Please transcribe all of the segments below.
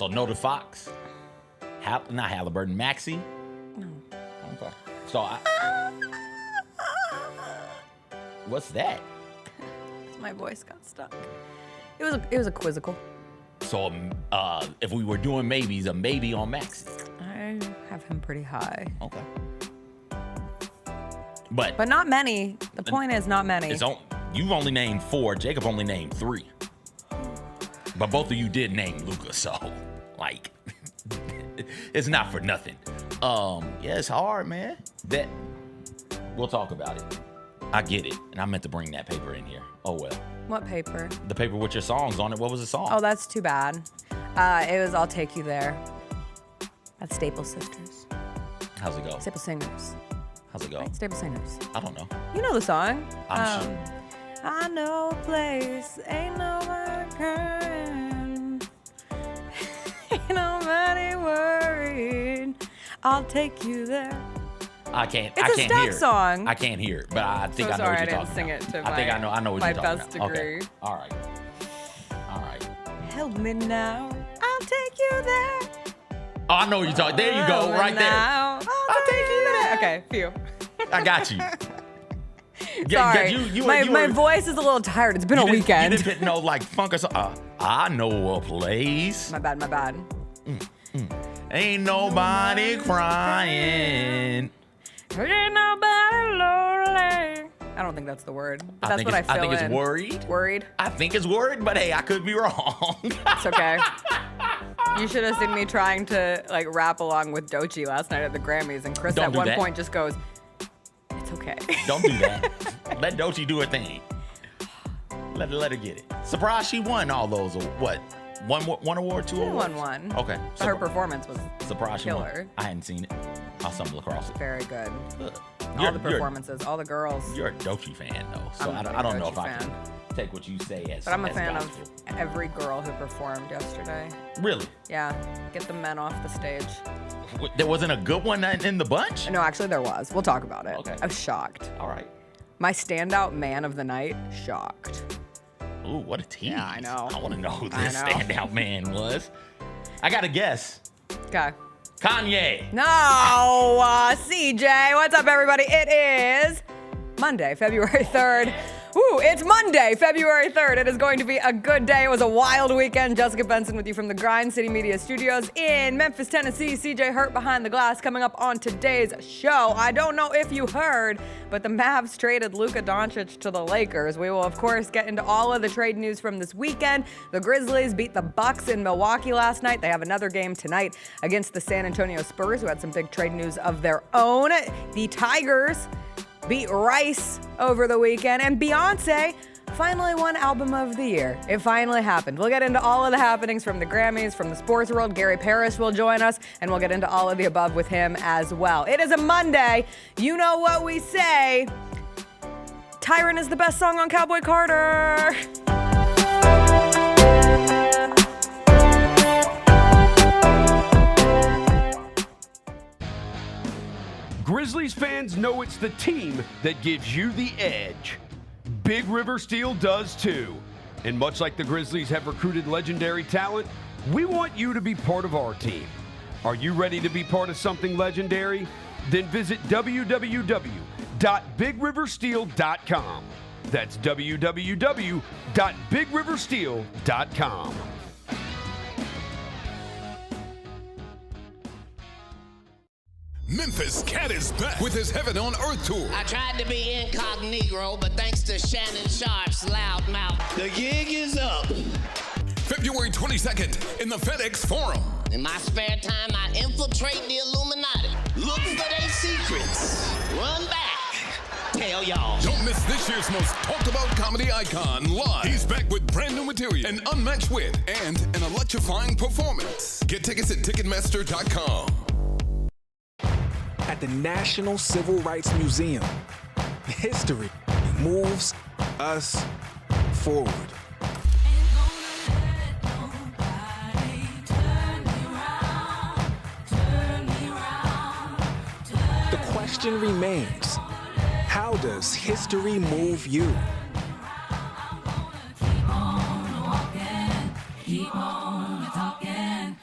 So no to Fox. Not Halliburton. Maxey. No. Okay. So what's that? My voice got stuck. It was a quizzical. So if we were doing maybes, a maybe on Maxey. I have him pretty high. Okay. But not many. The point is not many. You've only named 4. Jacob only named 3. But both of you did name Luka, so like it's not for nothing. Yeah, it's hard, man. That we'll talk about it. I get it. And I meant to bring that paper in here. Oh well. What paper? The paper with your songs on it. What was the song? Oh, that's too bad. It was I'll Take You There. That's Staple Sisters. How's it go? Staple Singers. How's it go? Right, Staple Singers. I don't know. You know the song. I'm sure. I know a place, ain't nobody crying, ain't nobody worried. I'll take you there. I can't. It's I a can't Steph hear. song. I can't hear it, but I think So I know sorry, what I you're didn't talking sing about. it to I think I know what my you're talking best about. degree. Okay. All right. All right. Help me now, I'll take you there. Oh, I know what you're talking. There you go, Help me right there. now, I'll take you there. Okay, phew. I got you. Sorry, my were- voice is a little tired. It's been a you didn't- weekend. You didn't know like funk or something. I know a place. My bad. Ain't nobody crying. Ain't nobody lonely. I don't think that's the word. But that's what I feel I think in. it's worried. Worried? I think it's worried, but hey, I could be wrong. It's okay. You should have seen me trying to like rap along with Dochi last night at the Grammys, and Chris Don't at do one that. point just goes, "It's okay." Don't do that. Let Dochi do her thing. Let her get it. Surprise, she won all those. What? One award, 2 awards? Won. Okay. But her performance was Surprise, she won. killer. I hadn't seen it. I stumbled across it. Very good. Look, All the performances, all the girls. You're a Dochi fan, though, so I'm a I don't know Doechii if I fan. can take what you say as But I'm a as fan gospel. of every girl who performed yesterday. Really? Yeah, get the men off the stage. There wasn't a good one in the bunch? No, actually there was. We'll talk about it. Okay. I was shocked. All right. My standout man of the night, shocked. Ooh, what a tease. Yeah, I know. I want to know who I this know. standout man was. I got to guess. Okay. Kanye. No, CJ. What's up, everybody? It is Monday, February 3rd. Ooh, it's Monday, February 3rd. It is going to be a good day. It was a wild weekend. Jessica Benson with you from the Grind City Media Studios in Memphis, Tennessee. CJ Hurt behind the glass coming up on today's show. I don't know if you heard, but the Mavs traded Luka Doncic to the Lakers. We will, of course, get into all of the trade news from this weekend. The Grizzlies beat the Bucks in Milwaukee last night. They have another game tonight against the San Antonio Spurs, who had some big trade news of their own. The Tigers beat Rice over the weekend, and Beyoncé finally won Album of the Year. It finally happened. We'll get into all of the happenings from the Grammys, from the sports world. Gary Parrish will join us, and we'll get into all of the above with him as well. It is a Monday. You know what we say. Tyrant is the best song on Cowboy Carter. Grizzlies fans know it's the team that gives you the edge. Big River Steel does too. And much like the Grizzlies have recruited legendary talent, we want you to be part of our team. Are you ready to be part of something legendary? Then visit www.bigriversteel.com. That's www.bigriversteel.com. Memphis Cat is back with his Heaven on Earth tour. I tried to be incognito, but thanks to Shannon Sharp's loud mouth, the gig is up. February 22nd in the FedEx Forum. In my spare time, I infiltrate the Illuminati, look for their secrets, run back, tell y'all. Don't miss this year's most talked about comedy icon live. He's back with brand new material, an unmatched wit, and an electrifying performance. Get tickets at Ticketmaster.com. At the National Civil Rights Museum, history moves us forward. The question remains, how does history move you? Keep on talking,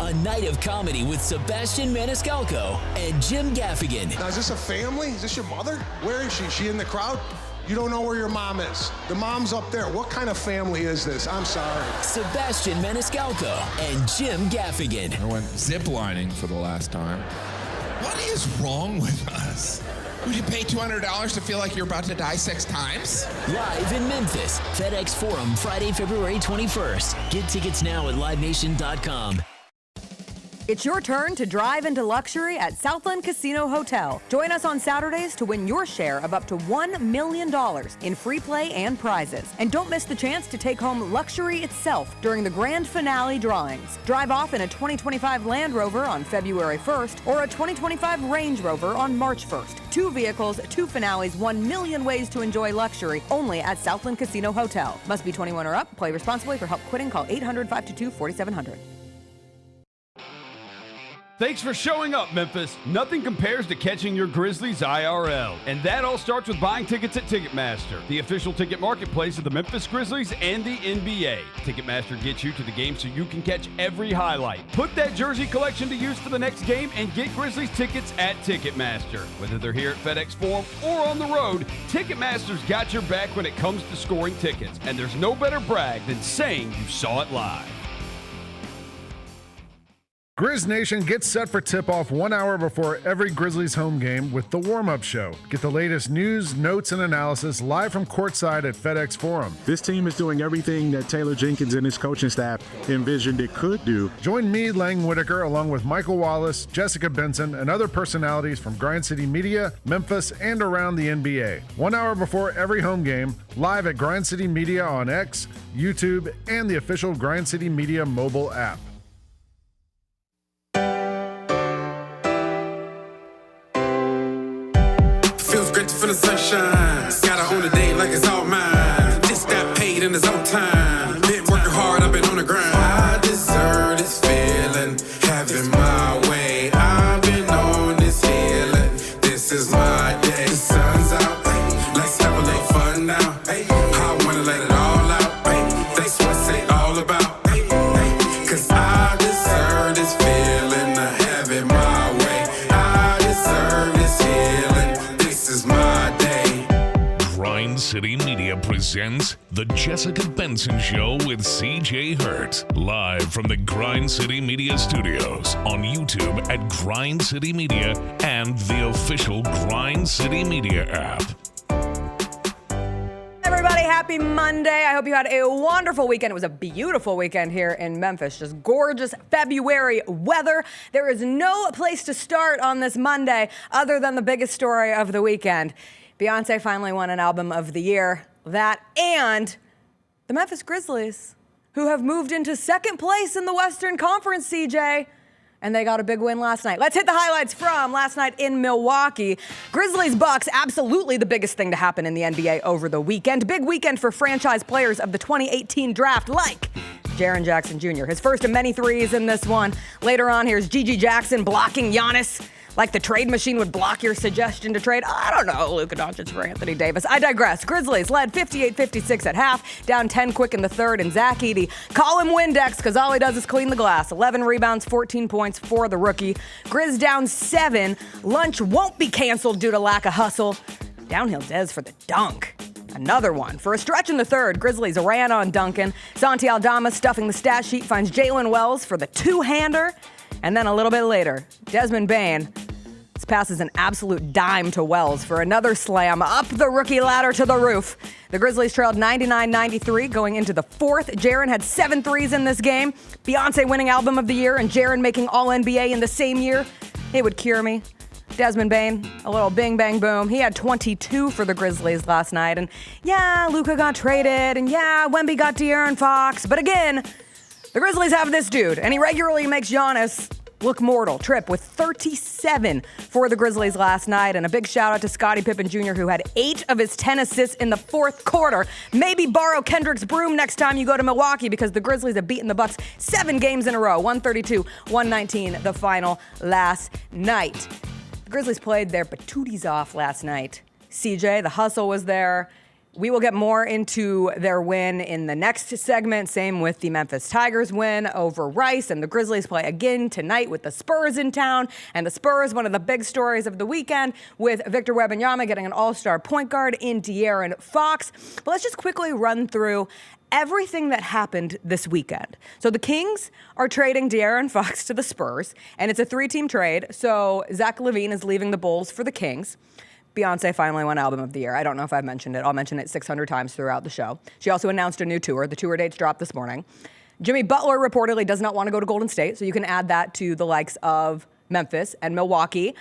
A night of comedy with Sebastian Maniscalco and Jim Gaffigan. Now, is this a family? Is this your mother? Where is she? Is she in the crowd? You don't know where your mom is. The mom's up there. What kind of family is this? I'm sorry. Sebastian Maniscalco and Jim Gaffigan. I went ziplining for the last time. What is wrong with us? Would you pay $200 to feel like you're about to die 6 times? Live in Memphis, FedEx Forum, Friday, February 21st. Get tickets now at livenation.com. It's your turn to drive into luxury at Southland Casino Hotel. Join us on Saturdays to win your share of up to $1 million in free play and prizes. And don't miss the chance to take home luxury itself during the grand finale drawings. Drive off in a 2025 Land Rover on February 1st or a 2025 Range Rover on March 1st. 2 vehicles, 2 finales, 1 million ways to enjoy luxury only at Southland Casino Hotel. Must be 21 or up. Play responsibly. For help quitting, call 800-522-4700. Thanks for showing up, Memphis. Nothing compares to catching your Grizzlies IRL. And that all starts with buying tickets at Ticketmaster, the official ticket marketplace of the Memphis Grizzlies and the NBA. Ticketmaster gets you to the game so you can catch every highlight. Put that jersey collection to use for the next game and get Grizzlies tickets at Ticketmaster. Whether they're here at FedEx Forum or on the road, Ticketmaster's got your back when it comes to scoring tickets. And there's no better brag than saying you saw it live. Grizz Nation gets set for tip-off 1 hour before every Grizzlies home game with the warm-up show. Get the latest news, notes, and analysis live from courtside at FedEx Forum. This team is doing everything that Taylor Jenkins and his coaching staff envisioned it could do. Join me, Lang Whitaker, along with Michael Wallace, Jessica Benson, and other personalities from Grind City Media, Memphis, and around the NBA. 1 hour before every home game, live at Grind City Media on X, YouTube, and the official Grind City Media mobile app. Feels great to feel the sunshine. Gotta own the day like it's all mine. Just got paid in his own time. Been working hard, I've been on the grind. I deserve this feeling, having my way. I've been on this healing. This is my day. The sun's out, let's have a little fun now. I wanna let it all out. That's what it's all about. Cause I deserve this feeling, having my way. I deserve this healing. This is my day. Grind City Media presents The Jessica Benson Show with CJ Hurt. Live from the Grind City Media Studios on YouTube at Grind City Media and the official Grind City Media app. Everybody, happy Monday. I hope you had a wonderful weekend. It was a beautiful weekend here in Memphis. Just gorgeous February weather. There is no place to start on this Monday other than the biggest story of the weekend. Beyoncé finally won an Album of the Year. That and the Memphis Grizzlies, who have moved into second place in the Western Conference, CJ. And they got a big win last night. Let's hit the highlights from last night in Milwaukee. Grizzlies Bucks, absolutely the biggest thing to happen in the NBA over the weekend. Big weekend for franchise players of the 2018 draft, like Jaren Jackson Jr. His first of many threes in this one. Later on, here's Gigi Jackson blocking Giannis like the trade machine would block your suggestion to trade. I don't know, Luka Doncic for Anthony Davis. I digress. Grizzlies led 58-56 at half, down 10 quick in the third, and Zach Edey, call him Windex because all he does is clean the glass. 11 rebounds, 14 points for the rookie. Grizz down 7. Lunch won't be canceled due to lack of hustle. Downhill Dez for the dunk. Another one. For a stretch in the third, Grizzlies ran on Duncan. Santi Aldama stuffing the stat sheet finds Jalen Wells for the two-hander. And then a little bit later, Desmond Bane passes an absolute dime to Wells for another slam up the rookie ladder to the roof. The Grizzlies trailed 99-93 going into the fourth. Jaren had 7 threes in this game. Beyoncé winning Album of the Year and Jaren making All-NBA in the same year. It would cure me. Desmond Bane, a little bing, bang, boom. He had 22 for the Grizzlies last night. And yeah, Luka got traded. And yeah, Wemby got De'Aaron Fox. But again, the Grizzlies have this dude. And he regularly makes Giannis look mortal. Tripp with 37 for the Grizzlies last night. And a big shout out to Scottie Pippen Jr., who had 8 of his 10 assists in the fourth quarter. Maybe borrow Kendrick's broom next time you go to Milwaukee, because the Grizzlies have beaten the Bucks 7 games in a row. 132-119 the final last night. The Grizzlies played their patooties off last night. CJ, the hustle was there. We will get more into their win in the next segment. Same with the Memphis Tigers win over Rice. And the Grizzlies play again tonight with the Spurs in town. And the Spurs, one of the big stories of the weekend, with Victor Wembanyama getting an all-star point guard in De'Aaron Fox. But let's just quickly run through everything that happened this weekend. So the Kings are trading De'Aaron Fox to the Spurs. And it's a 3-team trade. So Zach LaVine is leaving the Bulls for the Kings. Beyoncé finally won Album of the Year. I don't know if I've mentioned it. I'll mention it 600 times throughout the show. She also announced a new tour. The tour dates dropped this morning. Jimmy Butler reportedly does not want to go to Golden State, so you can add that to the likes of Memphis and Milwaukee.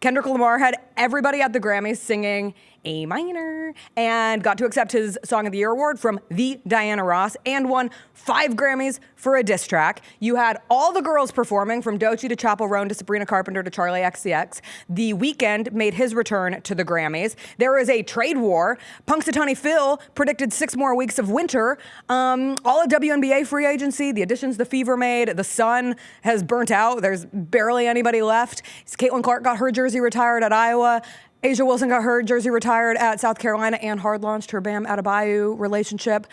Kendrick Lamar had everybody at the Grammys singing A minor and got to accept his Song of the Year award from the Diana Ross and won 5 Grammys for a diss track. You had all the girls performing, from Doechii to Chappell Roan to Sabrina Carpenter to Charlie XCX. The Weeknd made his return to the Grammys. There is a trade war. Punxsutawney Phil predicted 6 more weeks of winter. All of WNBA free agency, the additions the Fever made, the Sun has burnt out. There's barely anybody left. Caitlin Clark got her jersey retired at Iowa. Asia Wilson got her jersey retired at South Carolina. Ann Hard launched her Bam Adebayo relationship.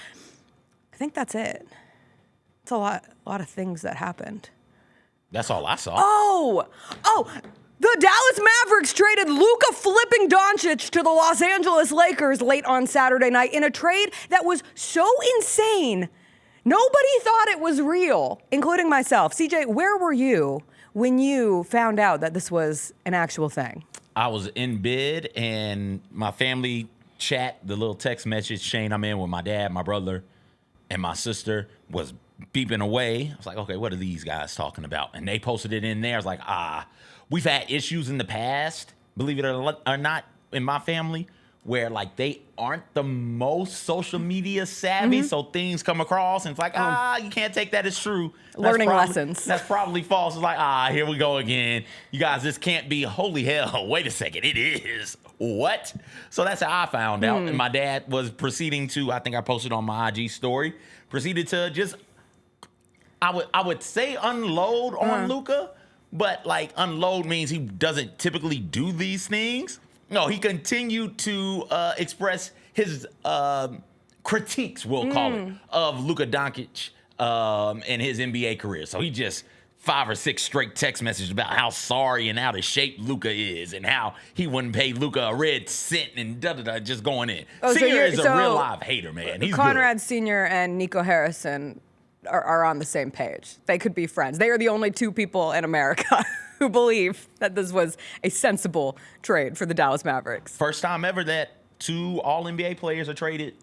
I think that's it. It's a lot of things that happened. That's all I saw. Oh, the Dallas Mavericks traded Luka flipping Doncic to the Los Angeles Lakers late on Saturday night in a trade that was so insane. Nobody thought it was real, including myself. CJ, where were you when you found out that this was an actual thing? I was in bed, and my family chat, the little text message chain I'm in with my dad, my brother, and my sister, was beeping away. I was like, okay, what are these guys talking about? And they posted it in there. I was like, we've had issues in the past, believe it or not, in my family, where like they aren't the most social media savvy, so things come across and it's like, you can't take that as true. Learning lessons. That's probably false. It's like, here we go again. You guys, this can't be. Holy hell, wait a second, it is. What? So that's how I found out. And my dad was proceeding to, I think I posted on my IG story, proceeded to just, I would say unload on Luka, but like unload means he doesn't typically do these things. No, he continued to express his critiques, we'll call it, of Luka Doncic and his NBA career. So he just 5 or 6 straight text messages about how sorry and out of shape Luka is and how he wouldn't pay Luka a red cent and da-da-da, just going in. Senior is a real live hater, man. He's Conrad good. Sr. and Nico Harrison are on the same page. They could be friends. They are the only 2 people in America who believe that this was a sensible trade for the Dallas Mavericks. First time ever that 2 All-NBA players are traded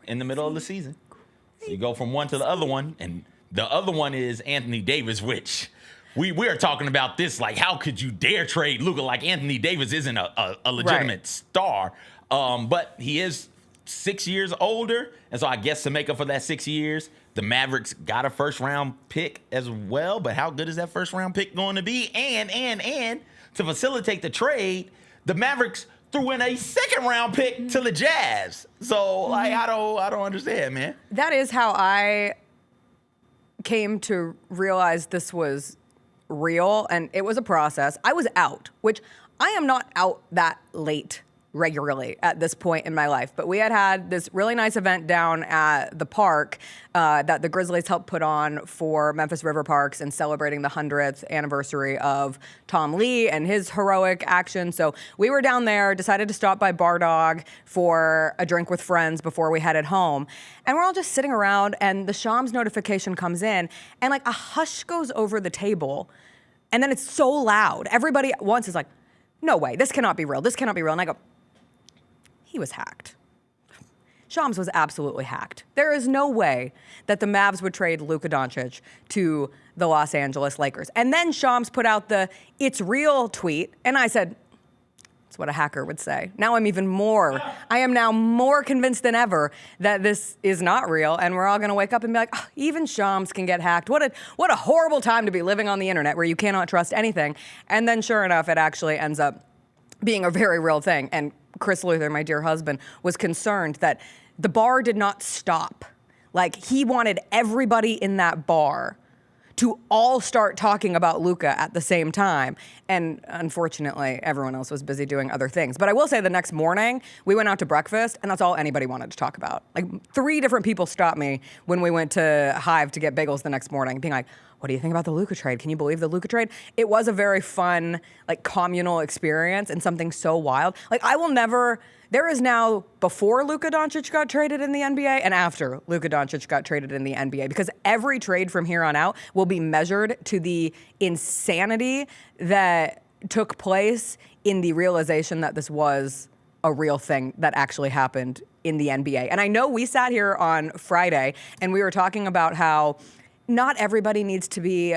in the middle of the season. So you go from one to the other one, and the other one is Anthony Davis, which we are talking about this like, how could you dare trade Luka? Like, Anthony Davis isn't a legitimate star, but he is 6 years older, and so I guess to make up for that 6 years, the Mavericks got a first-round pick as well, but how good is that first-round pick going to be? And to facilitate the trade, the Mavericks threw in a second-round pick to the Jazz. So, like, I don't understand, man. That is how I came to realize this was real, and it was a process. I was out, which I am not out that late regularly at this point in my life. But we had this really nice event down at the park that the Grizzlies helped put on for Memphis River Parks and celebrating the 100th anniversary of Tom Lee and his heroic action. So we were down there, decided to stop by Bar Dog for a drink with friends before we headed home. And we're all just sitting around, and the Shams notification comes in, and like a hush goes over the table. And then it's so loud. Everybody at once is like, no way, this cannot be real. This cannot be real. And I go, he was hacked. Shams was absolutely hacked. There is no way that the Mavs would trade Luka Doncic to the Los Angeles Lakers. And then Shams put out the "it's real" tweet, and I said, that's what a hacker would say. Now I am now more convinced than ever that this is not real, and we're all gonna wake up and be like, even Shams can get hacked. What a horrible time to be living on the internet where you cannot trust anything. And then sure enough, it actually ends up being a very real thing. And Chris Luther, my dear husband, was concerned that the bar did not stop. Like, he wanted everybody in that bar to all start talking about Luka at the same time. And unfortunately, everyone else was busy doing other things. But I will say the next morning, we went out to breakfast, and that's all anybody wanted to talk about. Like 3 different people stopped me when we went to Hive to get bagels the next morning, being like, what do you think about the Luka trade? Can you believe the Luka trade? It was a very fun, like, communal experience and something so wild. Like, I will never... There is now, before Luka Doncic got traded in the NBA and after Luka Doncic got traded in the NBA, because every trade from here on out will be measured to the insanity that took place in the realization that this was a real thing that actually happened in the NBA. And I know we sat here on Friday and we were talking about how not everybody needs to be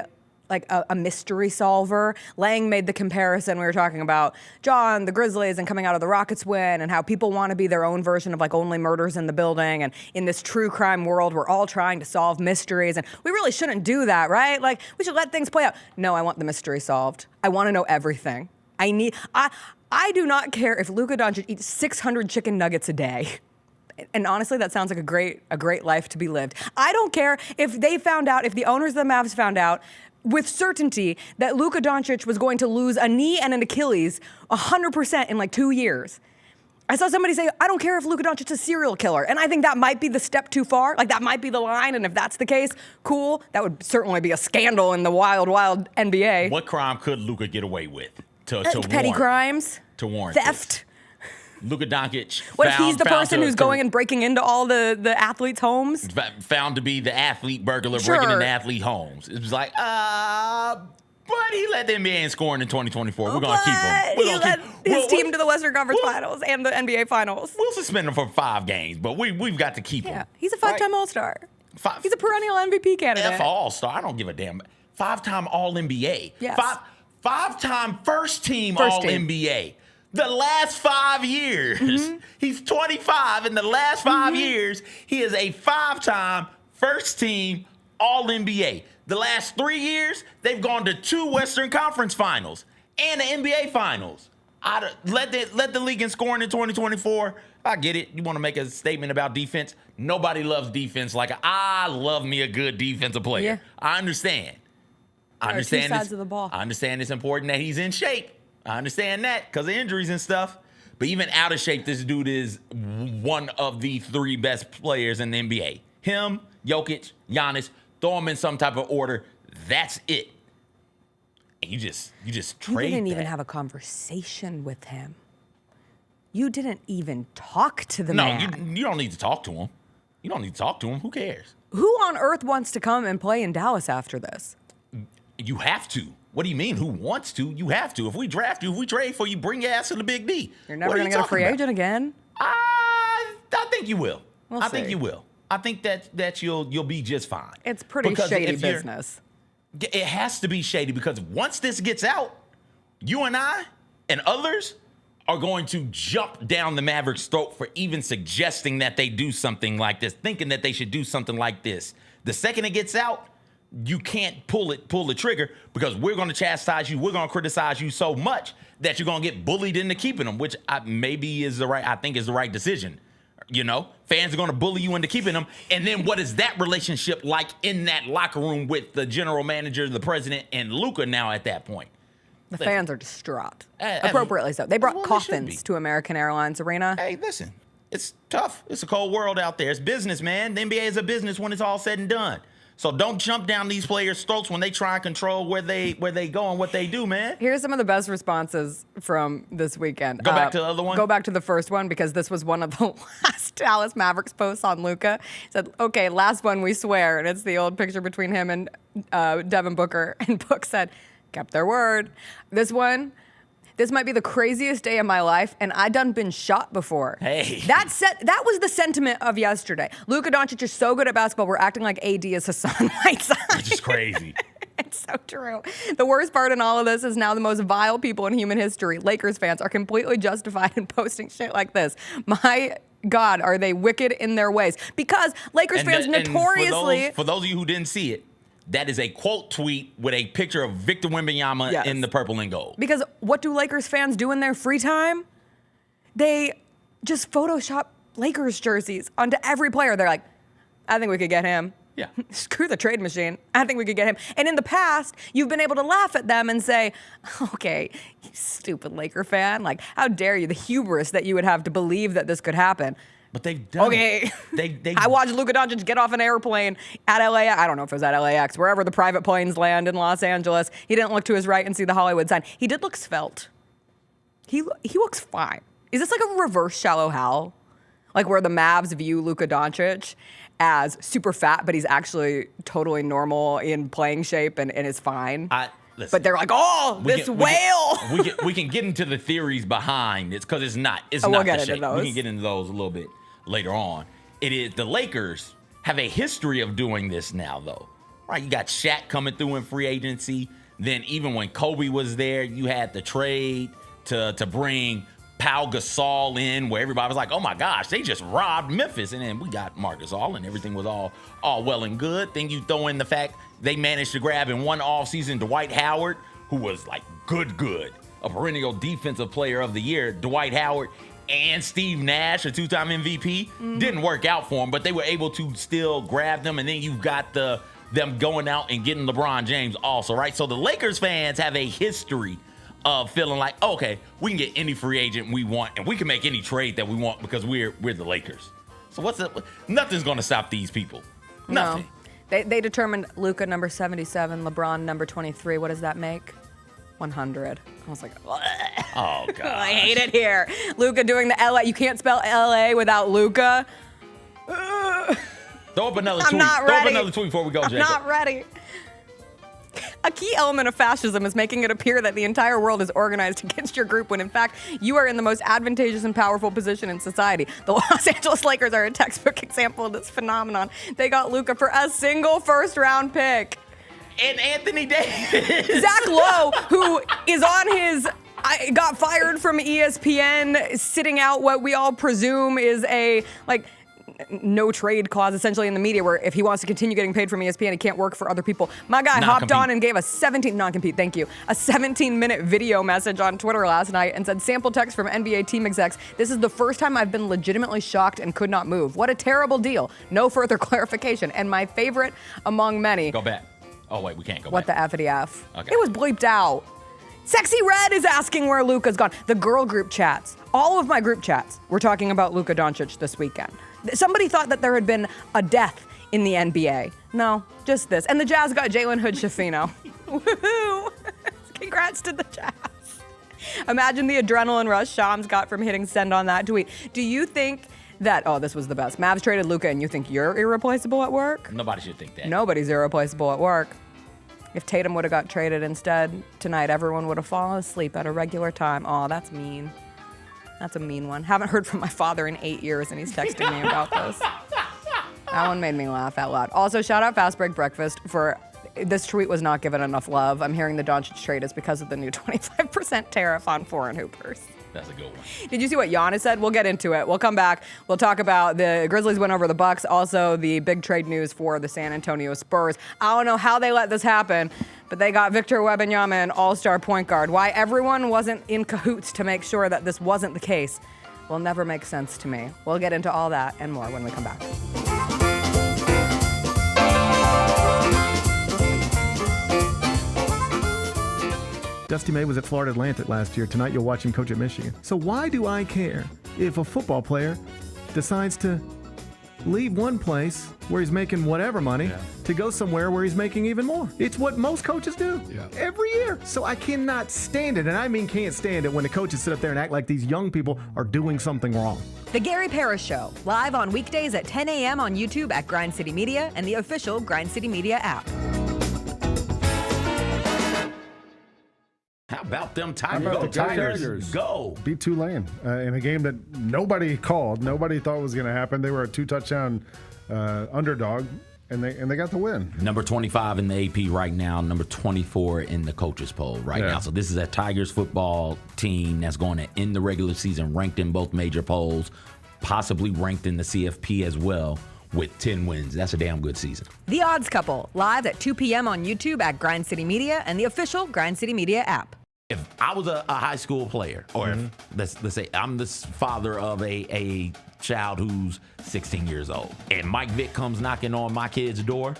like a mystery solver. Lang made the comparison. We were talking about John, the Grizzlies, and coming out of the Rockets win, and how people want to be their own version of like only murders in the building. And in this true crime world, we're all trying to solve mysteries. And we really shouldn't do that, right? Like, we should let things play out. No, I want the mystery solved. I want to know everything. I do not care if Luka Doncic eats 600 chicken nuggets a day. And honestly, that sounds like a great life to be lived. I don't care if they found out, if the owners of the Mavs found out with certainty that Luka Doncic was going to lose a knee and an Achilles 100% in like 2 years. I saw somebody say, I don't care if Luka Doncic's a serial killer. And I think that might be the step too far. Like, that might be the line. And if that's the case, cool. That would certainly be a scandal in the wild, wild NBA. What crime could Luka get away with? To petty warrant, crimes. To warrant theft. This? Luka Doncic. What if he's the person who's going and breaking into all the athletes' homes? Found to be the athlete burglar Sure. breaking into athlete homes. It was like, but he led the NBA in scoring in 2024. We're going to keep him. He led his team to the Western Conference Finals and the NBA Finals. We'll suspend him for 5 games, but we've got to keep him. Yeah, he's a 5-time All-Star. He's a perennial MVP candidate. All-Star. I don't give a damn. 5-time All-NBA. Yes. 5-time first-team All-NBA. The last 5 years, he's 25. In the last 5 years, he is a 5-time first-team All-NBA. The last 3 years, they've gone to 2 Western Conference Finals and the NBA Finals. Let the league in scoring in 2024. I get it. You want to make a statement about defense? Nobody loves defense like I love me a good defensive player. Yeah. I understand. There are 2 sides of the ball. I understand it's important that he's in shape. I understand that because of injuries and stuff. But even out of shape, this dude is one of the 3 best players in the NBA. Him, Jokic, Giannis, throw them in some type of order. That's it. And you just trade. You didn't even have a conversation with him. You didn't even talk to the man. No, you don't need to talk to him. You don't need to talk to him. Who cares? Who on earth wants to come and play in Dallas after this? You have to. What do you mean? Who wants to? You have to. If we draft you, if we trade for you, bring your ass to the Big D. You're never going to get a free agent again. I think you will. We'll I see. think you will. I think that you'll be just fine. It's pretty shady business. It has to be shady because once this gets out, you and I and others are going to jump down the Mavericks' throat for even suggesting that they do something like this, thinking that they should do something like this. The second it gets out, you can't pull the trigger because we're going to chastise you. We're going to criticize you so much that you're going to get bullied into keeping them, which I think is the right decision. You know, fans are going to bully you into keeping them. And then what is that relationship like in that locker room with the general manager, the president, and Luka now at that point? The fans are distraught. Appropriately so. They brought coffins to American Airlines Arena. Hey, listen, it's tough. It's a cold world out there. It's business, man. The NBA is a business when it's all said and done. So don't jump down these players' throats when they try and control where they go and what they do, man. Here's some of the best responses from this weekend. Go back to the other one? Go back to the first one because this was one of the last Dallas Mavericks posts on Luka. He said, okay, last one, we swear. And it's the old picture between him and Devin Booker. And Book said, kept their word. This one, this might be the craziest day of my life, and I done been shot before. Hey. That was the sentiment of yesterday. Luka Doncic is so good at basketball, we're acting like AD is Hassan Whiteside. It's just crazy. It's so true. The worst part in all of this is now the most vile people in human history, Lakers fans, are completely justified in posting shit like this. My God, are they wicked in their ways? Because Lakers fans notoriously... For those of you who didn't see it, that is a quote tweet with a picture of Victor Wembanyama in the purple and gold. Because what do Lakers fans do in their free time? They just Photoshop Lakers jerseys onto every player. They're like, I think we could get him. Yeah. Screw the trade machine. I think we could get him. And in the past, you've been able to laugh at them and say, okay, you stupid Laker fan. Like, how dare you? The hubris that you would have to believe that this could happen. But they've done it. I watched Luka Doncic get off an airplane at LAX. I don't know if it was at LAX, wherever the private planes land in Los Angeles. He didn't look to his right and see the Hollywood sign. He did look svelte. He looks fine. Is this like a reverse Shallow Hal? Like where the Mavs view Luka Doncic as super fat, but he's actually totally normal in playing shape and is fine. Listen, but they're like, whale. We can get into the theories behind it because it's not we'll get the into shape. those. We can get into those a little bit later on. It is the Lakers have a history of doing this now, though. Right? You got Shaq coming through in free agency. Then even when Kobe was there, you had the trade to bring Pau Gasol in, where everybody was like, oh my gosh, they just robbed Memphis. And then we got Marc Gasol and everything was all well and good. Then you throw in the fact they managed to grab in one offseason Dwight Howard, who was like good, a perennial defensive player of the year. Dwight Howard and Steve Nash, a two-time MVP, didn't work out for them, but they were able to still grab them. And then you've got them going out and getting LeBron James also, right? So the Lakers fans have a history of feeling like, okay, we can get any free agent we want, and we can make any trade that we want because we're the Lakers. So nothing's going to stop these people. Nothing. No. They determined Luka number 77, LeBron number 23. What does that make? 100. I was like, oh god, I hate it here. Luka doing the LA. You can't spell LA without Luka. Throw up another tweet. Not ready. Throw up another tweet before we go, Jacob. I'm not ready. A key element of fascism is making it appear that the entire world is organized against your group when in fact you are in the most advantageous and powerful position in society. The Los Angeles Lakers are a textbook example of this phenomenon. They got Luka for a single first-round pick. And Anthony Davis. Zach Lowe, who is on his... got fired from ESPN, sitting out what we all presume is a, no trade clause essentially in the media where if he wants to continue getting paid from ESPN, he can't work for other people. My guy hopped on and gave a 17-minute video message on Twitter last night and said, sample text from NBA team execs, this is the first time I've been legitimately shocked and could not move. What a terrible deal. No further clarification. And my favorite among many. Go back. Oh, wait, we can't go what back. What the F-E-F? Okay. It was bleeped out. Sexy Red is asking where Luka's gone. The girl group chats. All of my group chats were talking about Luka Doncic this weekend. Somebody thought that there had been a death in the NBA. No, just this. And the Jazz got Jalen Hood-Schifino. Woohoo! Congrats to the Jazz. Imagine the adrenaline rush Shams got from hitting send on that tweet. Do you think that, this was the best. Mavs traded Luka and you think you're irreplaceable at work? Nobody should think that. Nobody's irreplaceable at work. If Tatum would have got traded instead tonight, everyone would have fallen asleep at a regular time. Oh, that's mean. That's a mean one. Haven't heard from my father in 8 years, and he's texting me about this. That one made me laugh out loud. Also, shout out Fast Break Breakfast for this tweet was not given enough love. I'm hearing the Doncic trade is because of the new 25% tariff on foreign hoopers. That's a good one. Did you see what Giannis said? We'll get into it. We'll come back. We'll talk about the Grizzlies win over the Bucks. Also, the big trade news for the San Antonio Spurs. I don't know how they let this happen, but they got Victor Wembanyama, an all-star point guard. Why everyone wasn't in cahoots to make sure that this wasn't the case will never make sense to me. We'll get into all that and more when we come back. Dusty May was at Florida Atlantic last year. Tonight you'll watch him coach at Michigan. So why do I care if a football player decides to leave one place where he's making whatever money to go somewhere where he's making even more? It's what most coaches do every year. So I cannot stand it, and I mean can't stand it when the coaches sit up there and act like these young people are doing something wrong. The Gary Parrish Show, live on weekdays at 10 a.m. on YouTube at Grind City Media and the official Grind City Media app. How about them Tigers? How about the Tigers? Go. Beat Tulane in a game that nobody called. Nobody thought was going to happen. They were a 2-touchdown underdog, and they got the win. Number 25 in the AP right now, number 24 in the coaches poll right now. So this is a Tigers football team that's going to end the regular season ranked in both major polls, possibly ranked in the CFP as well, with 10 wins. That's a damn good season. The Odds Couple, live at 2 p.m. on YouTube at Grind City Media and the official Grind City Media app. if I was a high school player, or if let's say I'm the father of a child who's 16 years old, and Mike Vick comes knocking on my kid's door,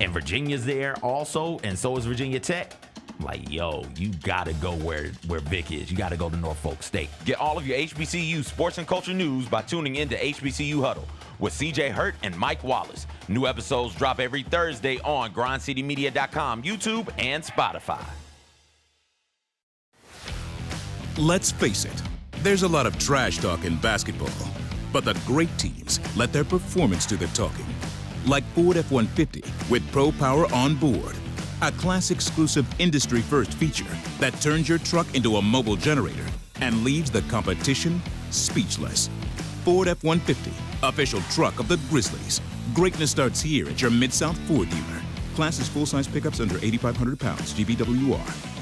and Virginia's there also, and so is Virginia Tech, I'm like, yo, you gotta go where Vick is. You gotta go to Norfolk State. Get all of your HBCU sports and culture news by tuning in to HBCU Huddle with CJ Hurt and Mike Wallace. New episodes drop every Thursday on grindcitymedia.com, YouTube, and Spotify. Let's face it, there's a lot of trash talk in basketball, but the great teams let their performance do the talking. Like Ford F-150 with Pro Power on board, a class-exclusive industry-first feature that turns your truck into a mobile generator and leaves the competition speechless. Ford F-150, official truck of the Grizzlies. Greatness starts here at your Mid-South Ford dealer. Class is full-size pickups under 8,500 pounds, GVWR.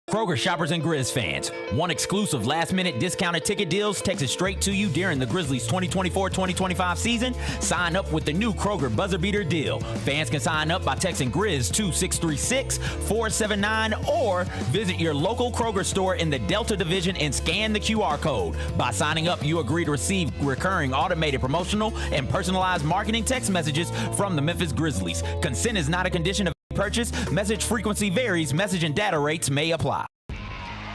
Kroger shoppers and Grizz fans, one exclusive last-minute discounted ticket deals texted straight to you during the Grizzlies 2024-2025 season. Sign up with the new Kroger Buzzer Beater deal. Fans can sign up by texting Grizz to 636-479 or visit your local Kroger store in the Delta Division and scan the QR code. By signing up, you agree to receive recurring automated promotional and personalized marketing text messages from the Memphis Grizzlies. Consent is not a condition of purchase. Message frequency varies. Message and data rates may apply.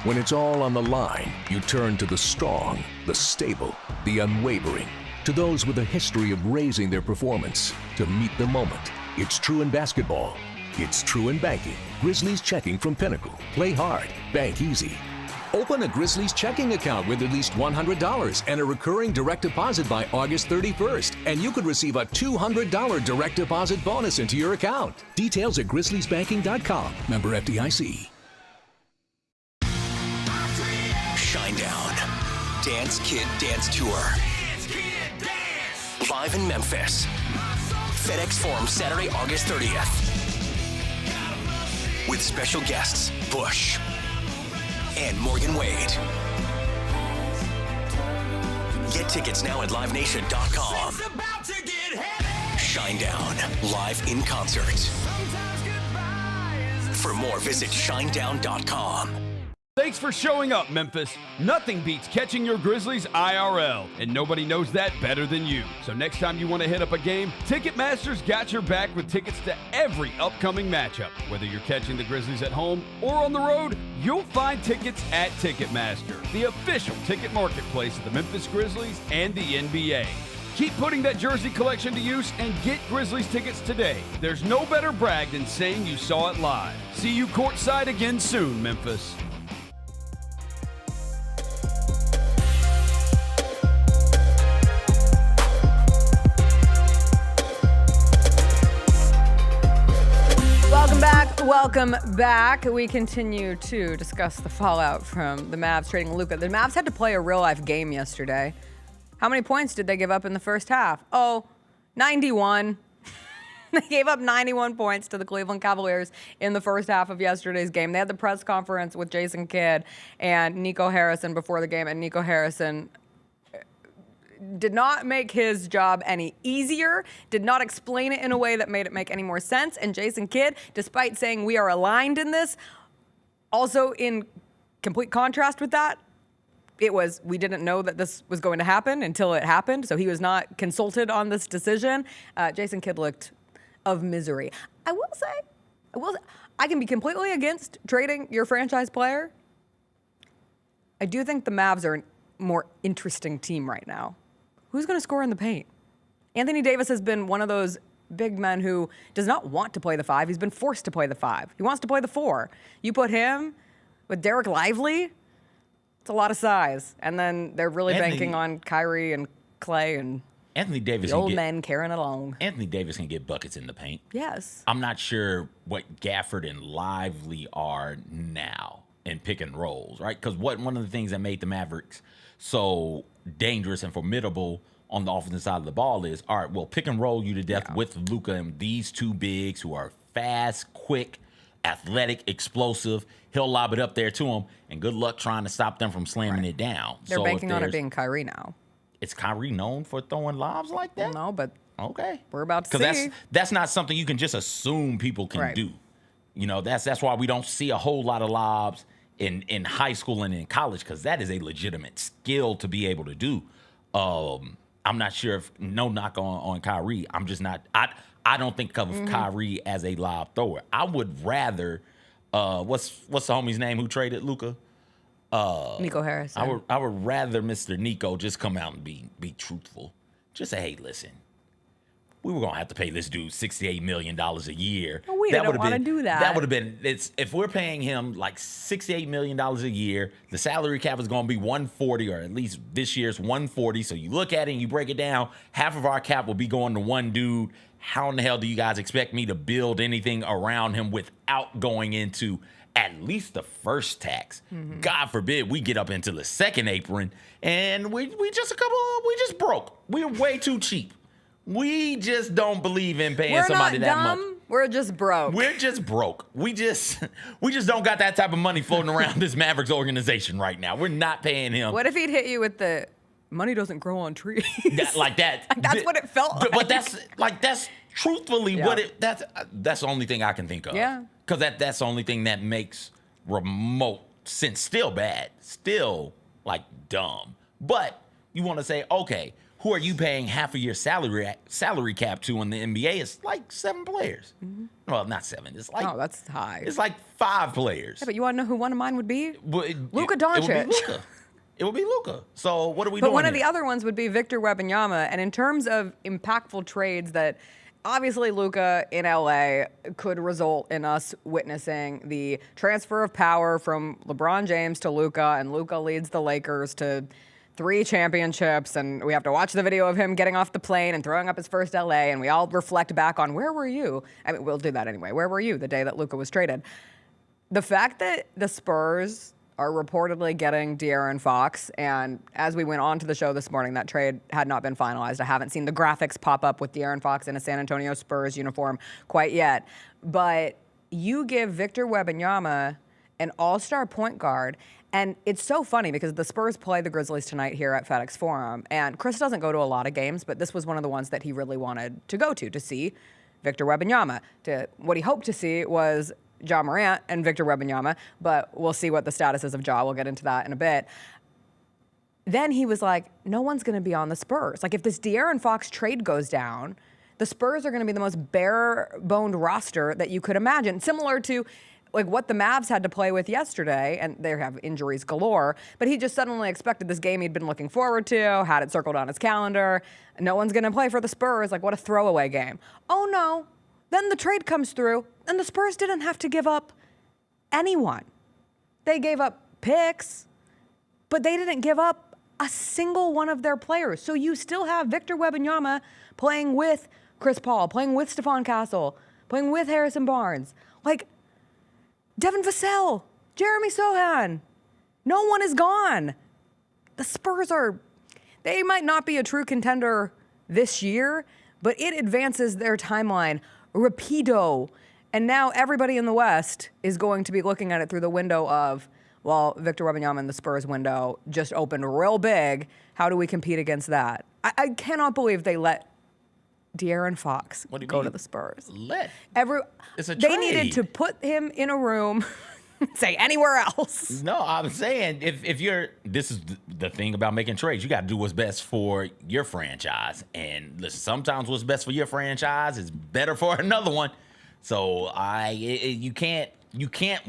When it's all on the line, you turn to the strong, the stable, the unwavering. To those with a history of raising their performance to meet the moment. It's true in basketball. It's true in banking. Grizzlies checking from Pinnacle. Play hard. Bank easy. Open a Grizzlies checking account with at least $100 and a recurring direct deposit by August 31st, and you could receive a $200 direct deposit bonus into your account. Details at grizzliesbanking.com. Member FDIC. Shinedown. Dance Kid Dance Tour. Live in Memphis. FedEx Forum, Saturday, August 30th. With special guests, Bush and Morgan Wade. Get tickets now at livenation.com. Shinedown, live in concert. For more, visit shinedown.com. Thanks for showing up, Memphis. Nothing beats catching your Grizzlies IRL, and nobody knows that better than you. So next time you want to hit up a game, Ticketmaster's got your back with tickets to every upcoming matchup. Whether you're catching the Grizzlies at home or on the road, you'll find tickets at Ticketmaster, the official ticket marketplace of the Memphis Grizzlies and the NBA. Keep putting that jersey collection to use and get Grizzlies tickets today. There's no better brag than saying you saw it live. See you courtside again soon, Memphis. Welcome back. We continue to discuss the fallout from the Mavs trading Luka. The Mavs had to play a real-life game yesterday. How many points did they give up in the first half? 91. They gave up 91 points to the Cleveland Cavaliers in the first half of yesterday's game. They had the press conference with Jason Kidd and Nico Harrison before the game, and Nico Harrison did not make his job any easier, did not explain it in a way that made it make any more sense. And Jason Kidd, despite saying we are aligned in this, also in complete contrast with that, it was, we didn't know that this was going to happen until it happened. So he was not consulted on this decision. Jason Kidd looked of misery. I will say, I can be completely against trading your franchise player. I do think the Mavs are a more interesting team right now. Who's going to score in the paint? Anthony Davis has been one of those big men who does not want to play the 5. He's been forced to play the 5. He wants to play the 4. You put him with Derek Lively, it's a lot of size. And then they're really banking on Kyrie and Clay and Anthony Davis, the old men carrying it along. Anthony Davis can get buckets in the paint. Yes. I'm not sure what Gafford and Lively are now in pick and rolls, right? Because one of the things that made the Mavericks so dangerous and formidable on the offensive side of the ball is, all right, we'll pick and roll you to death with Luka and these two bigs who are fast, quick, athletic, explosive. He'll lob it up there to him, and good luck trying to stop them from slamming it down. They're banking on it being Kyrie now. Is Kyrie known for throwing lobs like that? No, but okay, we're about to see. Because that's not something you can just assume people can do. You know, that's why we don't see a whole lot of lobs in high school and in college, because that is a legitimate skill to be able to do. I'm not sure if no knock on Kyrie. I'm just not. I don't think of Kyrie as a lob thrower. I would rather. What's the homie's name who traded Luka? Nico Harrison. I would rather Mr. Nico just come out and be truthful. Just say, hey, listen, we were gonna have to pay this dude $68 million a year. Oh, we didn't want to do that. That would have been. If we're paying him like $68 million a year, the salary cap is gonna be 140, or at least this year's 140. So you look at it and you break it down, half of our cap will be going to one dude. How in the hell do you guys expect me to build anything around him without going into at least the first tax? God forbid we get up into the second apron and we just broke. We're way too cheap. We just don't believe in paying somebody that much. We're just broke. We're just broke. We just don't got that type of money floating around this Mavericks organization right now. We're not paying him. What if he'd hit you with the money doesn't grow on trees? That's what it felt like. But that's truthfully what that's the only thing I can think of. Yeah. Because that's the only thing that makes remote sense. Still bad. Still like dumb. But you want to say, okay, who are you paying half of your salary cap to in the NBA? It's like 7 players. Well, not 7. It's like that's high. It's like 5 players. Yeah, but you want to know who one of mine would be? Luka It Doncic. would be Luka. It would be Luka. So what are we doing? But one of here? the other ones would be Victor Wembanyama. And in terms of impactful trades that obviously Luka in LA could result in us witnessing the transfer of power from LeBron James to Luka, and Luka leads the Lakers to 3 championships, and we have to watch the video of him getting off the plane and throwing up his first LA, and we all reflect back on where were you? I mean, we'll do that anyway. Where were you the day that Luka was traded? The fact that the Spurs are reportedly getting De'Aaron Fox, and as we went on to the show this morning, that trade had not been finalized. I haven't seen the graphics pop up with De'Aaron Fox in a San Antonio Spurs uniform quite yet. But you give Victor Wembanyama an all-star point guard, and it's so funny because the Spurs play the Grizzlies tonight here at FedEx Forum, and Chris doesn't go to a lot of games, but this was one of the ones that he really wanted to go to see Victor Wembanyama. What he hoped to see was Ja Morant and Victor Wembanyama, but we'll see what the status is of Ja. We'll get into that in a bit. Then he was like, no one's going to be on the Spurs. Like, if this De'Aaron Fox trade goes down, the Spurs are going to be the most bare-boned roster that you could imagine, similar to like what the Mavs had to play with yesterday, and they have injuries galore, but he just suddenly expected this game he'd been looking forward to, had it circled on his calendar. No one's going to play for the Spurs. Like, what a throwaway game. Oh, no. Then the trade comes through, and the Spurs didn't have to give up anyone. They gave up picks, but they didn't give up a single one of their players. So you still have Victor Wembanyama playing with Chris Paul, playing with Stephon Castle, playing with Harrison Barnes. Like, Devin Vassell, Jeremy Sohan. No one is gone. The Spurs they might not be a true contender this year, but it advances their timeline rapido. And now everybody in the West is going to be looking at it through the window of, well, Victor Wembanyama and the Spurs window just opened real big. How do we compete against that? I cannot believe they let De'Aaron Fox go to the Spurs. It's a They trade. needed to put him in a room, say anywhere else. No, I'm saying this is the thing about making trades. You got to do what's best for your franchise. And listen, sometimes what's best for your franchise is better for another one. So you can't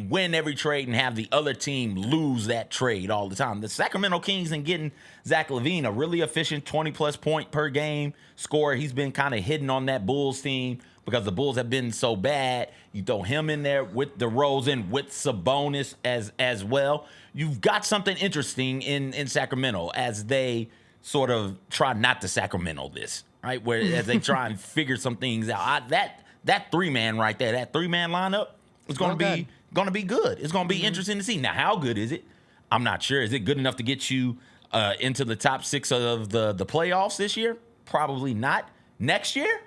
win every trade and have the other team lose that trade all the time. The Sacramento Kings and getting Zach LaVine, a really efficient 20-plus point per game scorer. He's been kind of hidden on that Bulls team because the Bulls have been so bad. You throw him in there with DeRozan, with Sabonis as well. You've got something interesting in Sacramento as they sort of try not to Sacramento this, right? Where as they try and figure some things out. That 3-man right there, that 3-man lineup is going to be good. It's going to be interesting to see. Now, how good is it? I'm not sure. Is it good enough to get you into the top 6 of the playoffs this year? Probably not. Next year?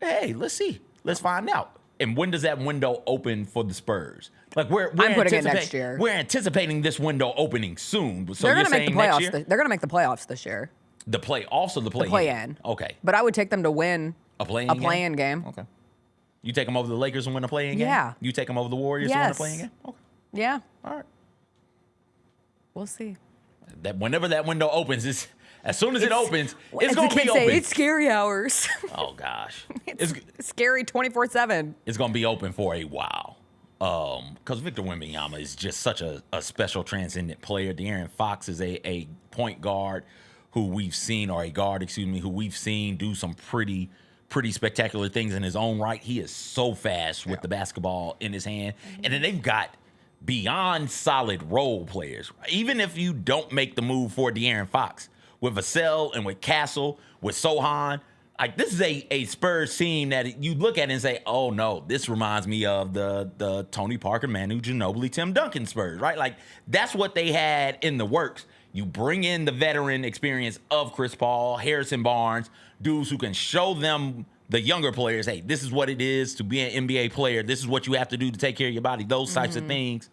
Hey, let's see. Let's find out. And when does that window open for the Spurs? Like I'm putting it next year. We're anticipating this window opening soon. So they're you're going to make saying the playoffs. next year? They're going to make the playoffs this year. The play-in. The play-in. Okay. But I would take them to win a play-in game. Okay. You take them over the Lakers and win a play-in game? Yeah. You take them over the Warriors and win a play-in game? Okay. Yeah. All right. We'll see. That whenever that window opens, as soon as it opens, it's going to be say, open. it's scary hours. Oh, gosh. It's scary 24/7. It's going to be open for a while. Because Victor Wembanyama is just such a special, transcendent player. De'Aaron Fox is a point guard who we've seen, or a guard, who we've seen do some pretty spectacular things in his own right. He is so fast with the basketball in his hand. And then they've got beyond solid role players. Even if you don't make the move for De'Aaron Fox, with Vassell and with Castle, with Sohan, like this is a Spurs team that you look at and say, oh no, this reminds me of the Tony Parker, Manu Ginobili, Tim Duncan Spurs, right? Like that's what they had in the works. You bring in the veteran experience of Chris Paul, Harrison Barnes, dudes who can show them, the younger players, hey, this is what it is to be an NBA player. This is what you have to do to take care of your body. Those types of things.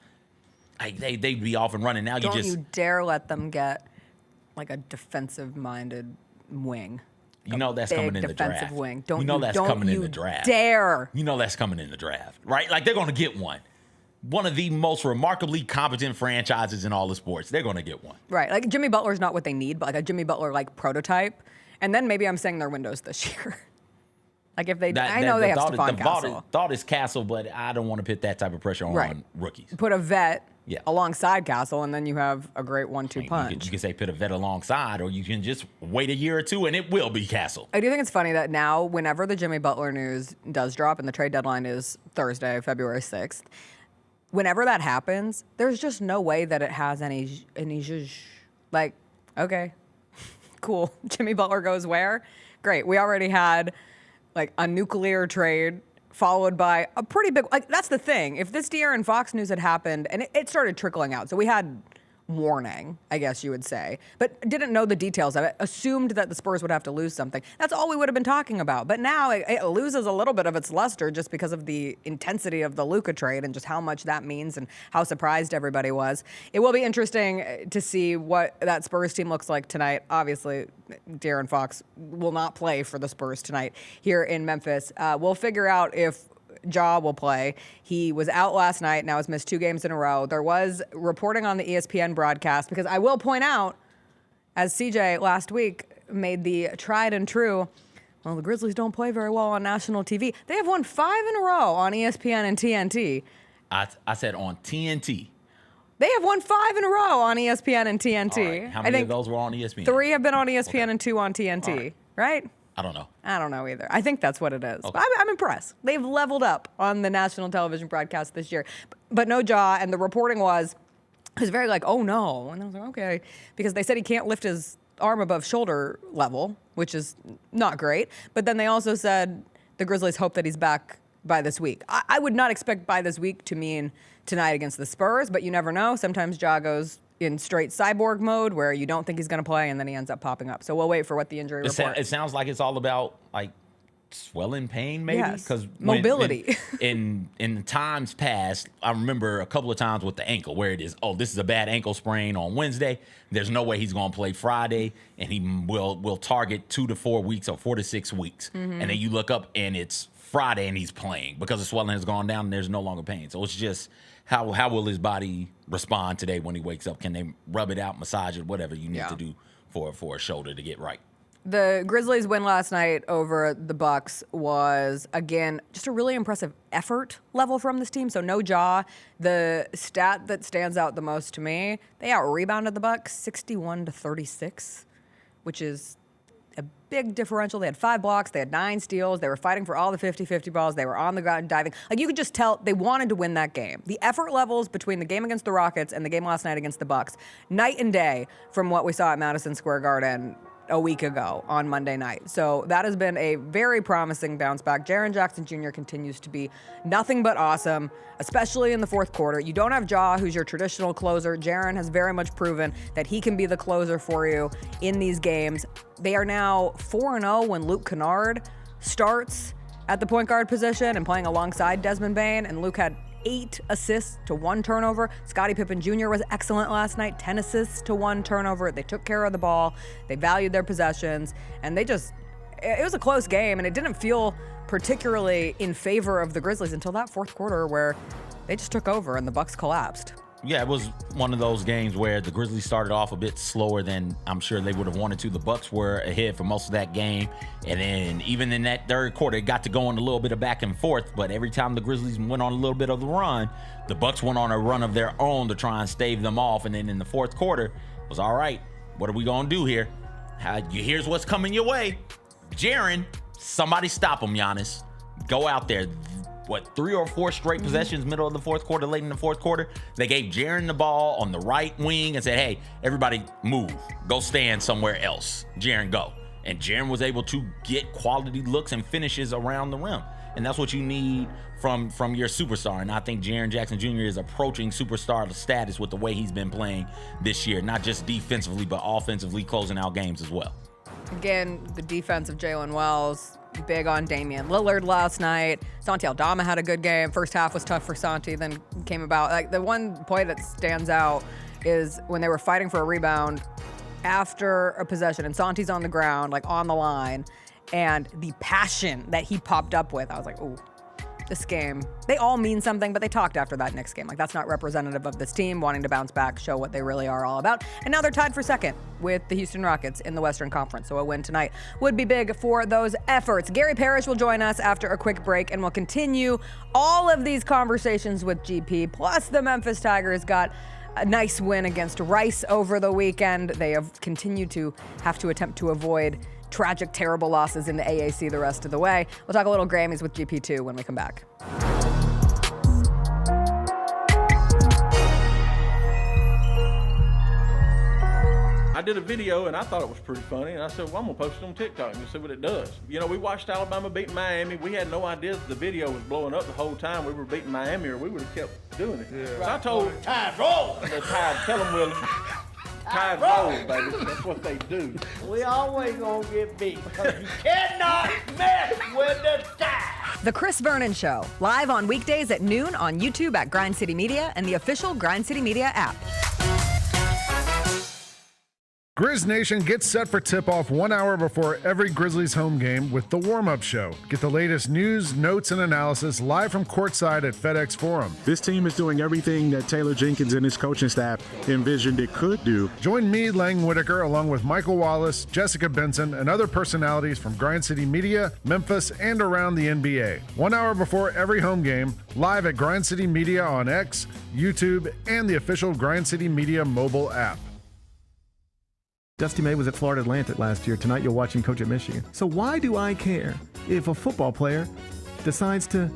Like they'd be off and running. Now Don't you dare let them get like a defensive-minded wing. You know that's coming in the draft. Defensive wing. You know that's coming in the draft. Dare. You know that's coming in the draft, right? Like they're going to get one. One of the most remarkably competent franchises in all the sports. They're going to get one. Right. Like Jimmy Butler's not what they need, but like a Jimmy Butler like prototype. And then maybe I'm saying their windows this year. Like if they, I know they have Stephon Castle. Thought is Castle, but I don't want to put that type of pressure on rookies. Put a vet alongside Castle, and then you have a great 1-2 punch. You can say put a vet alongside, or you can just wait a year or two, and it will be Castle. I do think it's funny that now, whenever the Jimmy Butler news does drop, and the trade deadline is Thursday, February 6th, whenever that happens, there's just no way that it has any like, okay, cool. Jimmy Butler goes where? Great. We already had like a nuclear trade followed by a pretty big, like that's the thing. If this De'Aaron Fox news had happened and it started trickling out, so we had warning, I guess you would say, but didn't know the details of it, assumed that the Spurs would have to lose something. That's all we would have been talking about. But now it loses a little bit of its luster just because of the intensity of the Luka trade and just how much that means and how surprised everybody was. It will be interesting to see what that Spurs team looks like tonight. Obviously, De'Aaron Fox will not play for the Spurs tonight here in Memphis. We'll figure out if Ja will play. He was out last night, now has missed 2 games in a row. There was reporting on the ESPN broadcast, because I will point out, as CJ last week made the tried and true, well, the Grizzlies don't play very well on national TV. They have won 5 in a row on ESPN and TNT. I said on TNT. They have won 5 in a row on ESPN and TNT. All right. How many of those were on ESPN? 3 have been on ESPN and 2 on TNT, right? I don't know. I don't know either. I think that's what it is. Okay. I'm impressed. They've leveled up on the national television broadcast this year. But no Ja, and the reporting was very like, oh no. And I was like, okay. Because they said he can't lift his arm above shoulder level, which is not great. But then they also said the Grizzlies hope that he's back by this week. I would not expect by this week to mean tonight against the Spurs, but you never know. Sometimes Ja goes in straight cyborg mode where you don't think he's going to play and then he ends up popping up. So we'll wait for what the injury report. It sounds like it's all about like swelling pain, maybe? Yes. Because mobility. in times past, I remember a couple of times with the ankle where it is, oh, this is a bad ankle sprain on Wednesday. There's no way he's going to play Friday, and he will target 2 to 4 weeks or 4 to 6 weeks. Mm-hmm. And then you look up and it's Friday and he's playing because the swelling has gone down and there's no longer pain. So it's just how will his body respond today when he wakes up? Can they rub it out, massage it, whatever you need to do for a shoulder to get right? The Grizzlies' win last night over the Bucks was, again, just a really impressive effort level from this team. So no Ja. The stat that stands out the most to me, they out-rebounded the Bucks 61-36, which is a big differential. They had 5 blocks. They had 9 steals. They were fighting for all the 50-50 balls. They were on the ground diving. Like, you could just tell they wanted to win that game. The effort levels between the game against the Rockets and the game last night against the Bucks, night and day from what we saw at Madison Square Garden a week ago on Monday night. So that has been a very promising bounce back. Jaren Jackson Jr. continues to be nothing but awesome, especially in the fourth quarter. You don't have Ja, who's your traditional closer. Jaren has very much proven that he can be the closer for you in these games. They are now 4-0 when Luke Kennard starts at the point guard position and playing alongside Desmond Bane, and Luke had 8 assists to 1 turnover. Scottie Pippen Jr. was excellent last night, 10 assists to 1 turnover. They took care of the ball. They valued their possessions, and they just it was a close game, and it didn't feel particularly in favor of the Grizzlies until that fourth quarter where they just took over and the Bucks collapsed. Yeah, it was one of those games where the Grizzlies started off a bit slower than I'm sure they would have wanted to. The Bucks were ahead for most of that game. And then even in that third quarter, it got to go on a little bit of back and forth. But every time the Grizzlies went on a little bit of the run, the Bucks went on a run of their own to try and stave them off. And then in the fourth quarter, it was all right. What are we going to do here? Here's what's coming your way. Jaren, somebody stop him, Giannis. Go out there. 3 or 4 straight possessions, middle of the fourth quarter, late in the fourth quarter. They gave Jaren the ball on the right wing and said, hey, everybody move. Go stand somewhere else. Jaren, go. And Jaren was able to get quality looks and finishes around the rim. And that's what you need from your superstar. And I think Jaren Jackson Jr. is approaching superstar status with the way he's been playing this year, not just defensively, but offensively, closing out games as well. Again, the defense of Jalen Wells, big on Damian Lillard last night. Santi Aldama had a good game. First half was tough for Santi, then came about. Like, the one play that stands out is when they were fighting for a rebound after a possession, and Santi's on the ground, like on the line, and the passion that he popped up with, I was like, ooh. This game, they all mean something, but they talked after that Knicks game. Like, that's not representative of this team wanting to bounce back, show what they really are all about. And now they're tied for second with the Houston Rockets in the Western Conference. So a win tonight would be big for those efforts. Gary Parrish will join us after a quick break, and we'll continue all of these conversations with GP. Plus, the Memphis Tigers got a nice win against Rice over the weekend. They have continued to have to attempt to avoid tragic, terrible losses in the AAC the rest of the way. We'll talk a little Grammys with GP2 when we come back. I did a video and I thought it was pretty funny, and I said, well, I'm gonna post it on TikTok and see what it does. You know, we watched Alabama beat Miami. We had no idea that the video was blowing up the whole time we were beating Miami, or we would have kept doing it. Yeah. So I told Tide roll. The Tide, tell them, Willie. Tide roll, baby. That's what they do. We always gonna get beat because you cannot mess with the Tide. The Chris Vernon Show, live on weekdays at noon on YouTube at Grind City Media and the official Grind City Media app. Grizz Nation gets set for tip-off 1 hour before every Grizzlies home game with the warm-up show. Get the latest news, notes, and analysis live from courtside at FedEx Forum. This team is doing everything that Taylor Jenkins and his coaching staff envisioned it could do. Join me, Lang Whitaker, along with Michael Wallace, Jessica Benson, and other personalities from Grind City Media, Memphis, and around the NBA. 1 hour before every home game, live at Grind City Media on X, YouTube, and the official Grind City Media mobile app. Dusty May was at Florida Atlantic last year. Tonight you'll watch him coach at Michigan. So why do I care if a football player decides to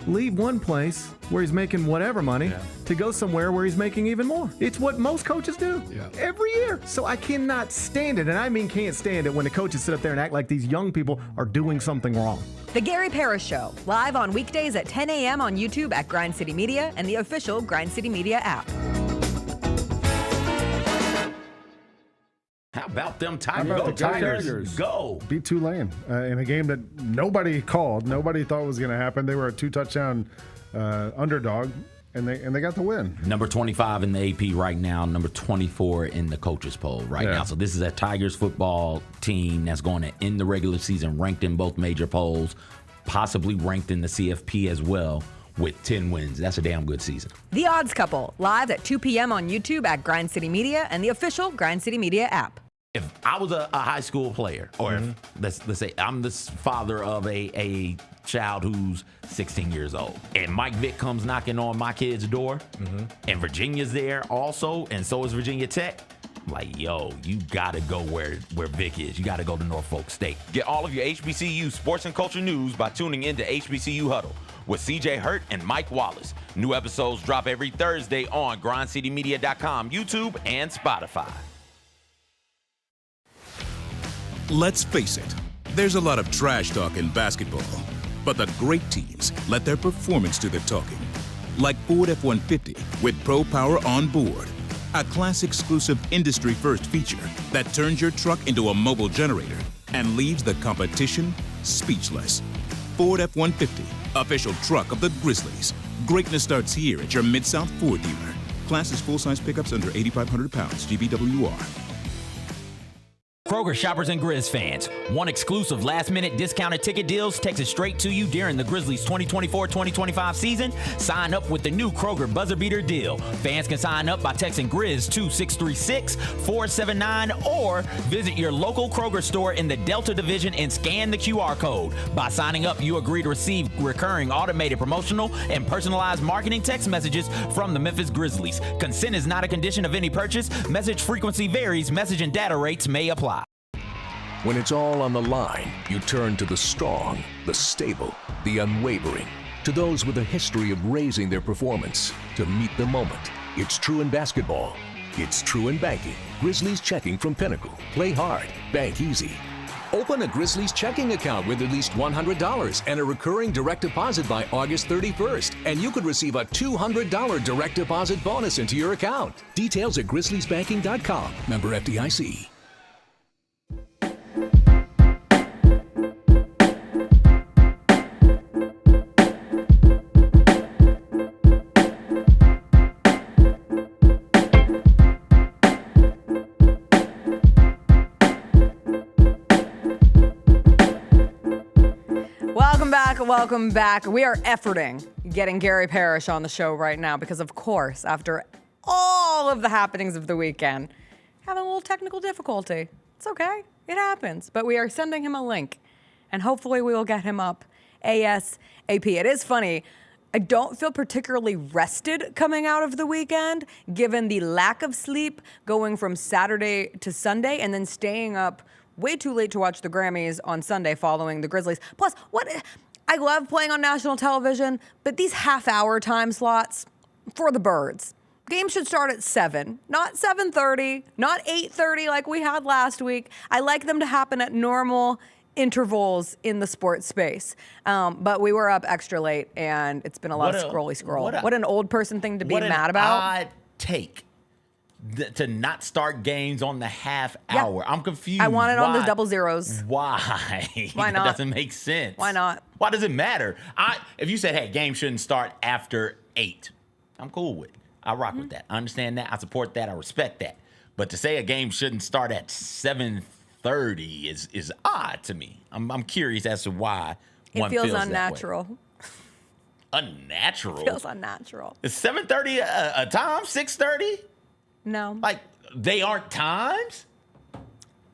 leave one place where he's making whatever money to go somewhere where he's making even more? It's what most coaches do every year. So I cannot stand it, and I mean can't stand it, when the coaches sit up there and act like these young people are doing something wrong. The Gary Parrish Show, live on weekdays at 10 a.m. on YouTube at Grind City Media and the official Grind City Media app. How about them Tigers? Go. Beat Tulane in a game that nobody called. Nobody thought was going to happen. They were a 2-touchdown underdog, and they got the win. Number 25 in the AP right now, number 24 in the coaches poll right now. So this is a Tigers football team that's going to end the regular season ranked in both major polls, possibly ranked in the CFP as well, with 10 wins. That's a damn good season. The Odds Couple, live at 2 p.m. on YouTube at Grind City Media and the official Grind City Media app. If I was a high school player, or if, let's say I'm the father of a child who's 16 years old, and Mike Vick comes knocking on my kid's door, and Virginia's there also, and so is Virginia Tech, I'm like, yo, you gotta go where Vick is. You gotta go to Norfolk State. Get all of your HBCU sports and culture news by tuning into HBCU Huddle with CJ Hurt and Mike Wallace. New episodes drop every Thursday on grindcitymedia.com, YouTube, and Spotify. Let's face it, there's a lot of trash talk in basketball, but the great teams let their performance do the talking. Like Ford F-150 with Pro Power on board, a class-exclusive industry-first feature that turns your truck into a mobile generator and leaves the competition speechless. Ford F-150, official truck of the Grizzlies. Greatness starts here at your Mid-South Ford dealer. Class is full-size pickups under 8,500 pounds, GVWR. Kroger shoppers and Grizz fans. One exclusive last-minute discounted ticket deals texted straight to you during the Grizzlies 2024-2025 season. Sign up with the new Kroger Buzzer Beater deal. Fans can sign up by texting Grizz to 636-479 or visit your local Kroger store in the Delta Division and scan the QR code. By signing up, you agree to receive recurring automated promotional and personalized marketing text messages from the Memphis Grizzlies. Consent is not a condition of any purchase. Message frequency varies. Message and data rates may apply. When it's all on the line, you turn to the strong, the stable, the unwavering. To those with a history of raising their performance, to meet the moment. It's true in basketball. It's true in banking. Grizzlies Checking from Pinnacle. Play hard. Bank easy. Open a Grizzlies checking account with at least $100 and a recurring direct deposit by August 31st, and you could receive a $200 direct deposit bonus into your account. Details at grizzliesbanking.com. Member FDIC. Welcome back. We are efforting getting Gary Parrish on the show right now because, of course, after all of the happenings of the weekend, having a little technical difficulty. It's okay. It happens. But we are sending him a link, and hopefully we will get him up ASAP. It is funny. I don't feel particularly rested coming out of the weekend, given the lack of sleep going from Saturday to Sunday and then staying up way too late to watch the Grammys on Sunday following the Grizzlies. Plus, I love playing on national television, but these half-hour time slots for the birds. Games should start at 7, not 7:30, not 8:30 like we had last week. I like them to happen at normal intervals in the sports space. But we were up extra late, and it's been a lot of scroll. What an old person thing to be mad about. What an odd take to not start games on the half hour. I'm confused. I want it on the double zeros. Why? Why not? That doesn't make sense. Why not? Why does it matter? If you said, hey, games shouldn't start after 8, I'm cool with it. I rock with that. I understand that. I support that. I respect that. But to say a game shouldn't start at 7:30 is odd to me. I'm curious as to why one feels unnatural. That way. Unnatural? It feels unnatural. Is 7:30 a time? 6:30? No. Like, they aren't times?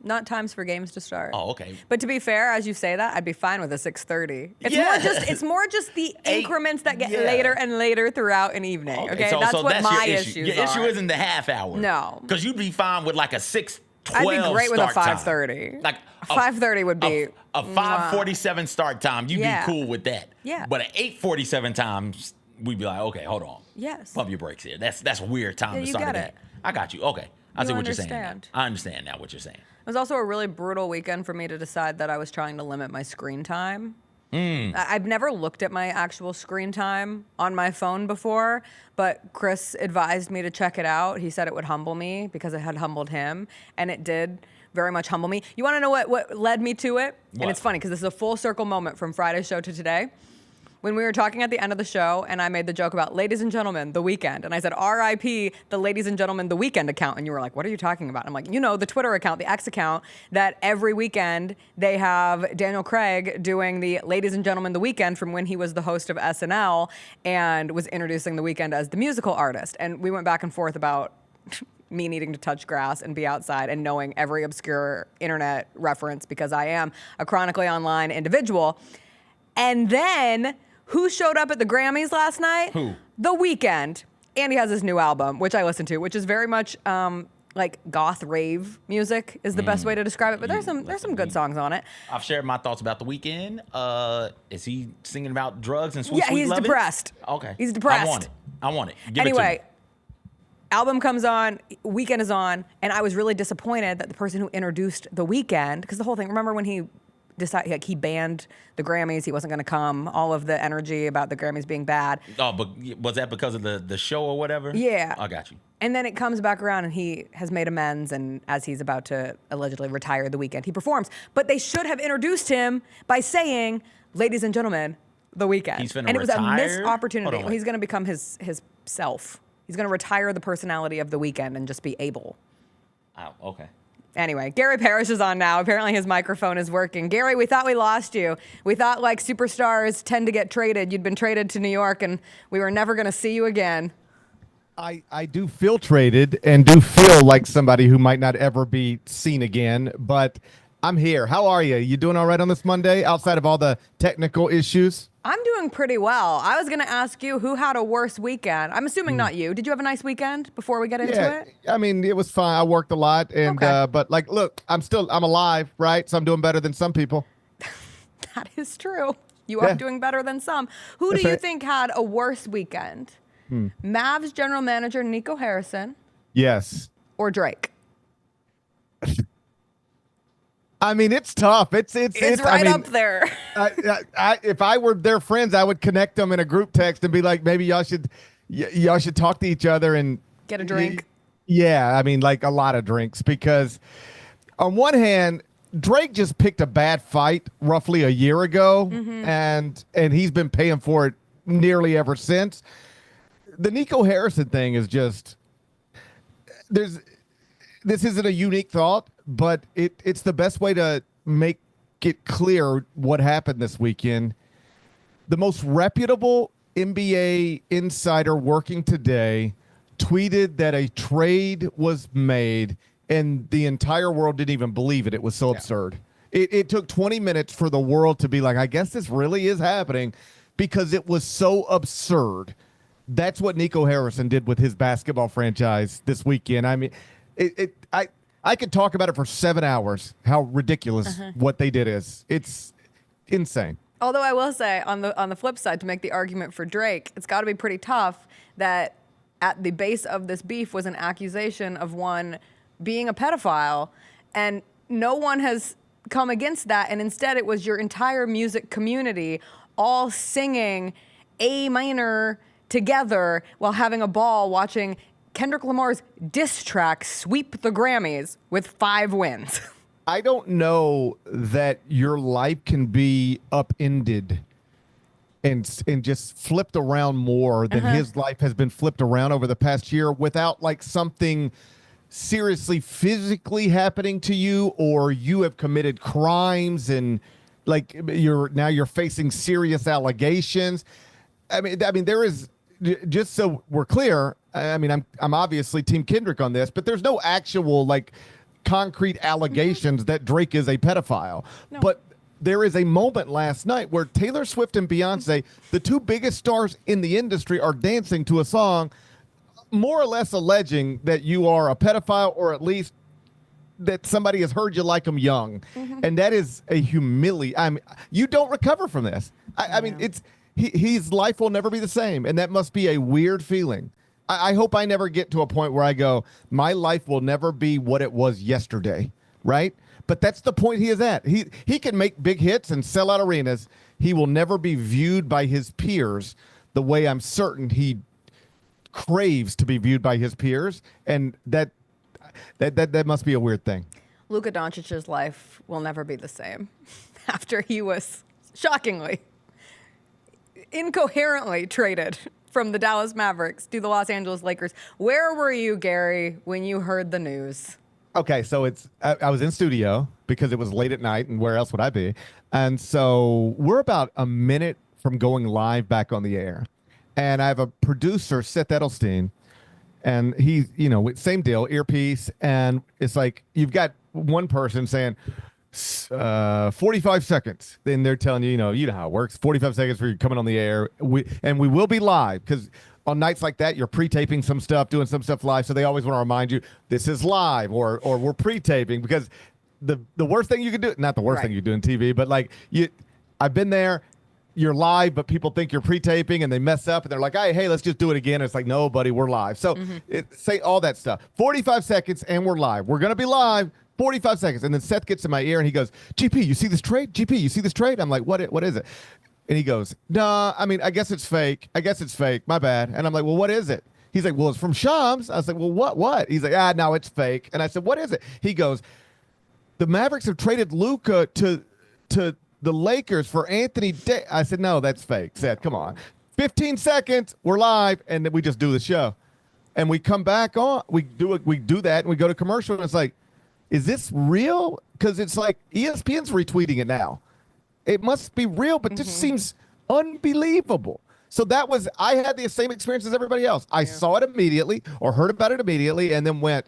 Not times for games to start. Oh, okay. But to be fair, as you say that, I'd be fine with a 6:30. It's more just the increments that get later and later throughout an evening. Okay, so that's what my your issues Your issue are. isn't the half hour. No. Because you'd be fine with like a 6:12 I'd be great with a start 5:30. time. Like 5:30 would be a 5:47 start time. You'd be cool with that. Yeah. But at 8:47 times, we'd be like, okay, hold on. Yes. Pump your brakes here. That's a weird time to start it. I got you. Okay. I see what you're saying. Understand. I understand now what you're saying. It was also a really brutal weekend for me to decide that I was trying to limit my screen time. I've never looked at my actual screen time on my phone before, but Chris advised me to check it out. He said it would humble me because it had humbled him, and it did very much humble me. You want to know what led me to it? What? And it's funny because this is a full circle moment from Friday's show to today. When we were talking at the end of the show, and I made the joke about Ladies and Gentlemen, The Weekend, and I said, RIP, the Ladies and Gentlemen, The Weekend account, and you were like, what are you talking about? I'm like, the Twitter account, the X account, that every weekend they have Daniel Craig doing the Ladies and Gentlemen, The Weekend from when he was the host of SNL and was introducing The Weekend as the musical artist. And we went back and forth about me needing to touch grass and be outside and knowing every obscure internet reference because I am a chronically online individual. And then who showed up at the Grammys last night? Who? The Weeknd. And he has his new album, which I listened to, which is very much like goth rave music is the best way to describe it. But there's some good songs on it. I've shared my thoughts about The Weeknd. Is he singing about drugs and sweet, yeah, he's loving? depressed. Okay. He's depressed. I want it. Give anyway, it to me. Album comes on, Weeknd is on, and I was really disappointed that the person who introduced The Weeknd, because the whole thing, remember when he decided, like, he banned the Grammys, he wasn't going to come, all of the energy about the Grammys being bad. Oh, but was that because of the show or whatever? Yeah. I got you. And then it comes back around and he has made amends, and as he's about to allegedly retire The Weeknd, he performs. But they should have introduced him by saying, ladies and gentlemen, The Weeknd. He's finna and it was retire? a missed opportunity. Hold on, He's going to become his self. He's going to retire the personality of The Weeknd and just be able. Oh, okay. Anyway, Gary Parrish is on now. Apparently his microphone is working. Gary, we thought we lost you. We thought like superstars tend to get traded. You'd been traded to New York and we were never going to see you again. I do feel traded and do feel like somebody who might not ever be seen again, but I'm here. How are you? You doing all right on this Monday outside of all the technical issues? I'm doing pretty well. I was going to ask you who had a worse weekend. I'm assuming not you. Did you have a nice weekend before we get into it? I mean, it was fine. I worked a lot, and but like, look, I'm alive, right? So I'm doing better than some people. That is true. You are doing better than some. Who do you think had a worse weekend? Mavs general manager Nico Harrison? Yes. Or Drake? I mean, it's tough. It's right up there. If I were their friends, I would connect them in a group text and be like, maybe y'all should talk to each other and get a drink. Yeah, I mean, like a lot of drinks, because on one hand, Drake just picked a bad fight roughly a year ago, and he's been paying for it nearly ever since. The Nico Harrison thing is just this isn't a unique thought, but it's the best way to make it clear what happened this weekend. The most reputable NBA insider working today tweeted that a trade was made, and the entire world didn't even believe it. It was so absurd. It took 20 minutes for the world to be like, I guess this really is happening, because it was so absurd. That's what Nico Harrison did with his basketball franchise this weekend. I mean, I could talk about it for 7 hours, how ridiculous what they did is. It's insane. Although I will say, on the flip side, to make the argument for Drake, it's got to be pretty tough that at the base of this beef was an accusation of one being a pedophile, and no one has come against that, and instead it was your entire music community all singing A minor together while having a ball watching Kendrick Lamar's diss track sweep the Grammys with 5 wins. I don't know that your life can be upended and just flipped around more than his life has been flipped around over the past year without like something seriously physically happening to you, or you have committed crimes and like you're facing serious allegations. I mean there is, just so we're clear, I mean, I'm obviously Team Kendrick on this, but there's no actual like concrete allegations that Drake is a pedophile. No. But there is a moment last night where Taylor Swift and Beyoncé, the two biggest stars in the industry, are dancing to a song more or less alleging that you are a pedophile, or at least that somebody has heard you like them young. And that is a humiliation. I mean, you don't recover from this. I mean, his life will never be the same, and that must be a weird feeling. I hope I never get to a point where I go, my life will never be what it was yesterday, right? But that's the point he is at. He can make big hits and sell out arenas. He will never be viewed by his peers the way I'm certain he craves to be viewed by his peers, and that must be a weird thing. Luka Doncic's life will never be the same after he was shockingly, incoherently traded from the Dallas Mavericks to the Los Angeles Lakers. Where were you, Gary, when you heard the news? Okay, so I was in studio because it was late at night, and where else would I be? And so we're about a minute from going live back on the air. And I have a producer, Seth Edelstein, and he's, same deal, earpiece. And it's like, you've got one person saying, 45 seconds. Then they're telling you, you know how it works. 45 seconds for you coming on the air. We will be live, because on nights like that, you're pre-taping some stuff, doing some stuff live. So they always want to remind you this is live, or we're pre-taping, because the worst thing you can do, not the worst thing you do in TV, but like I've been there. You're live, but people think you're pre-taping and they mess up and they're like, hey, let's just do it again. It's like, no, buddy, we're live. So say all that stuff. 45 seconds and we're live. We're going to be live. 45 seconds. And then Seth gets in my ear and he goes, GP, you see this trade? GP, you see this trade? I'm like, what is it? And he goes, nah, I mean, I guess it's fake. My bad. And I'm like, well, what is it? He's like, well, it's from Shams. I was like, well, what? He's like, no, it's fake. And I said, what is it? He goes, the Mavericks have traded Luka to the Lakers for Anthony Davis. I said, no, that's fake. Seth, come on. 15 seconds, we're live, and then we just do the show. And we come back on. We do that, and we go to commercial, and it's like, is this real? Because it's like ESPN's retweeting it now. It must be real, but this seems unbelievable. So I had the same experience as everybody else. I saw it immediately or heard about it immediately and then went,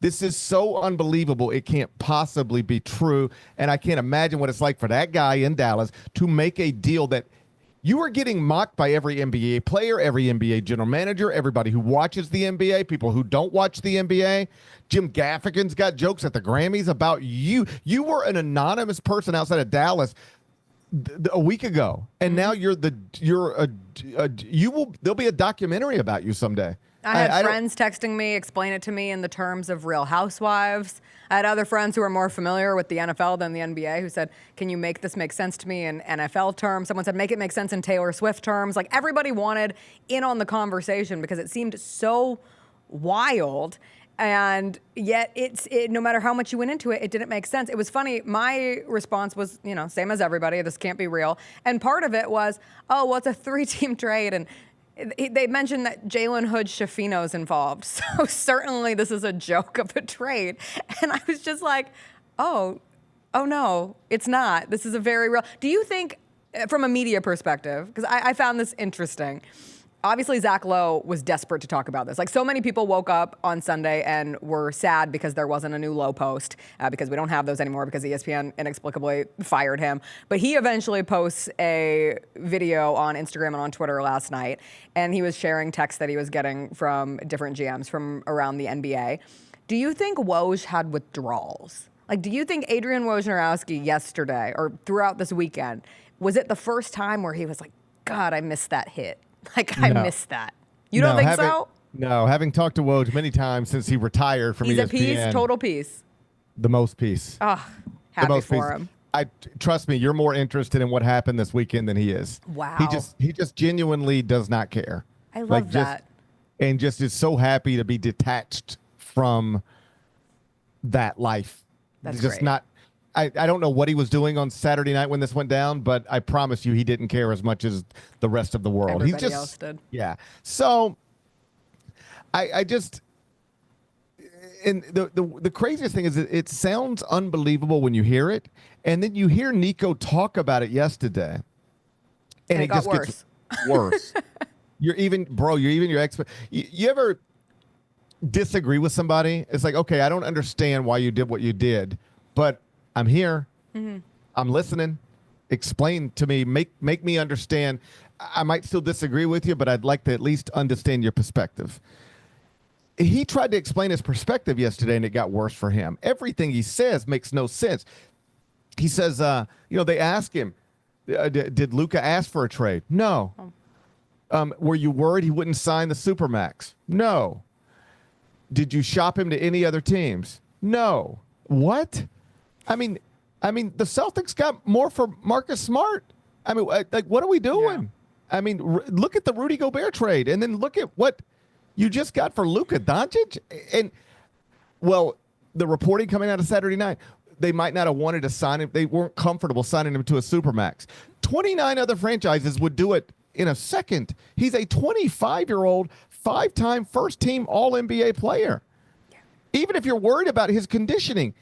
this is so unbelievable. It can't possibly be true. And I can't imagine what it's like for that guy in Dallas to make a deal that you are getting mocked by every NBA player, every NBA general manager, everybody who watches the NBA, people who don't watch the NBA. Jim Gaffigan's got jokes at the Grammys about you. You were an anonymous person outside of Dallas a week ago, and now there'll be a documentary about you someday. I had friends texting me, explain it to me in the terms of Real Housewives. I had other friends who are more familiar with the NFL than the NBA who said, can you make this make sense to me in NFL terms? Someone said, make it make sense in Taylor Swift terms. Like, everybody wanted in on the conversation because it seemed so wild. And yet no matter how much you went into it, it didn't make sense. It was funny. My response was, same as everybody. This can't be real. And part of it was, oh, well, it's a 3-team trade. And they mentioned that Jalen Hood-Schifino's involved. So certainly this is a joke of a trade. And I was just like, oh no, it's not. This is a very real. Do you think, from a media perspective, because I found this interesting, obviously Zach Lowe was desperate to talk about this. Like, so many people woke up on Sunday and were sad because there wasn't a new Lowe post, because we don't have those anymore because ESPN inexplicably fired him. But he eventually posts a video on Instagram and on Twitter last night, and he was sharing texts that he was getting from different GMs from around the NBA. Do you think Woj had withdrawals? Like, do you think Adrian Wojnarowski yesterday or throughout this weekend, was it the first time where he was like, God, I missed that hit? Like, I missed that. You don't think so? No, having talked to Woj many times since he retired from ESPN. He's a piece, total piece. The most piece. Oh, happy for him. Trust me, you're more interested in what happened this weekend than he is. Wow. He just genuinely does not care. I love that. And just is so happy to be detached from that life. That's just great. Not. I don't know what he was doing on Saturday night when this went down, but I promise you he didn't care as much as the rest of the world. Everybody else did. Yeah. So I just, and the craziest thing is it sounds unbelievable when you hear it, and then you hear Nico talk about it yesterday, and it just gets worse. You're even your expert. You ever disagree with somebody? It's like, okay, I don't understand why you did what you did, but I'm here. Mm-hmm. I'm listening. Explain to me. Make me understand. I might still disagree with you, but I'd like to at least understand your perspective. He tried to explain his perspective yesterday, and it got worse for him. Everything he says makes no sense. He says, they asked him, did Luka ask for a trade? No. Were you worried he wouldn't sign the Supermax? No. Did you shop him to any other teams? No. What? I mean, the Celtics got more for Marcus Smart. I mean, like, what are we doing? Yeah. I mean, look at the Rudy Gobert trade, and then look at what you just got for Luka Doncic. And, well, the reporting coming out of Saturday night, they might not have wanted to sign him. They weren't comfortable signing him to a Supermax. 29 other franchises would do it in a second. He's a 25-year-old, 5-time first-team All-NBA player. Yeah. Even if you're worried about his conditioning,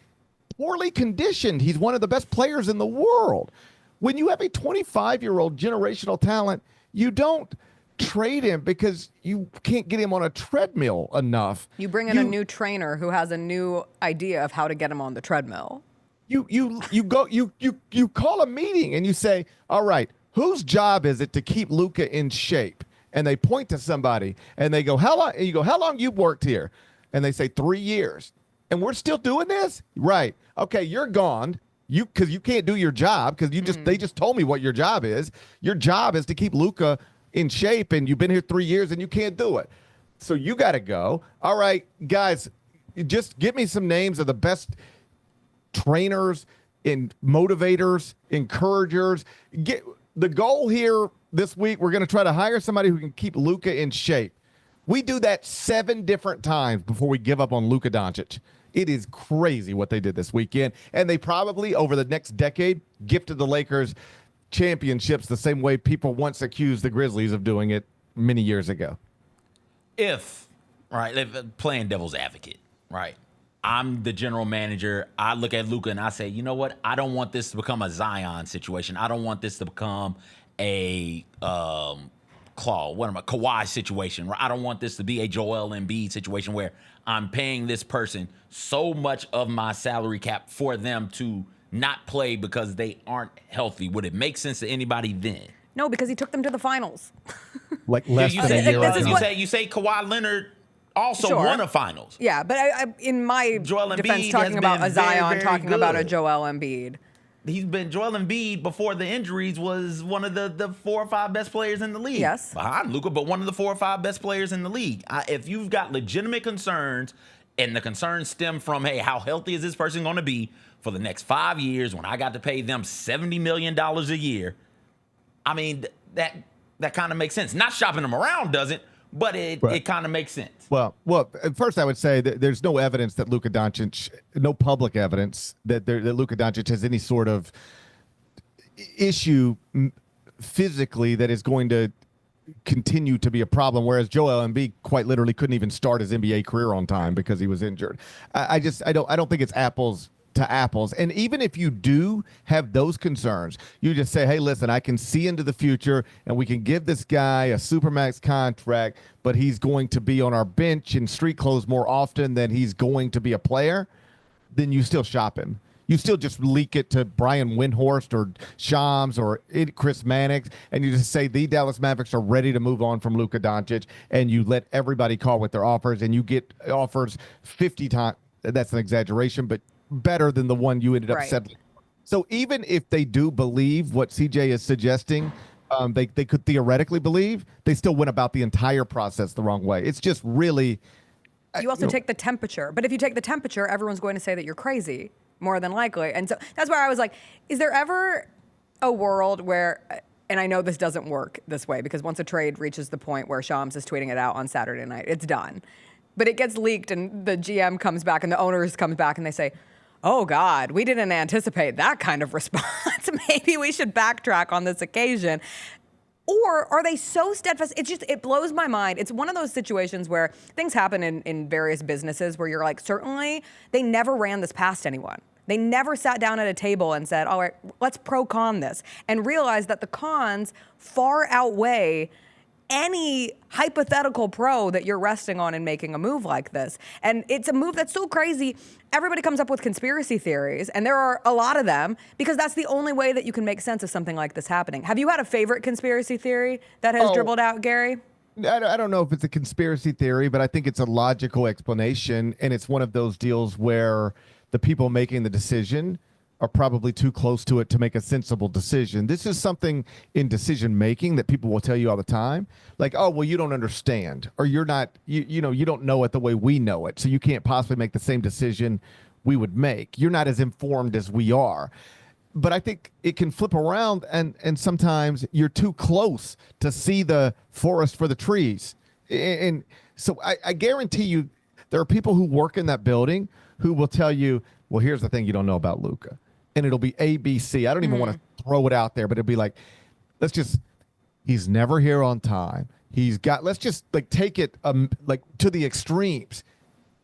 poorly conditioned, he's one of the best players in the world. When you have a 25-year-old generational talent, you don't trade him because you can't get him on a treadmill enough. You bring in a new trainer who has a new idea of how to get him on the treadmill. You call a meeting and you say, all right, whose job is it to keep Luka in shape? And they point to somebody and they go, how long? And you go, how long you worked here? And they say 3 years. And we're still doing this? Right. Okay, you're gone. Because you can't do your job because they just told me what your job is. Your job is to keep Luka in shape, and you've been here 3 years and you can't do it. So you got to go. All right, guys, just give me some names of the best trainers and motivators, encouragers. The goal here this week, we're going to try to hire somebody who can keep Luka in shape. We do that 7 different times before we give up on Luka Doncic. It is crazy what they did this weekend. And they probably, over the next decade, gifted the Lakers championships the same way people once accused the Grizzlies of doing it many years ago. Playing devil's advocate, right? I'm the general manager. I look at Luka and I say, you know what? I don't want this to become a Zion situation. I don't want this to become a Kawhi situation. I don't want this to be a Joel Embiid situation where I'm paying this person so much of my salary cap for them to not play because they aren't healthy. Would it make sense to anybody then? No, because he took them to the finals. Like less than a year ago. You say Kawhi Leonard also won a finals. Yeah, but in my Joel defense, Embiid talking about has a been Zion, very talking good. about a Joel Embiid. Joel Embiid before the injuries was one of the 4 or 5 best players in the league. Yes. Behind Luka, but one of the 4 or 5 best players in the league. If you've got legitimate concerns, and the concerns stem from, hey, how healthy is this person going to be for the next 5 years when I got to pay them $70 million a year? I mean, that kind of makes sense. Not shopping them around doesn't, but it kind of makes sense. Well, first I would say that there's no evidence that Luka Doncic, no public evidence that Luka Doncic has any sort of issue physically that is going to continue to be a problem, whereas Joel Embiid quite literally couldn't even start his NBA career on time because he was injured. I don't think it's apples to apples. And even if you do have those concerns, you just say, hey, listen, I can see into the future and we can give this guy a supermax contract, but he's going to be on our bench in street clothes more often than he's going to be a player, then you still shop him. You still just leak it to Brian Windhorst or Shams or Chris Mannix, and you just say the Dallas Mavericks are ready to move on from Luka Doncic, and you let everybody call with their offers, and you get offers 50 times. That's an exaggeration, but better than the one you ended up settling. So even if they do believe what CJ is suggesting, they could theoretically believe, they still went about the entire process the wrong way. It's just really... You also take the temperature. But if you take the temperature, everyone's going to say that you're crazy, more than likely. And so that's where I was like, is there ever a world where... And I know this doesn't work this way because once a trade reaches the point where Shams is tweeting it out on Saturday night, it's done. But it gets leaked and the GM comes back and the owners comes back and they say, oh, God, we didn't anticipate that kind of response. Maybe we should backtrack on this occasion. Or are they so steadfast? It blows my mind. It's one of those situations where things happen in various businesses where you're like, certainly they never ran this past anyone. They never sat down at a table and said, all right, let's pro-con this, and realize that the cons far outweigh any hypothetical pro that you're resting on in making a move like this. And it's a move that's so crazy. Everybody comes up with conspiracy theories, and there are a lot of them, because that's the only way that you can make sense of something like this happening. Have you had a favorite conspiracy theory that has dribbled out, Gary? I don't know if it's a conspiracy theory, but I think it's a logical explanation, and it's one of those deals where the people making the decision are probably too close to it to make a sensible decision. This is something in decision making that people will tell you all the time, like, oh, well, you don't understand, or you're not, you don't know it the way we know it, so you can't possibly make the same decision we would make. You're not as informed as we are. But I think it can flip around, and sometimes you're too close to see the forest for the trees. And so I guarantee you there are people who work in that building who will tell you, well, here's the thing you don't know about Luka. And it'll be A, B, C. I don't even want to throw it out there, but it'll be like, he's never here on time. Let's just like take it like to the extremes.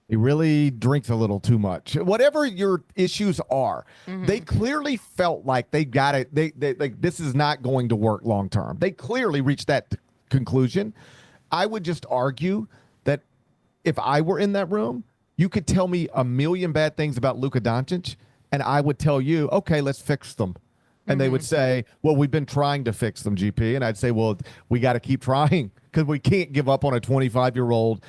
He really drinks a little too much. Whatever your issues are, they clearly felt like they got it. They like, this is not going to work long term. They clearly reached that conclusion. I would just argue that if I were in that room, you could tell me a million bad things about Luka Doncic, and I would tell you, okay, let's fix them. And they would say, well, we've been trying to fix them, GP. And I'd say, well, we got to keep trying because we can't give up on a 25-year-old,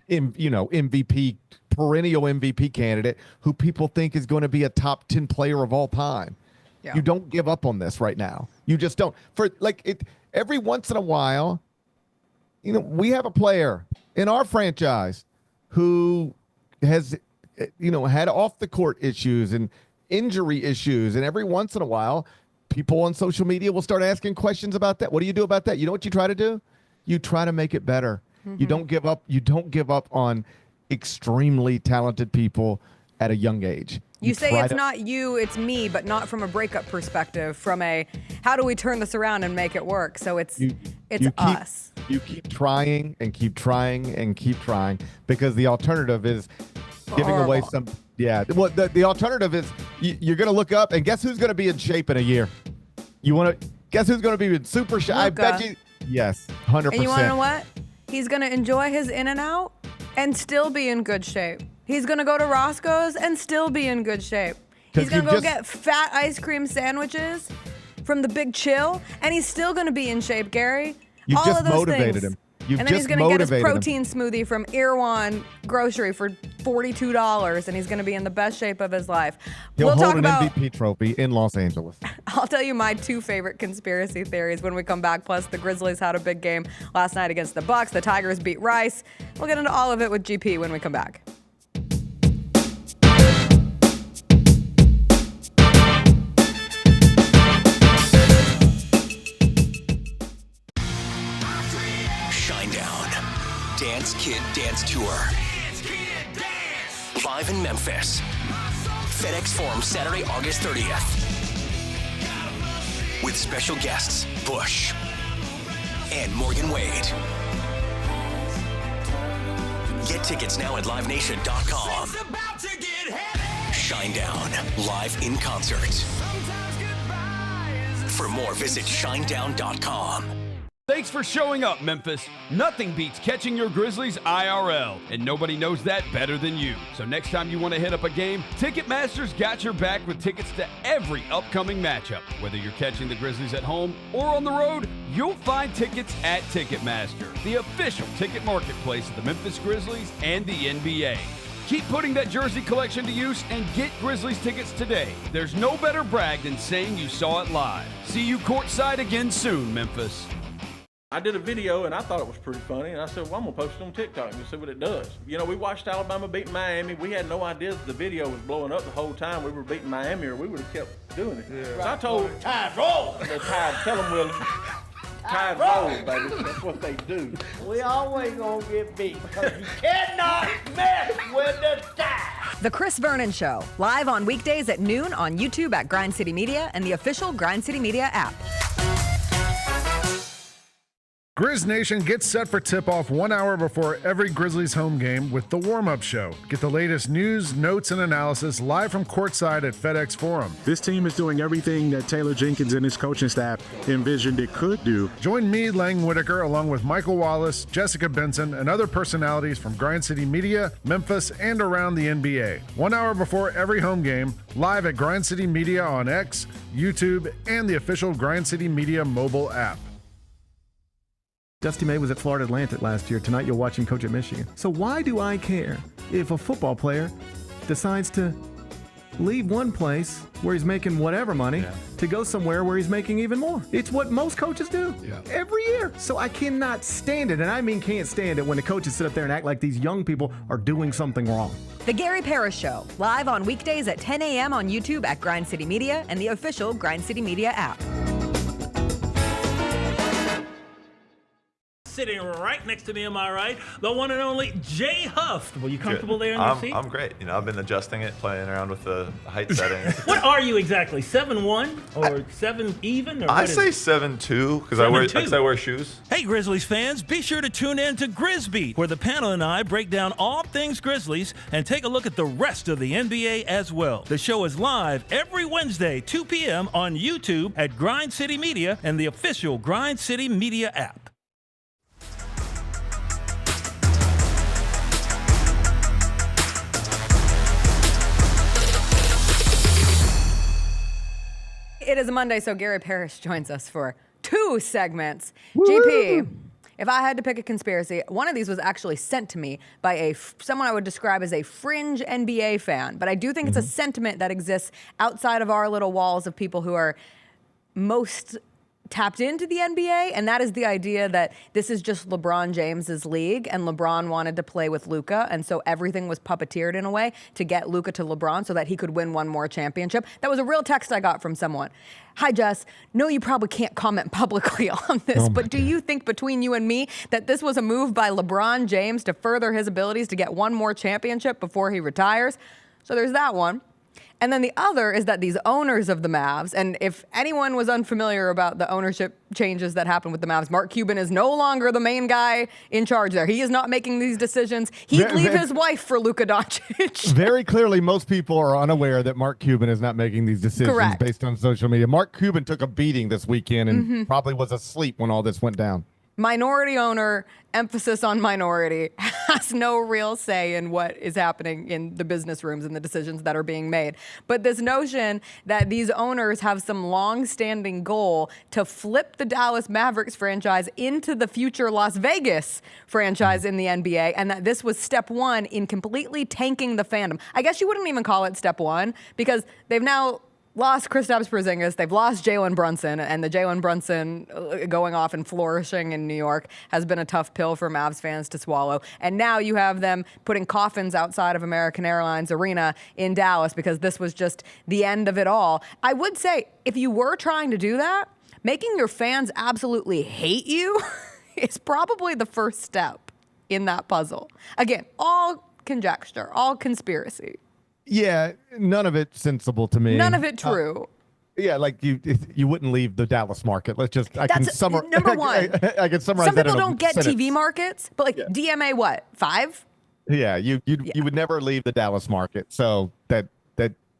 MVP, perennial MVP candidate who people think is going to be a top 10 player of all time. Yeah. You don't give up on this right now. You just don't. Every once in a while, we have a player in our franchise who has had off the court issues and injury issues, and every once in a while people on social media will start asking questions about that. What do you do about that? You know what you try to do? You try to make it better. You don't give up. You don't give up on extremely talented people at a young age. You say it's not you, it's me, but not from a breakup perspective, from a how do we turn this around and make it work? So it's us. You keep trying and keep trying and keep trying, because the alternative is giving away some. Yeah. Well, the alternative is you're going to look up and guess who's going to be in shape in a year? You want to guess who's going to be in super shape? I bet you. Yes, 100%. And you want to know what? He's going to enjoy his In-N-Out and still be in good shape. He's going to go to Roscoe's and still be in good shape. He's going to go get fat ice cream sandwiches from the Big Chill, and he's still going to be in shape, Gary. You've All just of those motivated things. him. You've and then just he's going to get his motivated protein smoothie from Irwan Grocery for $42, and he's going to be in the best shape of his life. He'll We'll hold talk an about. MVP trophy in Los Angeles. I'll tell you my 2 favorite conspiracy theories when we come back. Plus, the Grizzlies had a big game last night against the Bucks. The Tigers beat Rice. We'll get into all of it with GP when we come back. Dance Kid Dance Tour. Live in Memphis. FedEx Forum Saturday, August 30th. With special guests, Bush and Morgan Wade. Get tickets now at livenation.com. Shinedown, live in concert. For more, visit shinedown.com. Thanks for showing up, Memphis. Nothing beats catching your Grizzlies IRL, and nobody knows that better than you. So next time you want to hit up a game, Ticketmaster's got your back with tickets to every upcoming matchup. Whether you're catching the Grizzlies at home or on the road, you'll find tickets at Ticketmaster, the official ticket marketplace of the Memphis Grizzlies and the NBA. Keep putting that jersey collection to use and get Grizzlies tickets today. There's no better brag than saying you saw it live. See you courtside again soon, Memphis. I did a video and I thought it was pretty funny, and I said, well, I'm gonna post it on TikTok and see what it does. You know, we watched Alabama beat Miami. We had no idea the video was blowing up the whole time we were beating Miami, or we would have kept doing it. Yeah. So I told Tide roll. The Tide, tell them, Willie. Tide roll, baby. That's what they do. We always gonna get beat because you cannot mess with the Tide. The Chris Vernon Show, live on weekdays at noon on YouTube at Grind City Media and the official Grind City Media app. Grizz Nation gets set for tip-off 1 hour before every Grizzlies home game with the warm-up show. Get the latest news, notes, and analysis live from courtside at FedEx Forum. This team is doing everything that Taylor Jenkins and his coaching staff envisioned it could do. Join me, Lang Whitaker, along with Michael Wallace, Jessica Benson, and other personalities from Grind City Media, Memphis, and around the NBA. 1 hour before every home game, live at Grind City Media on X, YouTube, and the official Grind City Media mobile app. Dusty May was at Florida Atlantic last year. Tonight you'll watch him coach at Michigan. So why do I care if a football player decides to leave one place where he's making whatever money to go somewhere where he's making even more? It's what most coaches do every year. So I cannot stand it, and I mean can't stand it when the coaches sit up there and act like these young people are doing something wrong. The Gary Parrish Show, live on weekdays at 10 a.m. on YouTube at Grind City Media and the official Grind City Media app. Sitting right next to me, am I right? The one and only Jay Huff. Were you comfortable there in your seat? I'm great. You know, I've been adjusting it, playing around with the height settings. What are you exactly? 7'1" or 7 even? Or I say 7'2" because I wear shoes. Hey, Grizzlies fans, be sure to tune in to Grizz Beat, where the panel and I break down all things Grizzlies and take a look at the rest of the NBA as well. The show is live every Wednesday, 2 p.m. on YouTube at Grind City Media and the official Grind City Media app. It is a Monday, so Gary Parrish joins us for 2 segments. GP, if I had to pick a conspiracy, one of these was actually sent to me by someone I would describe as a fringe NBA fan, but I do think it's a sentiment that exists outside of our little walls of people who are most tapped into the NBA, and that is the idea that this is just LeBron James's league, and LeBron wanted to play with Luka, and so everything was puppeteered in a way to get Luka to LeBron so that he could win one more championship. That was a real text I got from someone. Hi, Jess. No, you probably can't comment publicly on this, but do you think between you and me that this was a move by LeBron James to further his abilities to get one more championship before he retires? So there's that one. And then the other is that these owners of the Mavs, and if anyone was unfamiliar about the ownership changes that happened with the Mavs, Mark Cuban is no longer the main guy in charge there. He is not making these decisions. He'd leave his wife for Luka Doncic. Very clearly, most people are unaware that Mark Cuban is not making these decisions based on social media. Mark Cuban took a beating this weekend and probably was asleep when all this went down. Minority owner, emphasis on minority, has no real say in what is happening in the business rooms and the decisions that are being made. But this notion that these owners have some long-standing goal to flip the Dallas Mavericks franchise into the future Las Vegas franchise in the NBA, and that this was step one in completely tanking the fandom. I guess you wouldn't even call it step one, because they've now lost Kristaps Porzingis, they've lost Jalen Brunson, and the Jalen Brunson going off and flourishing in New York has been a tough pill for Mavs fans to swallow. And now you have them putting coffins outside of American Airlines Arena in Dallas because this was just the end of it all. I would say, if you were trying to do that, making your fans absolutely hate you is probably the first step in that puzzle. Again, all conjecture, all conspiracy. Yeah, none of it sensible to me. None of it true. Yeah, like you wouldn't leave the Dallas market. Let's just Number one. I can summarize. Some that people in a don't get sentence. TV markets, but like DMA, what 5? Yeah, you would never leave the Dallas market. So that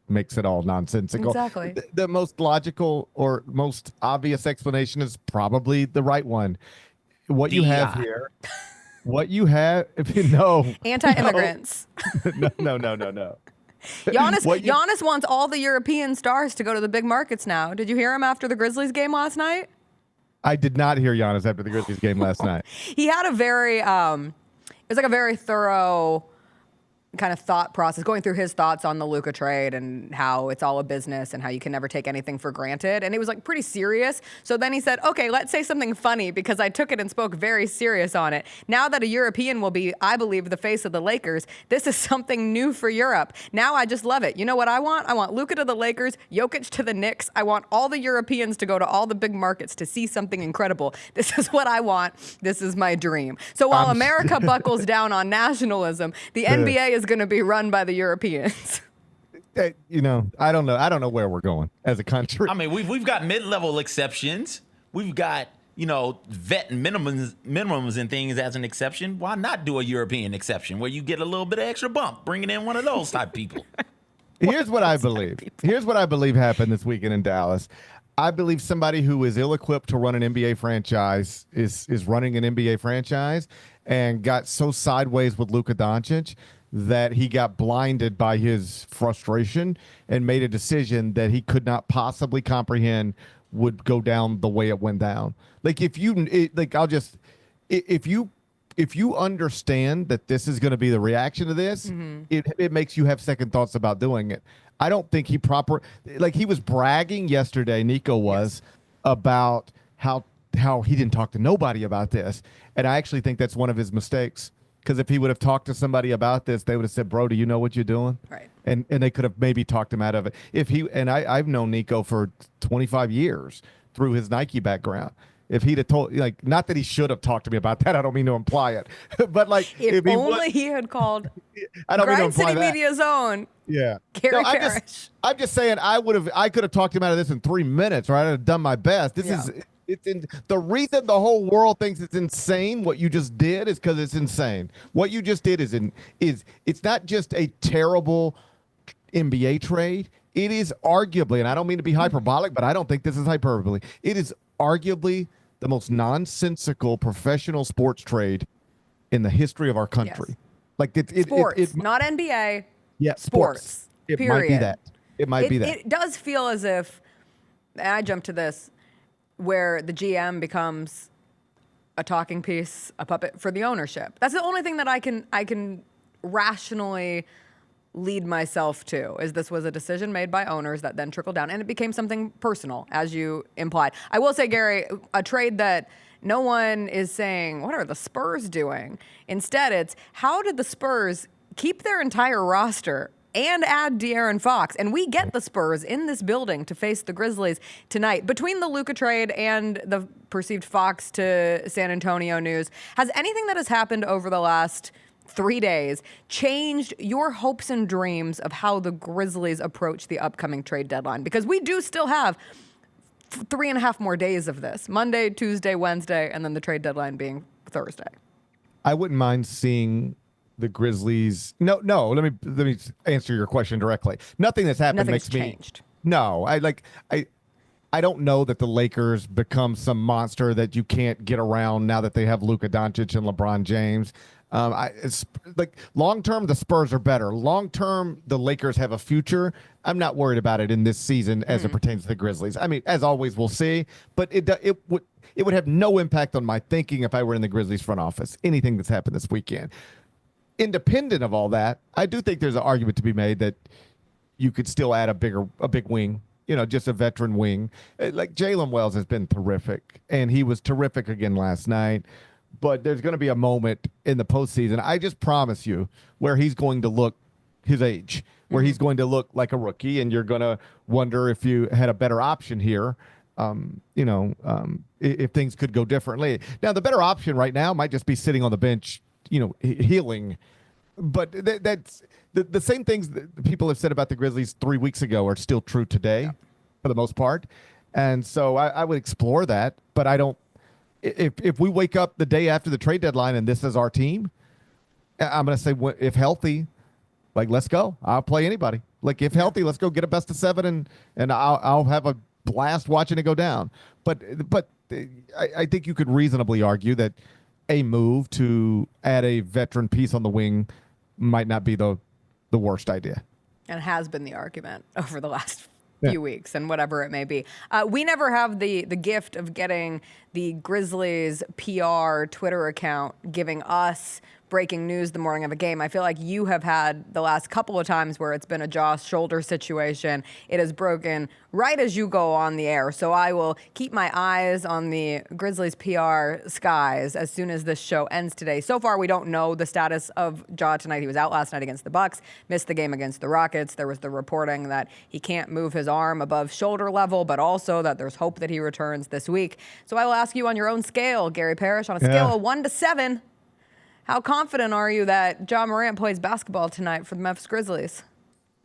makes it all nonsensical. Exactly. The most logical or most obvious explanation is probably the right one. What you have here. What you have, if you know, anti-immigrants. No. Giannis wants all the European stars to go to the big markets now. Did you hear him after the Grizzlies game last night? I did not hear Giannis after the Grizzlies game last night. He had a very, it was like a very thorough kind of thought process, going through his thoughts on the Luka trade and how it's all a business and how you can never take anything for granted. And it was like pretty serious. So then he said, okay, let's say something funny because I took it and spoke very serious on it. Now that a European will be, I believe, the face of the Lakers, this is something new for Europe. Now I just love it. You know what I want? I want Luka to the Lakers, Jokic to the Knicks. I want all the Europeans to go to all the big markets to see something incredible. This is what I want. This is my dream. So while America buckles down on nationalism, the NBA is going to be run by the Europeans. You know, I don't know where we're going as a country. I mean, we've got mid-level exceptions. We've got, vet minimums and things as an exception. Why not do a European exception where you get a little bit of extra bump, bringing in one of those type people? Here's what I believe. Here's what I believe happened this weekend in Dallas. I believe somebody who is ill-equipped to run an NBA franchise is running an NBA franchise and got so sideways with Luka Doncic that he got blinded by his frustration and made a decision that he could not possibly comprehend would go down the way it went down. Like if you understand that this is going to be the reaction to this, it makes you have second thoughts about doing it. I don't think he was bragging yesterday, Nico was, about how he didn't talk to nobody about this. And I actually think that's one of his mistakes. Because if he would have talked to somebody about this, they would have said, bro, do you know what you're doing? Right. And they could have maybe talked him out of it. I've known Nico for 25 years through his Nike background. If he'd have told, not that he should have talked to me about that. I don't mean to imply it. But if only he had called Grind City Media's own. Yeah. Gary Parrish. I'm just saying I could have talked him out of this in 3 minutes, right? I'd have done my best. The reason the whole world thinks it's insane what you just did is because it's insane. What you just did is it's not just a terrible NBA trade. It is arguably, and I don't mean to be hyperbolic, but I don't think this is hyperbole. It is arguably the most nonsensical professional sports trade in the history of our country. Yes. Sports, not NBA. Yeah, sports. It period. might be that. It might be that. It does feel as if, and I jumped to this, where the GM becomes a talking piece, a puppet for the ownership. That's the only thing that I can rationally lead myself to, is this was a decision made by owners that then trickled down, and it became something personal, as you implied. I will say, Gary, a trade that no one is saying, what are the Spurs doing? Instead, it's how did the Spurs keep their entire roster and add De'Aaron Fox? And we get the Spurs in this building to face the Grizzlies tonight. Between the Luka trade and the perceived Fox to San Antonio news, has anything that has happened over the last 3 days changed your hopes and dreams of how the Grizzlies approach the upcoming trade deadline? Because we do still have 3.5 more days of this: Monday, Tuesday, Wednesday, and then the trade deadline being Thursday. I wouldn't mind seeing the Grizzlies. No. Let me answer your question directly. Nothing that's happened Nothing's makes changed. No, I don't know that the Lakers become some monster that you can't get around now that they have Luka Doncic and LeBron James. It's like long term, the Spurs are better. Long term, the Lakers have a future. I'm not worried about it in this season as it pertains to the Grizzlies. I mean, as always, we'll see. But it would have no impact on my thinking if I were in the Grizzlies front office. Anything that's happened this weekend. Independent of all that, I do think there's an argument to be made that you could still add a big wing. Just a veteran wing. Like Jalen Wells has been terrific, and he was terrific again last night. But there's going to be a moment in the postseason, I just promise you, where he's going to look his age, where he's going to look like a rookie, and you're going to wonder if you had a better option here, if things could go differently. Now, the better option right now might just be sitting on the bench, healing. But that's the same things that people have said about the Grizzlies 3 weeks ago are still true today, for the most part. And so I would explore that, but I don't. If we wake up the day after the trade deadline and this is our team, I'm going to say, if healthy, like, let's go. I'll play anybody. Like, if healthy, let's go get a best of 7 and I'll have a blast watching it go down. But I think you could reasonably argue that a move to add a veteran piece on the wing might not be the worst idea. And has been the argument over the last few weeks and whatever it may be. We never have the gift of getting the Grizzlies PR Twitter account giving us breaking news the morning of a game. I feel like you have had the last couple of times where it's been a jaw shoulder situation. It has broken right as you go on the air. So I will keep my eyes on the Grizzlies PR skies as soon as this show ends today. So far, we don't know the status of Ja tonight. He was out last night against the Bucks, missed the game against the Rockets. There was the reporting that he can't move his arm above shoulder level, but also that there's hope that he returns this week. So I will ask you on your own scale, Gary Parrish, on a scale of 1 to 7, how confident are you that Ja Morant plays basketball tonight for the Memphis Grizzlies?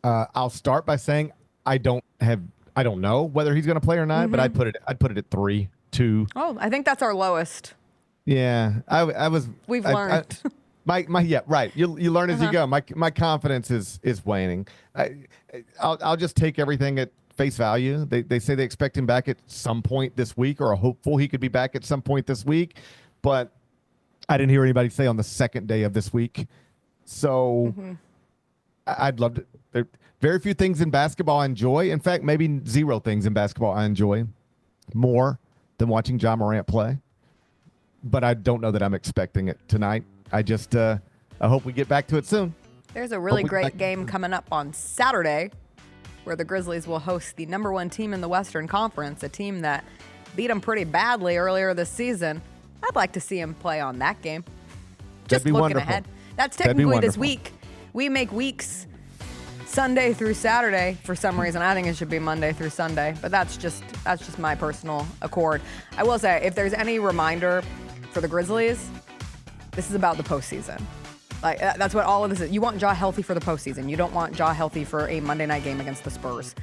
I'll start by saying I don't know whether he's going to play or not, but I'd put it at 3, 2. Oh, I think that's our lowest. Yeah, I was. We've learned. Yeah, right. You learn as you go. My confidence is waning. I'll just take everything at face value. They say they expect him back at some point this week, or are hopeful he could be back at some point this week, but I didn't hear anybody say on the second day of this week. So I'd love to. There are very few things in basketball I enjoy. In fact, maybe 0 things in basketball I enjoy more than watching Ja Morant play. But I don't know that I'm expecting it tonight. I just I hope we get back to it soon. There's a really great game coming up on Saturday where the Grizzlies will host the #1 team in the Western Conference, a team that beat them pretty badly earlier this season. I'd like to see him play on that game. Just looking wonderful. ahead. That's technically this week. We make weeks Sunday through Saturday for some reason. I think it should be Monday through Sunday, but that's just my personal accord. I will say, if there's any reminder for the Grizzlies, this is about the postseason. Like, that's what all of this is. You want Ja healthy for the postseason. You don't want Ja healthy for a Monday night game against the Spurs.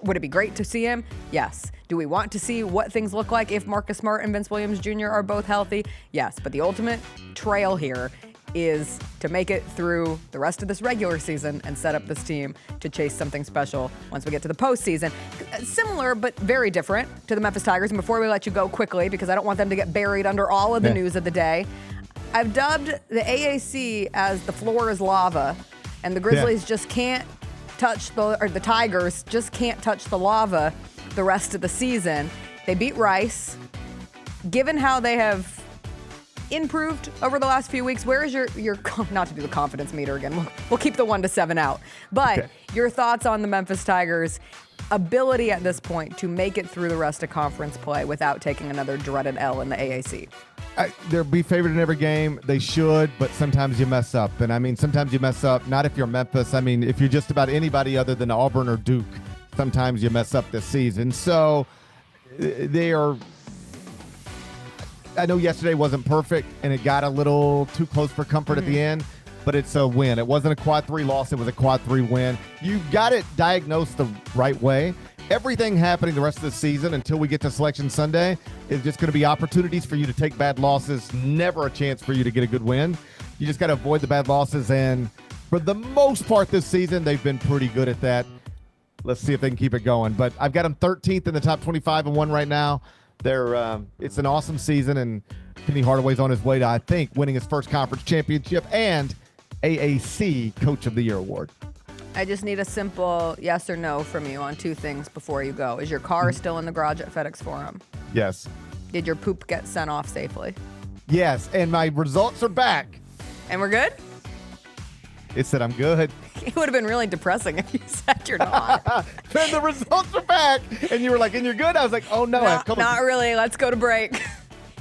Would it be great to see him? Yes. Do we want to see what things look like if Marcus Smart and Vince Williams Jr. are both healthy? Yes. But the ultimate trail here is to make it through the rest of this regular season and set up this team to chase something special once we get to the postseason. Similar, but very different to the Memphis Tigers. And before we let you go quickly, because I don't want them to get buried under all of the news of the day, I've dubbed the AAC as the floor is lava, and the Grizzlies just can't touch the Tigers just can't touch the lava the rest of the season. They beat Rice. Given how they have improved over the last few weeks, where is your not to do the confidence meter again, we'll keep the 1 to 7 out, but your thoughts on the Memphis Tigers' ability at this point to make it through the rest of conference play without taking another dreaded L in the AAC? They'll be favored in every game. They should, but sometimes you mess up. And I mean, sometimes you mess up, not if you're Memphis. I mean, if you're just about anybody other than Auburn or Duke, sometimes you mess up this season. So they are, I know yesterday wasn't perfect and it got a little too close for comfort at the end, but it's a win. It wasn't a quad 3 loss. It was a quad 3 win. You got it diagnosed the right way. Everything happening the rest of the season until we get to Selection Sunday is just going to be opportunities for you to take bad losses, never a chance for you to get a good win. You just got to avoid the bad losses, and for the most part this season, they've been pretty good at that. Let's see if they can keep it going. But I've got them 13th in the top 25-1 right now. It's an awesome season, and Penny Hardaway's on his way to, I think, winning his first conference championship and AAC Coach of the Year award. I just need a simple yes or no from you on 2 things before you go. Is your car still in the garage at FedEx Forum? Yes. Did your poop get sent off safely? Yes, and my results are back. And we're good? It said I'm good. It would have been really depressing if you said you're not. Then the results are back, and you were like, and you're good? I was like, oh, no. Not really. Let's go to break.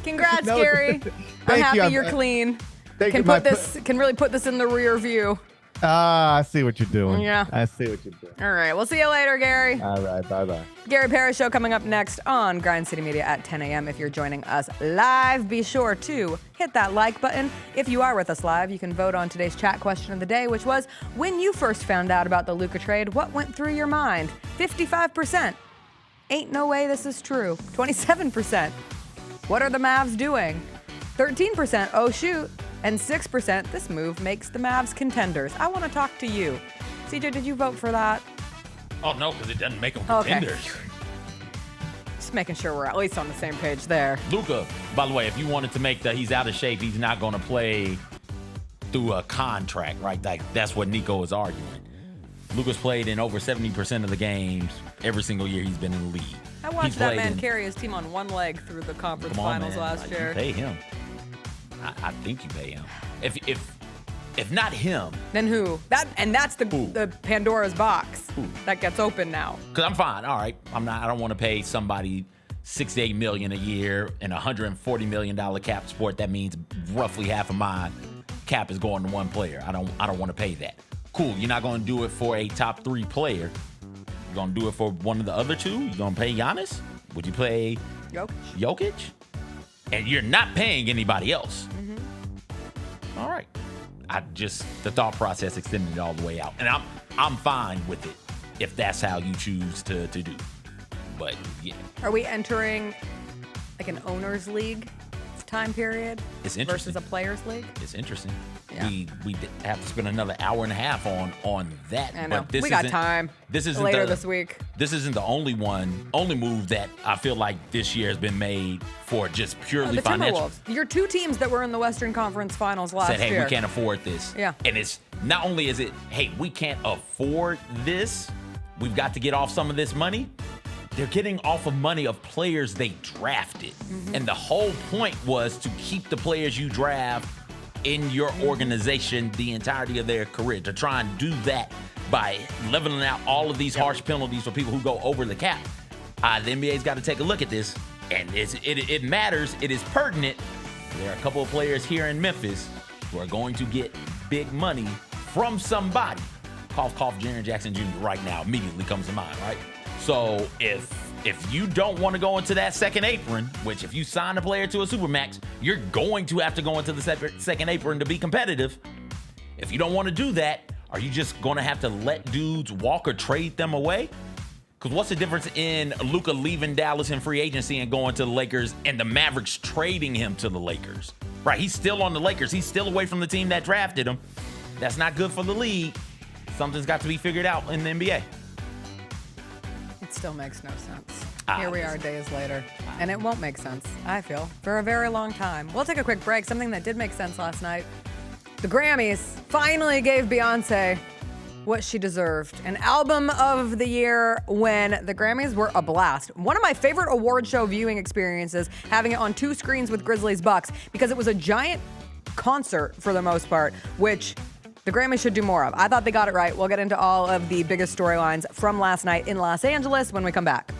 Congrats, Gary. I'm happy you're clean. Can really put this in the rear view. I see what you're doing. Yeah. I see what you're doing. All right. We'll see you later, Gary. All right. Bye-bye. Gary Parrish Show coming up next on Grind City Media at 10 a.m. If you're joining us live, be sure to hit that like button. If you are with us live, you can vote on today's chat question of the day, which was, when you first found out about the Luka trade, what went through your mind? 55%. Ain't no way this is true. 27%. What are the Mavs doing? 13%. Oh, shoot. And 6%, this move makes the Mavs contenders. I want to talk to you. CJ, did you vote for that? Oh, no, because it doesn't make them contenders. Okay. Just making sure we're at least on the same page there. Luka, by the way, if you wanted to make that he's out of shape, he's not going to play through a contract, right? Like, that's what Nico is arguing. Luka's played in over 70% of the games every single year he's been in the league. I watched that man carry his team on one leg through the conference finals last year. You pay him. I think you pay him. If not him, then who? That's the Pandora's box that gets open now. Because I'm fine. All right, I don't want to pay somebody $6 to $8 million a year in a $140 million cap sport. That means roughly half of my cap is going to one player. I don't want to pay that. Cool. You're not going to do it for a top 3 player. You're going to do it for one of the other 2. You're going to pay Giannis. Would you pay Jokic? And you're not paying anybody else. Mm-hmm. All right. The thought process extended it all the way out. And I'm fine with it if that's how you choose to do. But, yeah. Are we entering like an owner's league time period it's interesting. Versus a player's league? It's interesting. Yeah. We have to spend another hour and a half on that. I know. But we got time. This isn't later this week. This isn't the only move that I feel like this year has been made for just purely financial. Timberwolves. Your 2 teams that were in the Western Conference Finals last year. Said, hey, we can't afford this. Yeah. And it's not only is it, hey, we can't afford this, we've got to get off some of this money. They're getting off of money of players they drafted. Mm-hmm. And the whole point was to keep the players you draft in your organization the entirety of their career, to try and do that by leveling out all of these harsh penalties for people who go over the cap. The NBA's got to take a look at this, and it matters. It is pertinent. There are a couple of players here in Memphis who are going to get big money from somebody. Cough, Jaren Jackson Jr. right now immediately comes to mind, right? So if you don't want to go into that second apron, which if you sign a player to a Supermax, you're going to have to go into the second apron to be competitive. If you don't want to do that, are you just going to have to let dudes walk or trade them away? Because what's the difference in Luka leaving Dallas in free agency and going to the Lakers and the Mavericks trading him to the Lakers? Right, he's still on the Lakers. He's still away from the team that drafted him. That's not good for the league. Something's got to be figured out in the NBA. It still makes no sense. Here we are days later, and it won't make sense, I feel, for a very long time. We'll take a quick break. Something that did make sense last night. The Grammys finally gave Beyoncé what she deserved. An album of the year when the Grammys were a blast. One of my favorite award show viewing experiences, having it on 2 screens with Grizzlies Bucks, because it was a giant concert for the most part, which the Grammys should do more of. I thought they got it right. We'll get into all of the biggest storylines from last night in Los Angeles when we come back.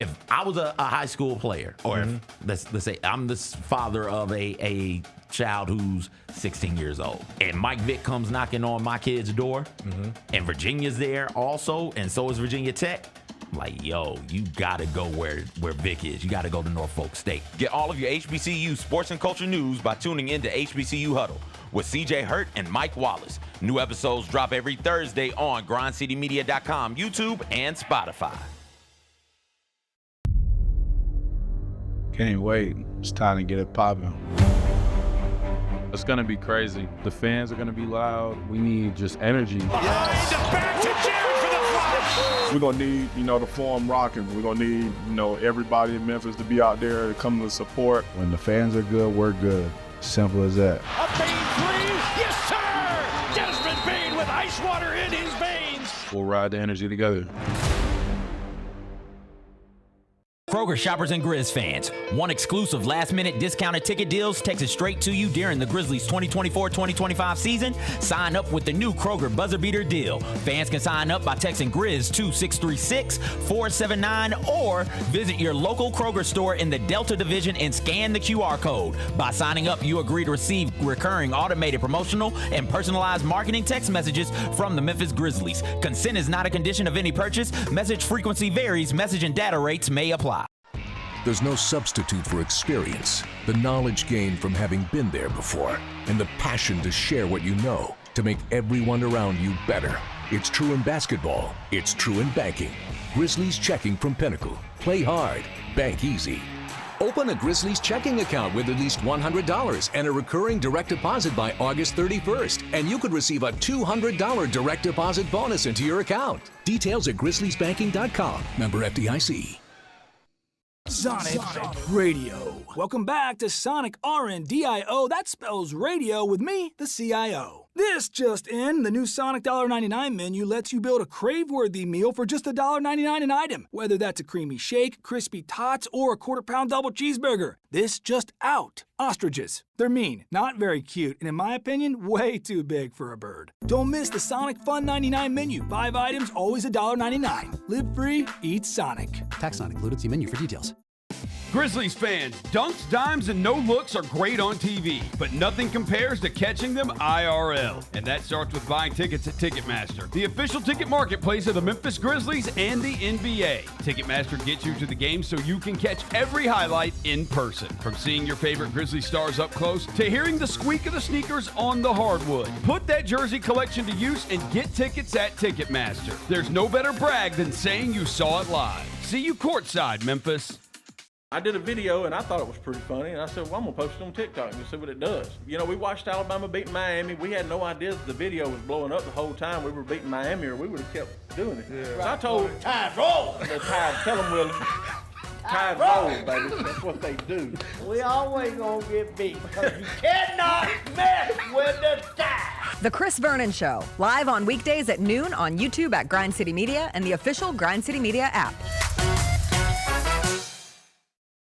If I was a high school player, or if, let's say I'm the father of a child who's 16 years old, and Mike Vick comes knocking on my kid's door, and Virginia's there also, and so is Virginia Tech, Like, yo, you gotta go where Vic is. You gotta go to Norfolk State. Get all of your HBCU sports and culture news by tuning in to HBCU Huddle with CJ Hurt and Mike Wallace. New episodes drop every Thursday on grindcitymedia.com, YouTube, and Spotify. Can't wait. It's time to get it popping. It's going to be crazy. The fans are going to be loud. We need just energy. We're going to need, the Forum rocking. We're going to need, everybody in Memphis to be out there to come to support. When the fans are good, we're good. Simple as that. A Bane three. Yes, sir! Desmond Bane with ice water in his veins. We'll ride the energy together. Kroger shoppers and Grizz fans, one exclusive last-minute discounted ticket deals texted straight to you during the Grizzlies 2024-2025 season. Sign up with the new Kroger Buzzer Beater deal. Fans can sign up by texting Grizz to 636-479 or visit your local Kroger store in the Delta Division and scan the QR code. By signing up, you agree to receive recurring automated promotional and personalized marketing text messages from the Memphis Grizzlies. Consent is not a condition of any purchase. Message frequency varies. Message and data rates may apply. There's no substitute for experience, the knowledge gained from having been there before, and the passion to share what you know to make everyone around you better. It's true in basketball. It's true in banking. Grizzlies checking from Pinnacle. Play hard. Bank easy. Open a Grizzlies checking account with at least $100 and a recurring direct deposit by August 31st, and you could receive a $200 direct deposit bonus into your account. Details at grizzliesbanking.com. Member FDIC. Sonic Radio. Welcome back to Sonic RNDIO. That spells radio with me, the CIO. This just in, the new Sonic $1.99 menu lets you build a crave-worthy meal for just $1.99 an item. Whether that's a creamy shake, crispy tots, or a quarter-pound double cheeseburger. This just out. Ostriches. They're mean, not very cute, and in my opinion, way too big for a bird. Don't miss the Sonic Fun 99 menu. 5 items, always $1.99. Live free, eat Sonic. Tax not included. See menu for details. Grizzlies fans, dunks, dimes, and no looks are great on TV, but nothing compares to catching them IRL. And that starts with buying tickets at Ticketmaster, the official ticket marketplace of the Memphis Grizzlies and the NBA. Ticketmaster gets you to the game so you can catch every highlight in person. From seeing your favorite Grizzly stars up close to hearing the squeak of the sneakers on the hardwood. Put that jersey collection to use and get tickets at Ticketmaster. There's no better brag than saying you saw it live. See you courtside, Memphis. I did a video and I thought it was pretty funny, and I said, well, I'm gonna post it on TikTok and see what it does. We watched Alabama beat Miami. We had no idea that the video was blowing up the whole time we were beating Miami, or we would have kept doing it. Yeah. So I told Tide roll. The Tide, tell them, Willie. Tide roll, baby. That's what they do. We always gonna get beat because you cannot mess with the Tide. The Chris Vernon Show, live on weekdays at noon on YouTube at Grind City Media and the official Grind City Media app.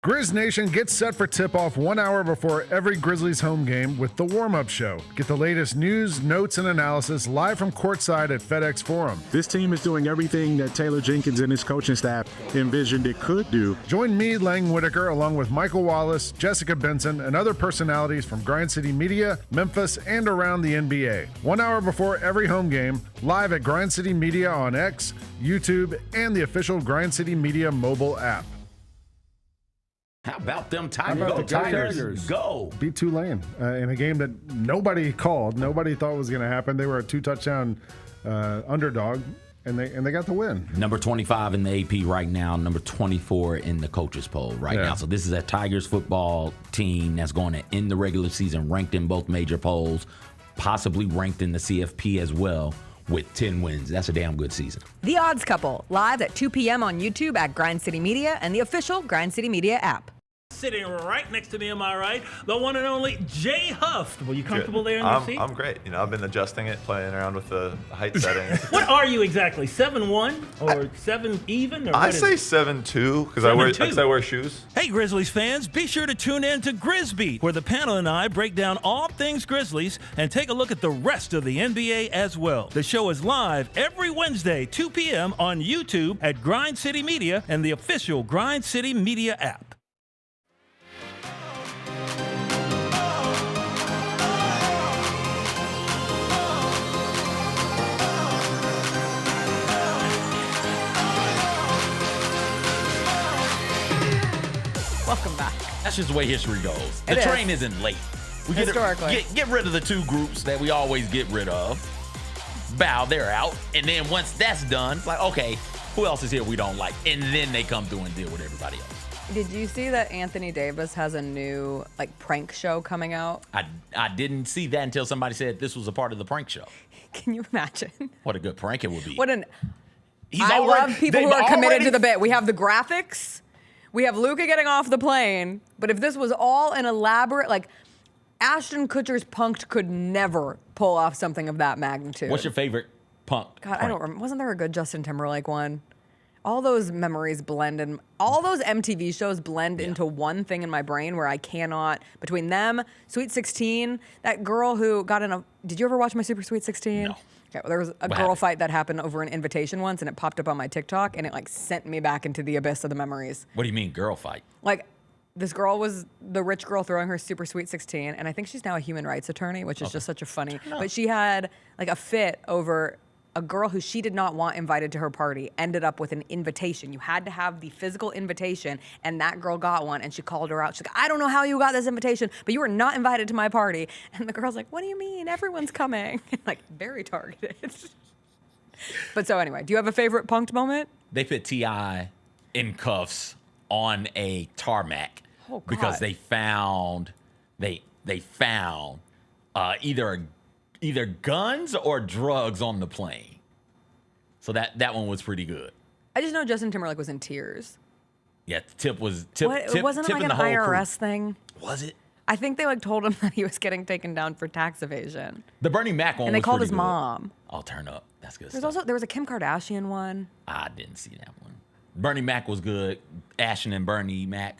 Grizz Nation gets set for tip-off 1 hour before every Grizzlies home game with the warm-up show. Get the latest news, notes, and analysis live from courtside at FedEx Forum. This team is doing everything that Taylor Jenkins and his coaching staff envisioned it could do. Join me, Lang Whitaker, along with Michael Wallace, Jessica Benson, and other personalities from Grind City Media, Memphis, and around the NBA. 1 hour before every home game, live at Grind City Media on X, YouTube, and the official Grind City Media mobile app. How about them Tigers? Go Tigers. Go. Beat Tulane in a game that nobody called. Nobody thought was going to happen. They were a 2-touchdown underdog, and they got the win. Number 25 in the AP right now, number 24 in the coaches poll right now. So this is a Tigers football team that's going to end the regular season ranked in both major polls, possibly ranked in the CFP as well, with 10 wins. That's a damn good season. The Odds Couple, live at 2 p.m. on YouTube at Grind City Media and the official Grind City Media app. Sitting right next to me, am I right? The one and only Jay Huff. Were you comfortable there in your seat? I'm great. I've been adjusting it, playing around with the height settings. What are you exactly? 7'1" or 7 even? Or I say 7'2" because I wear shoes. Hey, Grizzlies fans, be sure to tune in to Grizz where the panel and I break down all things Grizzlies and take a look at the rest of the NBA as well. The show is live every Wednesday, 2 p.m. on YouTube at Grind City Media and the official Grind City Media app. That's just the way history goes. The It is. train isn't late. We Historically. get rid of the two groups that we always get rid of. Bow, they're out. And then once that's done, it's like, okay, who else is here we don't like? And then they come through and deal with everybody else. Did you see that Anthony Davis has a new prank show coming out? I didn't see that until somebody said this was a part of the prank show. Can you imagine? What a good prank it would be. I love people who are committed to the bit. We have the graphics. We have Luka getting off the plane. But if this was all an elaborate, Ashton Kutcher's Punk'd could never pull off something of that magnitude. What's your favorite punk? God, I don't remember. Wasn't there a good Justin Timberlake one? All those memories blend and all those MTV shows blend into one thing in my brain where I cannot, between them, Sweet 16, that girl who got in a, did you ever watch my Super Sweet 16? No. Okay, well, there was a girl fight that happened over an invitation once and it popped up on my TikTok and it sent me back into the abyss of the memories. What do you mean girl fight? This girl was the rich girl throwing her Super Sweet 16 and I think she's now a human rights attorney, which is just such a funny, but she had a fit over a girl who she did not want invited to her party ended up with an invitation. You had to have the physical invitation, and that girl got one, and she called her out. She's like, I don't know how you got this invitation, but you were not invited to my party. And the girl's like, what do you mean? Everyone's coming. Very targeted. But so anyway, do you have a favorite punked moment? They put T.I. in cuffs on a tarmac because they found either guns or drugs on the plane. So that one was pretty good. I just know Justin Timberlake was in tears. Yeah, Tip was wasn't it Tip an and the whole IRS crew. thing? Was it? I think they told him that he was getting taken down for tax evasion. The Bernie Mac one and they was called pretty his good. mom. I'll turn up. That's good There was a Kim Kardashian one. I didn't see that one. Bernie Mac was good. Ashton and Bernie Mac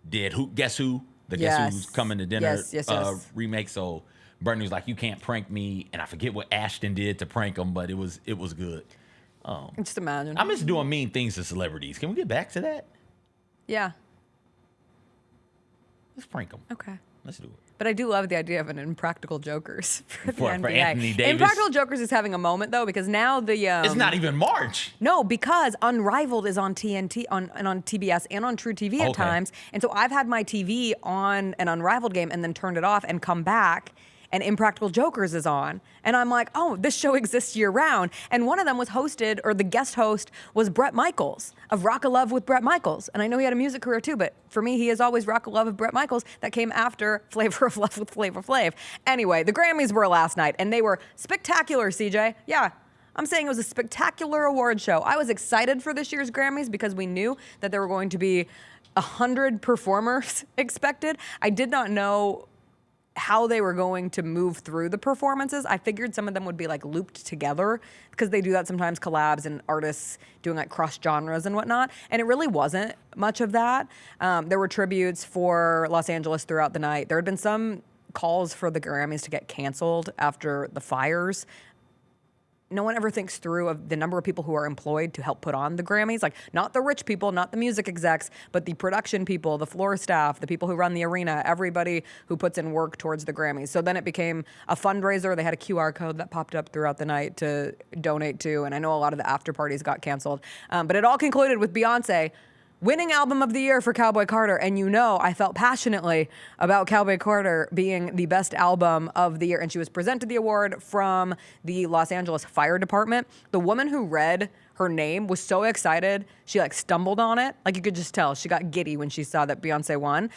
did Guess Who? The Guess Who's Coming to Dinner yes. remake. So Bernie was like, you can't prank me. And I forget what Ashton did to prank him, but it was good. Just imagine. I miss doing mean things to celebrities. Can we get back to that? Yeah. Let's prank them. Okay. Let's do it. But I do love the idea of an Impractical Jokers for the NBA. For Anthony Davis. Impractical Jokers is having a moment though because now the it's not even March. No, because Unrivaled is on TNT on TBS and on True TV at times, and so I've had my TV on an Unrivaled game and then turned it off and come back. And Impractical Jokers is on. And I'm like, oh, this show exists year round. And one of them was hosted, or the guest host was Bret Michaels of Rock a Love with Bret Michaels. And I know he had a music career too, but for me, he is always Rock a Love with Bret Michaels. That came after Flavor of Love with Flavor Flav. Anyway, the Grammys were last night and they were spectacular, CJ. Yeah. I'm saying it was a spectacular award show. I was excited for this year's Grammys because we knew that there were going to be 100 performers expected. I did not know how they were going to move through the performances. I figured some of them would be looped together because they do that sometimes, collabs and artists doing cross genres and whatnot. And it really wasn't much of that. There were tributes for Los Angeles throughout the night. There had been some calls for the Grammys to get canceled after the fires. No one ever thinks through of the number of people who are employed to help put on the Grammys. Not the rich people, not the music execs, but the production people, the floor staff, the people who run the arena, everybody who puts in work towards the Grammys. So then it became a fundraiser. They had a QR code that popped up throughout the night to donate to, and I know a lot of the after parties got canceled. But it all concluded with Beyoncé winning Album of the Year for Cowboy Carter. And I felt passionately about Cowboy Carter being the best album of the year. And she was presented the award from the Los Angeles Fire Department. The woman who read her name was so excited, she stumbled on it. You could just tell. She got giddy when she saw that Beyoncé won.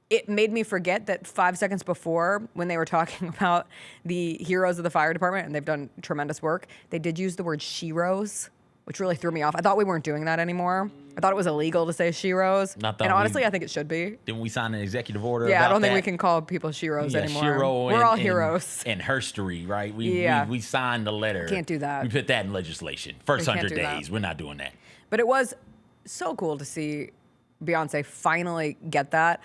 It made me forget that 5 seconds before, when they were talking about the heroes of the fire department, and they've done tremendous work, they did use the word sheroes, which really threw me off. I thought we weren't doing that anymore. I thought it was illegal to say sheroes. And honestly, I think it should be. Didn't we sign an executive order? Yeah, about I don't think that? we can call people sheroes anymore. Shiro We're all heroes. And herstory, right? We signed the letter. Can't do that. We put that in legislation. First We can't 100 do that. days. We're not doing that. But it was so cool to see Beyoncé finally get that.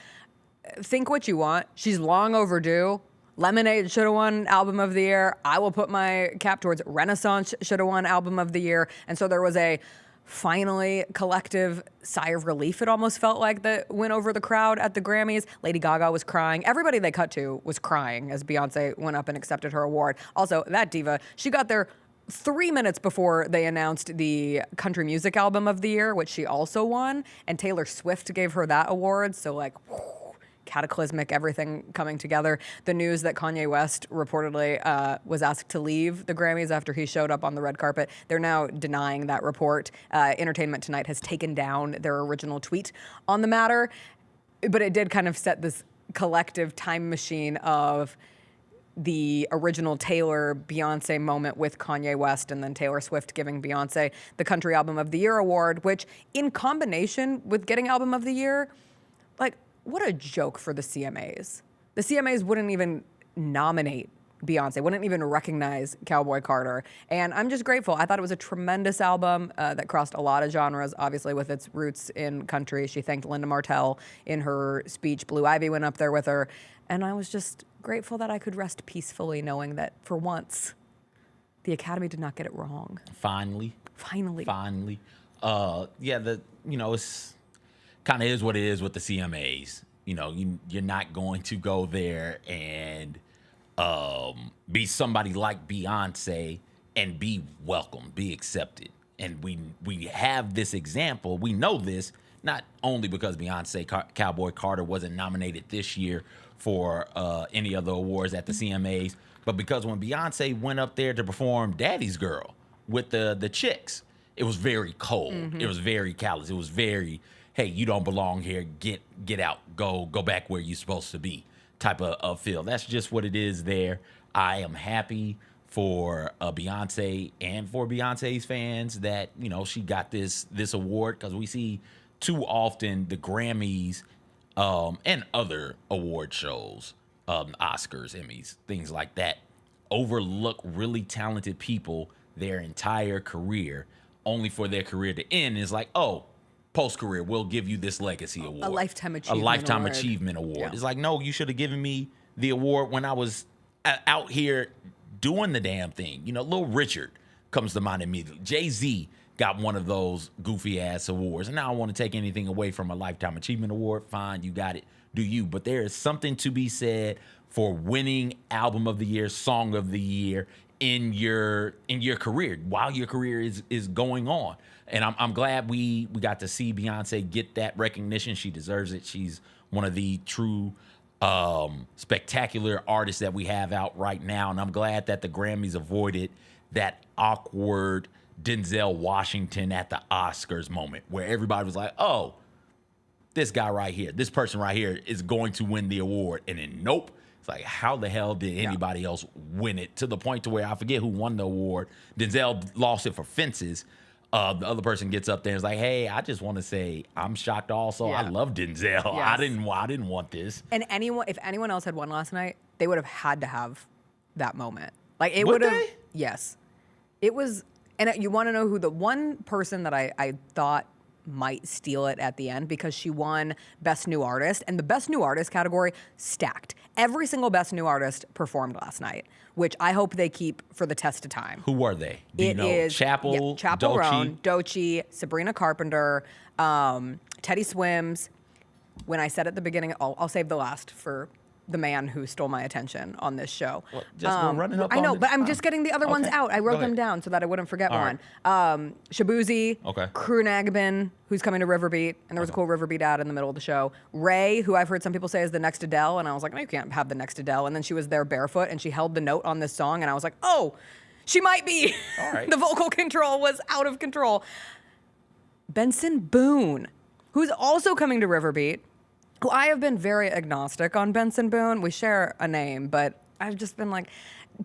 Think what you want. She's long overdue. Lemonade should have won Album of the Year. I will put my cap towards Renaissance should have won Album of the Year. And so there was a finally collective sigh of relief, it almost felt like, that went over the crowd at the Grammys. Lady Gaga was crying. Everybody they cut to was crying as Beyoncé went up and accepted her award. Also, that diva, she got there 3 minutes before they announced the Country Music Album of the Year, which she also won, and Taylor Swift gave her that award. So like, cataclysmic, everything coming together. The news that Kanye West reportedly was asked to leave the Grammys after he showed up on the red carpet. They're now denying that report. Entertainment Tonight has taken down their original tweet on the matter, but it did kind of set this collective time machine of the original Taylor Beyonce moment with Kanye West, and then Taylor Swift giving Beyonce the Country Album of the Year award, which in combination with getting Album of the Year, like, what a joke for the CMAs. The CMAs wouldn't even nominate Beyonce, wouldn't even recognize Cowboy Carter. And I'm just grateful. I thought it was a tremendous album that crossed a lot of genres, obviously with its roots in country. She thanked Linda Martell in her speech. Blue Ivy went up there with her. And I was just grateful that I could rest peacefully knowing that for once, the Academy did not get it wrong. Finally. Yeah, it's kind of is what it is with the CMAs. You're not going to go there and be somebody like Beyonce and be welcome, be accepted. And we have this example. We know this not only because Beyonce Cowboy Carter wasn't nominated this year for any other awards at the CMAs, but because when Beyonce went up there to perform Daddy's Girl with the chicks, it was very cold. Mm-hmm. It was very callous. It was very, hey, you don't belong here. Get out. Go back where you're supposed to be type of feel. That's just what it is there. I am happy for Beyonce and for Beyonce's fans that, she got this award, because we see too often the Grammys and other award shows, Oscars, Emmys, things like that, overlook really talented people their entire career, only for their career to end. It's like, oh, post-career, we'll give you this legacy award. A lifetime achievement award. Yeah. It's like, no, you should have given me the award when I was out here doing the damn thing. Lil Richard comes to mind immediately. Jay-Z got one of those goofy-ass awards. And I don't want to take anything away from a Lifetime Achievement Award. Fine, you got it. Do you. But there is something to be said for winning Album of the Year, Song of the Year in your career, while your career is going on. And I'm glad we got to see Beyonce get that recognition. She deserves it. She's one of the true spectacular artists that we have out right now. And I'm glad that the Grammys avoided that awkward Denzel Washington at the Oscars moment where everybody was like, oh, this guy right here, this person right here is going to win the award. And then nope. It's like, how the hell did anybody else win it? To the point to where I forget who won the award. Denzel lost it for Fences. The other person gets up there and is like, hey, I just want to say I'm shocked also. Yeah. I love Denzel. Yes. I didn't want this. And if anyone else had won last night, they would have had to have that moment. Like, it would have. Yes. It was. And you want to know who the one person that I thought might steal it at the end, because she won Best New Artist, and the Best New Artist category stacked. Every single Best New Artist performed last night, which I hope they keep for the test of time. Who were they? Chapel, Chapel Roan, Doechii, Sabrina Carpenter, Teddy Swims. When I said at the beginning, I'll save the last for the man who stole my attention on this show. Well, just we're running up I know, on but I'm just getting the other ones out. I wrote them down so that I wouldn't forget one. Shabuzi, Crew Nagbin, who's coming to Riverbeat, and there was a cool Riverbeat ad in the middle of the show. Ray, who I've heard some people say is the next Adele, and I was like, no, you can't have the next Adele. And then she was there barefoot, and she held the note on this song, and I was like, oh, she might be. All right. The vocal control was out of control. Benson Boone, who's also coming to Riverbeat, who I have been very agnostic on Benson Boone. We share a name, but I've just been like,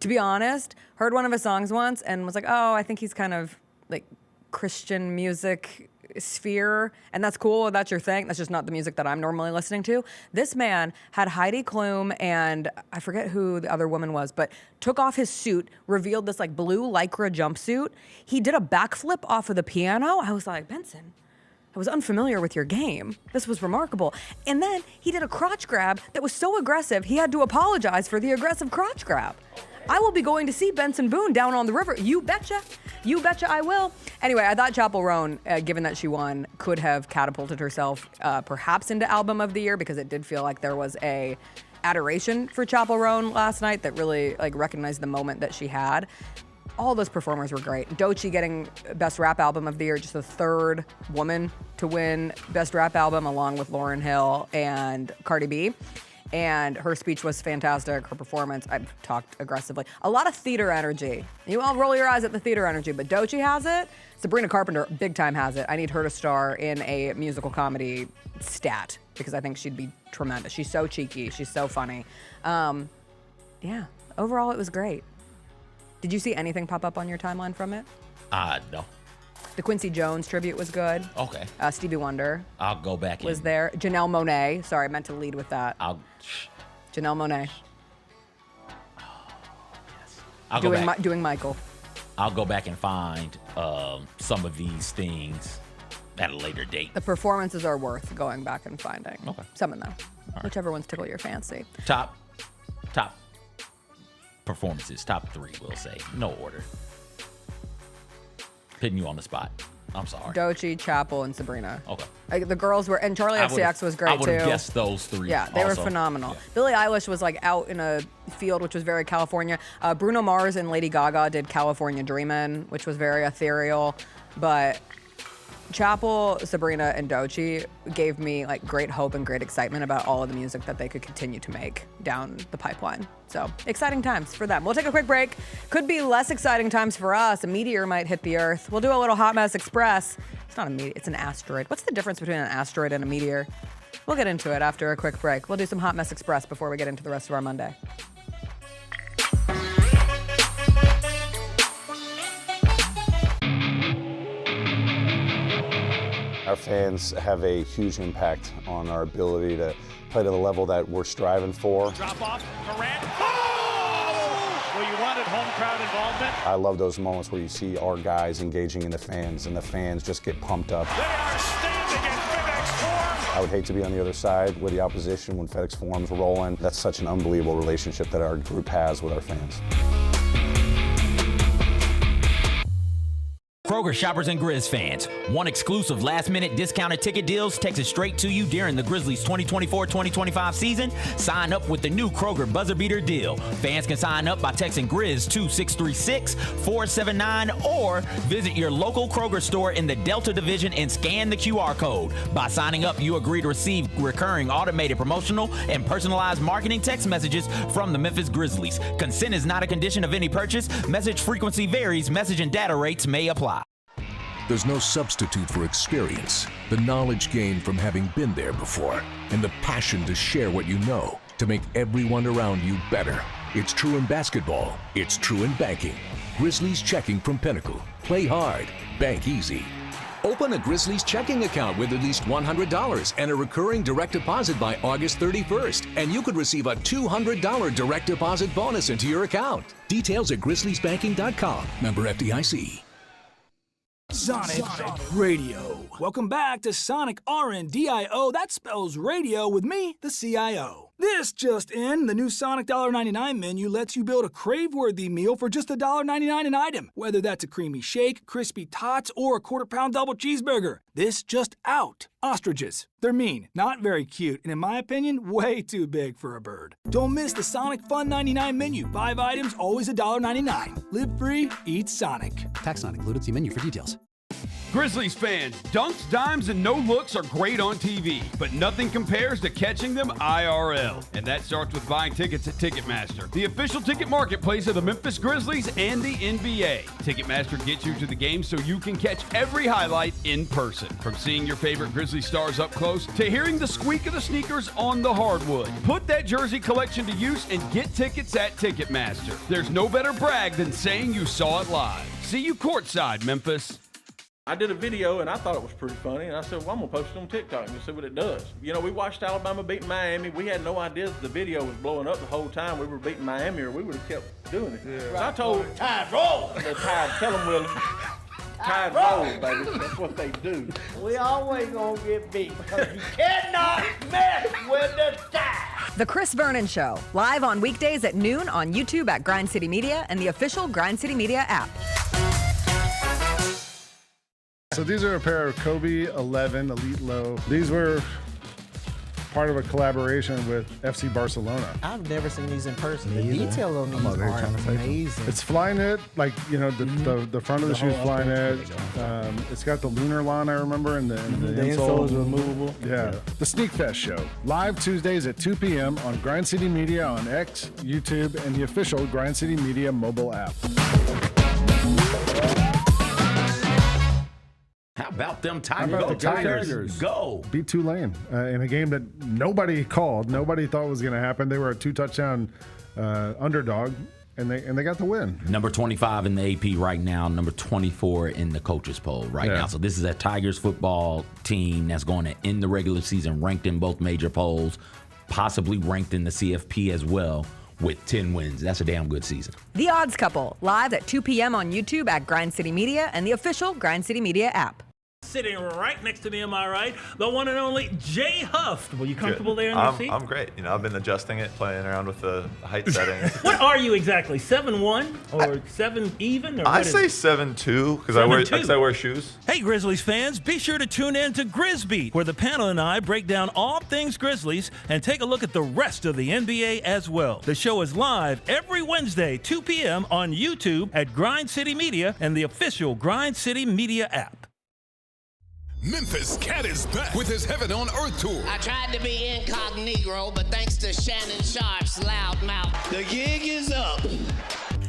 to be honest, heard one of his songs once and was like, oh, I think he's kind of like Christian music sphere, and that's cool. That's your thing. That's just not the music that I'm normally listening to. This man had Heidi Klum and I forget who the other woman was, but took off his suit, revealed this like blue Lycra jumpsuit. He did a backflip off of the piano. I was like, Benson, I was unfamiliar with your game. This was remarkable. And then he did a crotch grab that was so aggressive, he had to apologize for the aggressive crotch grab. I will be going to see Benson Boone down on the river. You betcha. You betcha I will. Anyway, I thought Chapel Roan, given that she won, could have catapulted herself perhaps into Album of the Year, because it did feel like there was a adoration for Chapel Roan last night that really like recognized the moment that she had. all those performers were great. Doechii getting Best Rap Album of the Year, just the third woman to win Best Rap Album, along with Lauryn Hill and Cardi B. And her speech was fantastic. Her performance, I've talked aggressively. A lot of theater energy. You all roll your eyes at the theater energy, but Doechii has it. Sabrina Carpenter big time has it. I need her to star in a musical comedy stat because I think she'd be tremendous. She's so cheeky. She's so funny. Yeah, overall it was great. Did you see anything pop up on your timeline from it? No. The Quincy Jones tribute was good. Okay. Stevie Wonder. I'll go back was there. Janelle Monáe. Sorry, I meant to lead with that. Janelle Monáe. I'll go back. Doing Michael. I'll go back and find some of these things at a later date. The performances are worth going back and finding. Okay. Some of them. Whichever ones tickle your fancy. Top performances, top 3, we'll say. No order. Pitting you on the spot. I'm sorry. Doechii, Chapel, and Sabrina. Okay. The girls were, and Charlie XCX was great too. I would have guessed those 3. Yeah, they were phenomenal. Yeah. Billie Eilish was like out in a field, which was very California. Bruno Mars and Lady Gaga did California Dreamin', which was very ethereal. But Chapel, Sabrina, and Doechii gave me like great hope and great excitement about all of the music that they could continue to make down the pipeline. So exciting times for them. We'll take a quick break. Could be less exciting times for us. A meteor might hit the Earth. We'll do a little Hot Mess Express. It's not a meteor, it's an asteroid. What's the difference between an asteroid and a meteor? We'll get into it after a quick break. We'll do some Hot Mess Express before we get into the rest of our Monday. Our fans have a huge impact on our ability to play to the level that we're striving for. Drop off, Morant. Oh! Well, you wanted home crowd involvement. I love those moments where you see our guys engaging in the fans, and the fans just get pumped up. They are standing in FedEx Forum. I would hate to be on the other side with the opposition when FedEx Forum's rolling. That's such an unbelievable relationship that our group has with our fans. Kroger shoppers and Grizz fans, one exclusive last-minute discounted ticket deals texted straight to you during the Grizzlies 2024-2025 season. Sign up with the new Kroger Buzzer Beater deal. Fans can sign up by texting Grizz to 636-479 or visit your local Kroger store in the Delta Division and scan the QR code. By signing up, you agree to receive recurring automated promotional and personalized marketing text messages from the Memphis Grizzlies. Consent is not a condition of any purchase. Message frequency varies. Message and data rates may apply. There's no substitute for experience, the knowledge gained from having been there before, and the passion to share what you know to make everyone around you better. It's true in basketball. It's true in banking. Grizzlies checking from Pinnacle. Play hard. Bank easy. Open a Grizzlies checking account with at least $100 and a recurring direct deposit by August 31st, and you could receive a $200 direct deposit bonus into your account. Details at grizzliesbanking.com. Member FDIC. Sonic Radio. Welcome back to Sonic RNDIO. That spells radio with me, the CIO. This just in, the new Sonic $1.99 menu lets you build a crave-worthy meal for just $1.99 an item. Whether that's a creamy shake, crispy tots, or a quarter-pound double cheeseburger. This just out. Ostriches. They're mean, not very cute, and in my opinion, way too big for a bird. Don't miss the Sonic Fun 99 menu. 5 items, always $1.99. Live free, eat Sonic. Tax not included. See menu for details. Grizzlies fans, dunks, dimes, and no-looks are great on TV, but nothing compares to catching them IRL. And that starts with buying tickets at Ticketmaster, the official ticket marketplace of the Memphis Grizzlies and the NBA. Ticketmaster gets you to the game so you can catch every highlight in person. From seeing your favorite Grizzly stars up close to hearing the squeak of the sneakers on the hardwood. Put that jersey collection to use and get tickets at Ticketmaster. There's no better brag than saying you saw it live. See you courtside, Memphis. I did a video and I thought it was pretty funny, and I said, well, I'm gonna post it on TikTok and see what it does. You know, we watched Alabama beat Miami. We had no idea that the video was blowing up the whole time we were beating Miami, or we would have kept doing it. Yeah. So I told Tide roll. The Tide, tell them, Willie. Tide roll, baby. That's what they do. We always gonna get beat because you cannot mess with the Tide. The Chris Vernon Show, live on weekdays at noon on YouTube at Grind City Media and the official Grind City Media app. So these are a pair of Kobe 11 Elite Low. These were part of a collaboration with FC Barcelona. I've never seen these in person. The detail on these are amazing. It's Flyknit, like, you know, the front of the shoe is Flyknit. It's got the lunar lawn, I remember, and the insole is removable. Yeah. The Sneak Fest Show, live Tuesdays at 2 p.m. on Grind City Media on X, YouTube, and the official Grind City Media mobile app. How about them Tigers? Go. Beat Tulane in a game that nobody called. Nobody thought was going to happen. They were a 2-touchdown underdog, and they got the win. Number 25 in the AP right now, number 24 in the coaches poll right now. So this is a Tigers football team that's going to end the regular season ranked in both major polls, possibly ranked in the CFP as well, with 10 wins. That's a damn good season. The Odds Couple, live at 2 p.m. on YouTube at Grind City Media and the official Grind City Media app. Sitting right next to me, am I right? The one and only Jay Huff. Were you comfortable there in your seat? I'm great. You know, I've been adjusting it, playing around with the height settings. What are you exactly? 7'1" or 7 even? Or I say 7'2" because I wear shoes. Hey, Grizzlies fans, be sure to tune in to Grizz, where the panel and I break down all things Grizzlies and take a look at the rest of the NBA as well. The show is live every Wednesday, 2 p.m. on YouTube at Grind City Media and the official Grind City Media app. Memphis Cat is back with his Heaven on Earth tour. I tried to be incognito, but thanks to Shannon Sharp's loud mouth, the gig is up.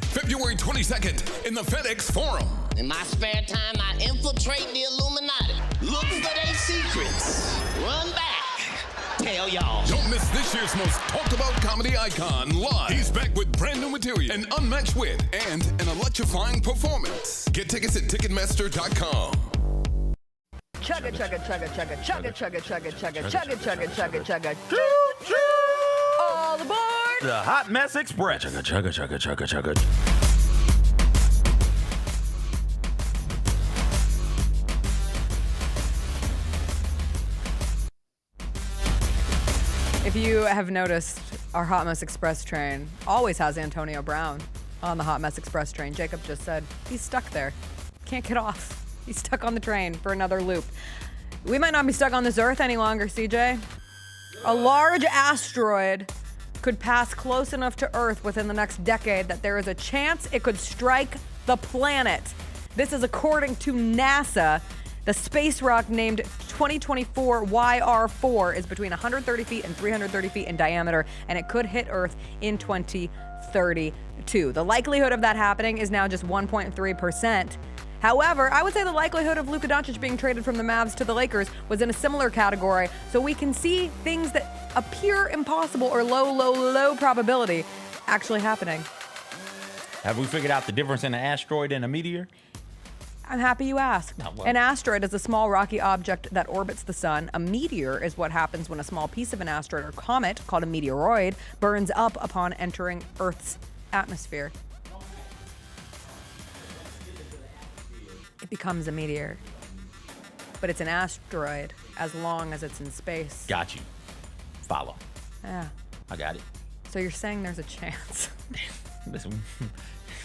February 22nd in the FedEx Forum. In my spare time, I infiltrate the Illuminati. Look for their secrets. Run back. Tell y'all. Don't miss this year's most talked about comedy icon live. He's back with brand new material, an unmatched wit, and an electrifying performance. Get tickets at Ticketmaster.com. Chugga, chugga, chugga, chugga, chugga, chugga, chugga, chugga, chugga, chugga, chugga, chugga, choo, choo. All aboard! The Hot Mess Express. Chugga, chugga, chugga, chugga, chugga. If you have noticed, our Hot Mess Express train always has Antonio Brown on the Hot Mess Express train. Jacob just said he's stuck there. Can't get off. He's stuck on the train for another loop. We might not be stuck on this Earth any longer, CJ. A large asteroid could pass close enough to Earth within the next decade that there is a chance it could strike the planet. This is according to NASA. The space rock named 2024 YR4 is between 130 feet and 330 feet in diameter, and it could hit Earth in 2032. The likelihood of that happening is now just 1.3%. However, I would say the likelihood of Luka Doncic being traded from the Mavs to the Lakers was in a similar category, so we can see things that appear impossible or low probability actually happening. Have we figured out the difference in an asteroid and a meteor? I'm happy you asked. Oh, well. An asteroid is a small rocky object that orbits the sun. A meteor is what happens when a small piece of an asteroid or comet, called a meteoroid, burns up upon entering Earth's atmosphere. It becomes a meteor. But it's an asteroid as long as it's in space. Got you. Follow. Yeah. I got it. So you're saying there's a chance? Listen,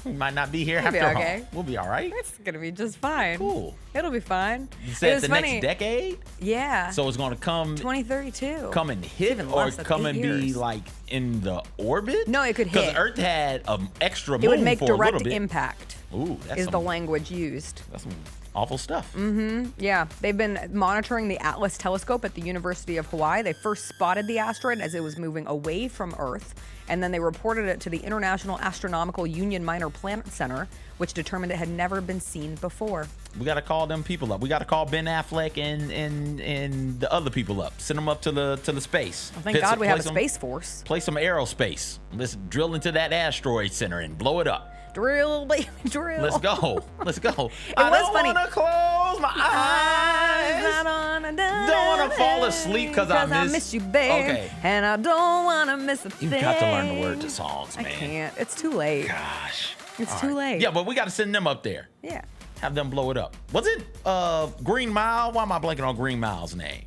we might not be here We'll be after okay. all. We'll be all right. It's going to be just fine. Cool. It'll be fine. You said the funny. next decade? Yeah. So it's going to come 2032. Come and hit, Even or less, that's come 8 and be years. like in the orbit? No, it could hit. Because Earth had an extra moon It would make for a little direct bit. impact. Ooh, that's is some, the language used. That's some awful stuff. Mm-hmm. Yeah. They've been monitoring the Atlas telescope at the University of Hawaii. They first spotted the asteroid as it was moving away from Earth, and then they reported it to the International Astronomical Union Minor Planet Center, which determined it had never been seen before. We got to call them people up. We got to call Ben Affleck and the other people up. Send them up to the space. Well, thank God we have a Space Force. Play some aerospace. Let's drill into that asteroid center and blow it up. Drill, baby, drill. Let's go. Let's go. I don't funny. want to close my eyes. Don't want to fall asleep because I miss you, babe. Okay. And I don't want to miss a thing. You've got to learn the word to songs, man. I can't. It's too late. Gosh. It's All too right. late. Yeah, but we got to send them up there. Yeah. Have them blow it up. Was it Green Mile? Why am I blanking on Green Mile's name?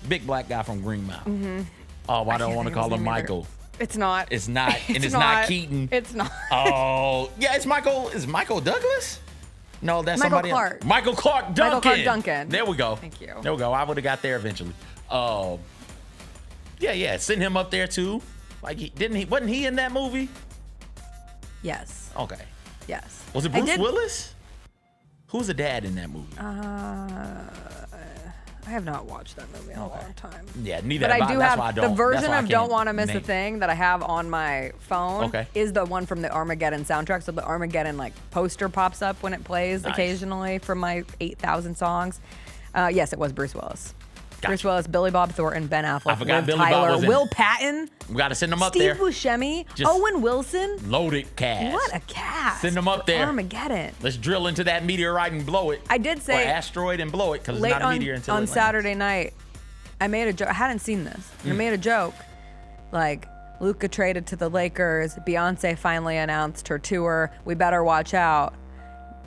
Big black guy from Green Mile. Mm-hmm. Oh, I don't want to call him Michael. It's not. It's not. And it's not Keaton. It's not. Oh, yeah, it's Michael. Is Michael Douglas? No, that's Michael somebody Clark. else. Michael Clark Duncan. Michael Clark Duncan. There we go. Thank you. There we go. I would have got there eventually. Yeah. Send him up there too. Like, wasn't he in that movie? Yes. Okay. Yes. Was it Bruce Willis? Who's the dad in that movie? I have not watched that movie in a long time. Yeah, neither. But I do that's have why I don't, the version that's why I of "Don't can't Want to Miss a name. Thing" that I have on my phone. Okay. Is the one from the Armageddon soundtrack. So the Armageddon like poster pops up when it plays occasionally from my 8,000 songs. Yes, it was Bruce Willis. Gotcha. Bruce Willis, Billy Bob Thornton, Ben Affleck, I forgot Liv Billy Bob Tyler, was in Will it. Patton. We got to send them up Steve there. Buscemi, Just Owen Wilson. Loaded cast. What a cast! Send them up there. Armageddon. Let's drill into that meteorite and blow it. I did say or asteroid and blow it because it's late not a meteor until on it lands. Saturday night, I made a joke. I hadn't seen this. I made a joke, like Luka traded to the Lakers. Beyonce finally announced her tour. We better watch out.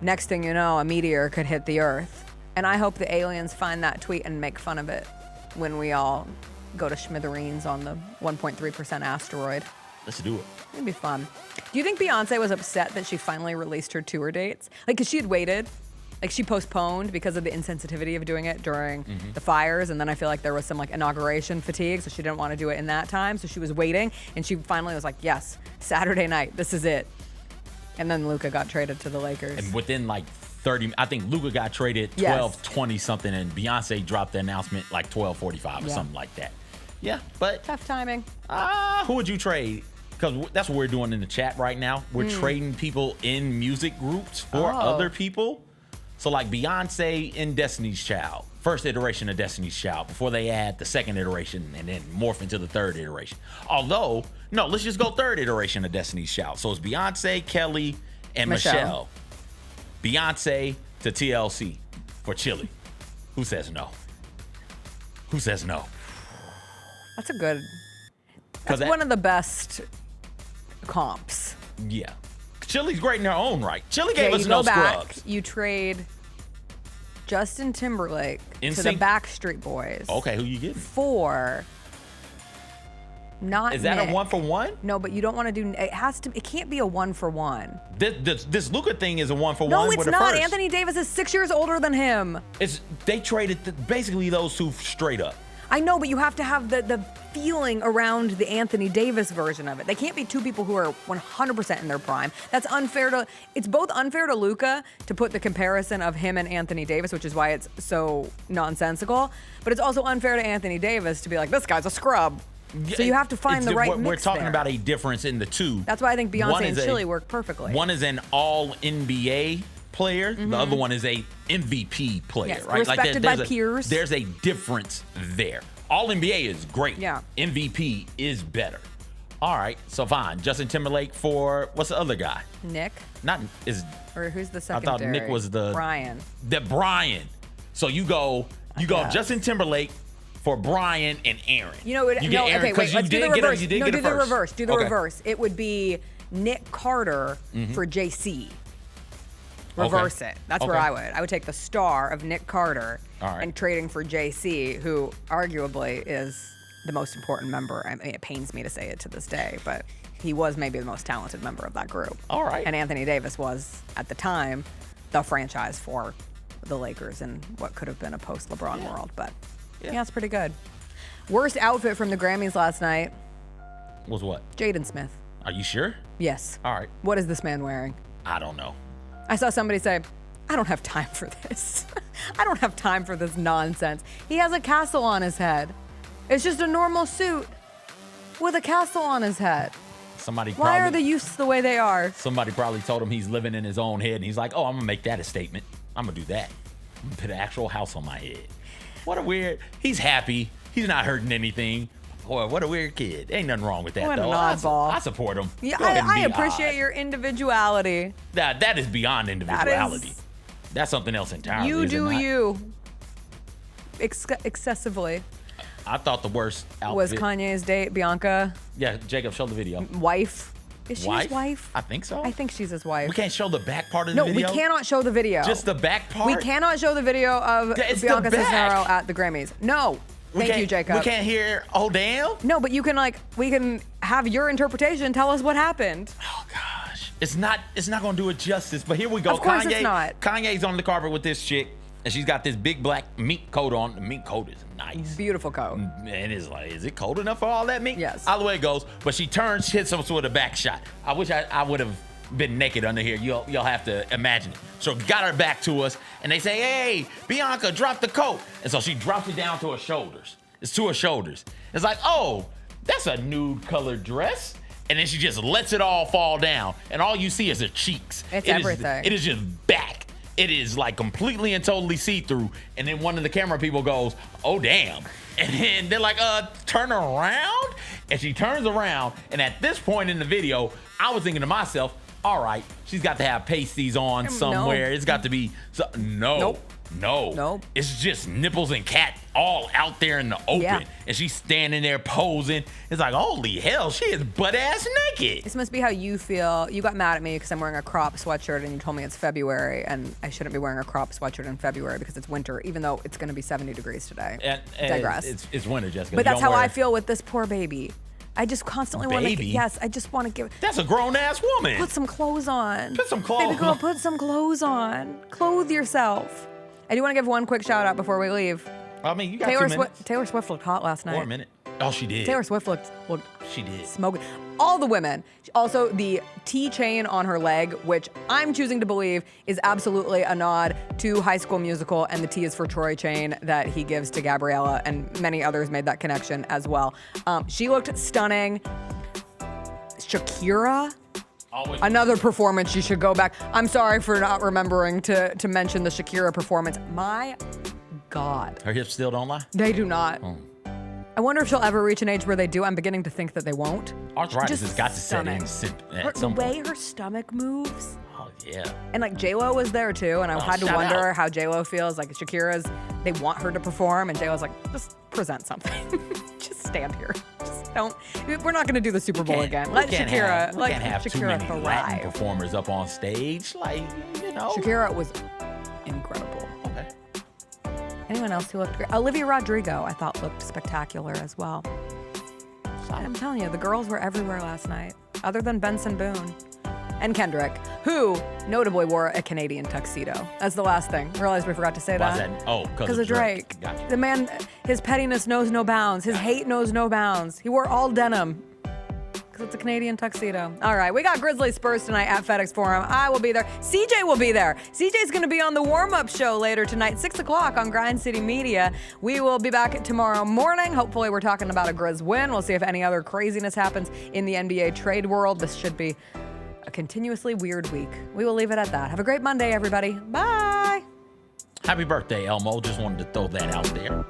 Next thing you know, a meteor could hit the Earth. And I hope the aliens find that tweet and make fun of it when we all go to smithereens on the 1.3% asteroid. Let's do it. It'd be fun. Do you think Beyonce was upset that she finally released her tour dates? Like, because she had waited. Like, she postponed because of the insensitivity of doing it during the fires. And then I feel like there was some, like, inauguration fatigue. So she didn't want to do it in that time. So she was waiting. And she finally was like, yes, Saturday night, this is it. And then Luka got traded to the Lakers. And within, like, 30, I think Luka got traded 12:20 something, and Beyonce dropped the announcement like 12:45 or something like that. Yeah, but tough timing. Who would you trade? Because that's what we're doing in the chat right now. We're trading people in music groups for other people. So like Beyonce in Destiny's Child, first iteration of Destiny's Child, before they add the second iteration and then morph into the third iteration. Although, no, let's just go third iteration of Destiny's Child. So it's Beyonce, Kelly, and Michelle. Beyonce to TLC for Chili. Who says no? Who says no? That's a good. That's one of the best comps. Yeah. Chili's great in their own right. Chili Okay, gave us you no go back, scrubs. you trade Justin Timberlake to the NSYNC? Backstreet Boys. Okay, who you getting? For not Is that Nick. a 1-for-1? No, but you don't want to do. It has to. It can't be a 1-for-1. This Luka thing is a 1-for-1. No, with it's the not. first. Anthony Davis is 6 years older than him. They traded basically those two straight up. I know, but you have to have the feeling around the Anthony Davis version of it. They can't be two people who are 100% in their prime. That's unfair to. It's both unfair to Luka to put the comparison of him and Anthony Davis, which is why it's so nonsensical. But it's also unfair to Anthony Davis to be like, this guy's a scrub. So you have to find the right mix. We're talking there. about a difference in the two. That's why I think Beyonce and Chili work perfectly. One is an all NBA player. The other one is a MVP player, Yes, right? respected by peers. There's a difference there. All NBA is great. Yeah. MVP is better. All right, so fine. Justin Timberlake for what's the other guy? Nick. Not is. Or who's the I secondary? thought Nick was the Brian. Brian. So you go Justin Timberlake for Brian and Aaron. You know, you get Aaron, okay, wait, let's do the reverse. You did no, get do it the first. reverse. Do the Okay. reverse. It would be Nick Carter for JC. Reverse it. That's where Okay. I would take the star of Nick Carter All right. and trading for JC, who arguably is the most important member. I mean, it pains me to say it to this day, but he was maybe the most talented member of that group. All right. And Anthony Davis was, at the time, the franchise for the Lakers in what could have been a post-LeBron world. But yeah, it's pretty good. Worst outfit from the Grammys last night, Was what? Jaden Smith. Are you sure? Yes. All right. What is this man wearing? I don't know. I saw somebody say, I don't have time for this. I don't have time for this nonsense. He has a castle on his head. It's just a normal suit with a castle on his head. Why are the youths the way they are? Somebody probably told him he's living in his own head, and he's like, "Oh, I'm gonna make that a statement. I'm gonna do that. I'm gonna put an actual house on my head." What a weird. He's happy. He's not hurting anything. Boy, what a weird kid. Ain't nothing wrong with that, What an though. oddball. I support him. Yeah, Go ahead and I be appreciate odd. your individuality. That is beyond individuality. That's something else entirely. You is it do not? you. Excessively. I thought the worst outfit Was Kanye's date Bianca Yeah, Jacob, show the video. wife? Is she Wife? his wife? I think so. I think she's his wife. We can't show the back part of the No, video. we cannot show the video. Just the back part. We cannot show the video of It's the Bianca back. Cesaro at the Grammys. No. Thank you, Jacob. We can't hear. Oh damn. No, but you can we can have your interpretation. Tell us what happened. It's not gonna do it justice. But here we go. Of course it's not. Kanye's on the carpet with this chick. And she's got this big black mink coat on. The mink coat is nice. Beautiful coat. And it's like, is it cold enough for all that mink? Yes. All the way it goes. But she turns, hits us with a back shot. I wish I would have been naked under here. You'll have to imagine it. So got her back to us, and they say, hey, Bianca, drop the coat. And so she drops it down to her shoulders. It's to her shoulders. It's like, oh, that's a nude colored dress. And then she just lets it all fall down, and all you see is her cheeks. It's everything. It is just back. It is like completely and totally see-through. And then one of the camera people goes, oh, damn. And then they're like, turn around? And she turns around, and at this point in the video, I was thinking to myself, all right, she's got to have pasties on somewhere. No. It's got to be, No. It's just nipples and cat all out there in the open. Yeah. And she's standing there posing. It's like, holy hell, she is butt-ass naked. This must be how you feel. You got mad at me because I'm wearing a crop sweatshirt and you told me it's February and I shouldn't be wearing a crop sweatshirt in February because it's winter, even though it's going to be 70 degrees today. And Digress. It's winter, Jessica. But that's how I feel with this poor baby. I just constantly want to. Yes, I just want to give. That's a grown-ass woman. Put some clothes on. Put some clothes Baby girl, on. put some clothes on. Clothe yourself. I do want to give one quick shout out before we leave. I mean, you got 2 minutes. Taylor Swift looked hot last night. 4 minutes. Oh, she did. Taylor Swift looked she did. smoking. All the women. Also, the T chain on her leg, which I'm choosing to believe is absolutely a nod to High School Musical, and the T is for Troy chain that he gives to Gabriella, and many others made that connection as well. She looked stunning. Shakira. Another performance you should go back. I'm sorry for not remembering to mention the Shakira performance. My God. Her hips still don't lie? They do not. Oh. I wonder if she'll ever reach an age where they do. I'm beginning to think that they won't. Arthritis has got to set in at some The way point. her stomach moves. Oh, yeah. And like J-Lo was there too, and I had to shout wonder out. how J-Lo feels. Like Shakira's, they want her to perform, and J-Lo's like, just present something. Just stand here. Just don't. We're not going to do the Super Bowl again. Let We can't Shakira have too Shakira many Latin thrive. performers up on stage. Like, you know. Shakira was incredible. Okay. Anyone else who looked great? Olivia Rodrigo, I thought, looked spectacular as well. I'm telling you, the girls were everywhere last night, other than Benson Boone. And Kendrick, who notably wore a Canadian tuxedo. That's the last thing. Realized we forgot to say Why's that. that? Oh, because of Drake. Gotcha. The man, his pettiness knows no bounds. His hate knows no bounds. He wore all denim. Because it's a Canadian tuxedo. All right, we got Grizzlies Spurs tonight at FedEx Forum. I will be there. CJ will be there. CJ's going to be on the warm-up show later tonight, 6 o'clock on Grind City Media. We will be back tomorrow morning. Hopefully we're talking about a Grizz win. We'll see if any other craziness happens in the NBA trade world. This should be a continuously weird week. We will leave it at that. Have a great Monday, everybody. Bye. Happy birthday, Elmo. Just wanted to throw that out there.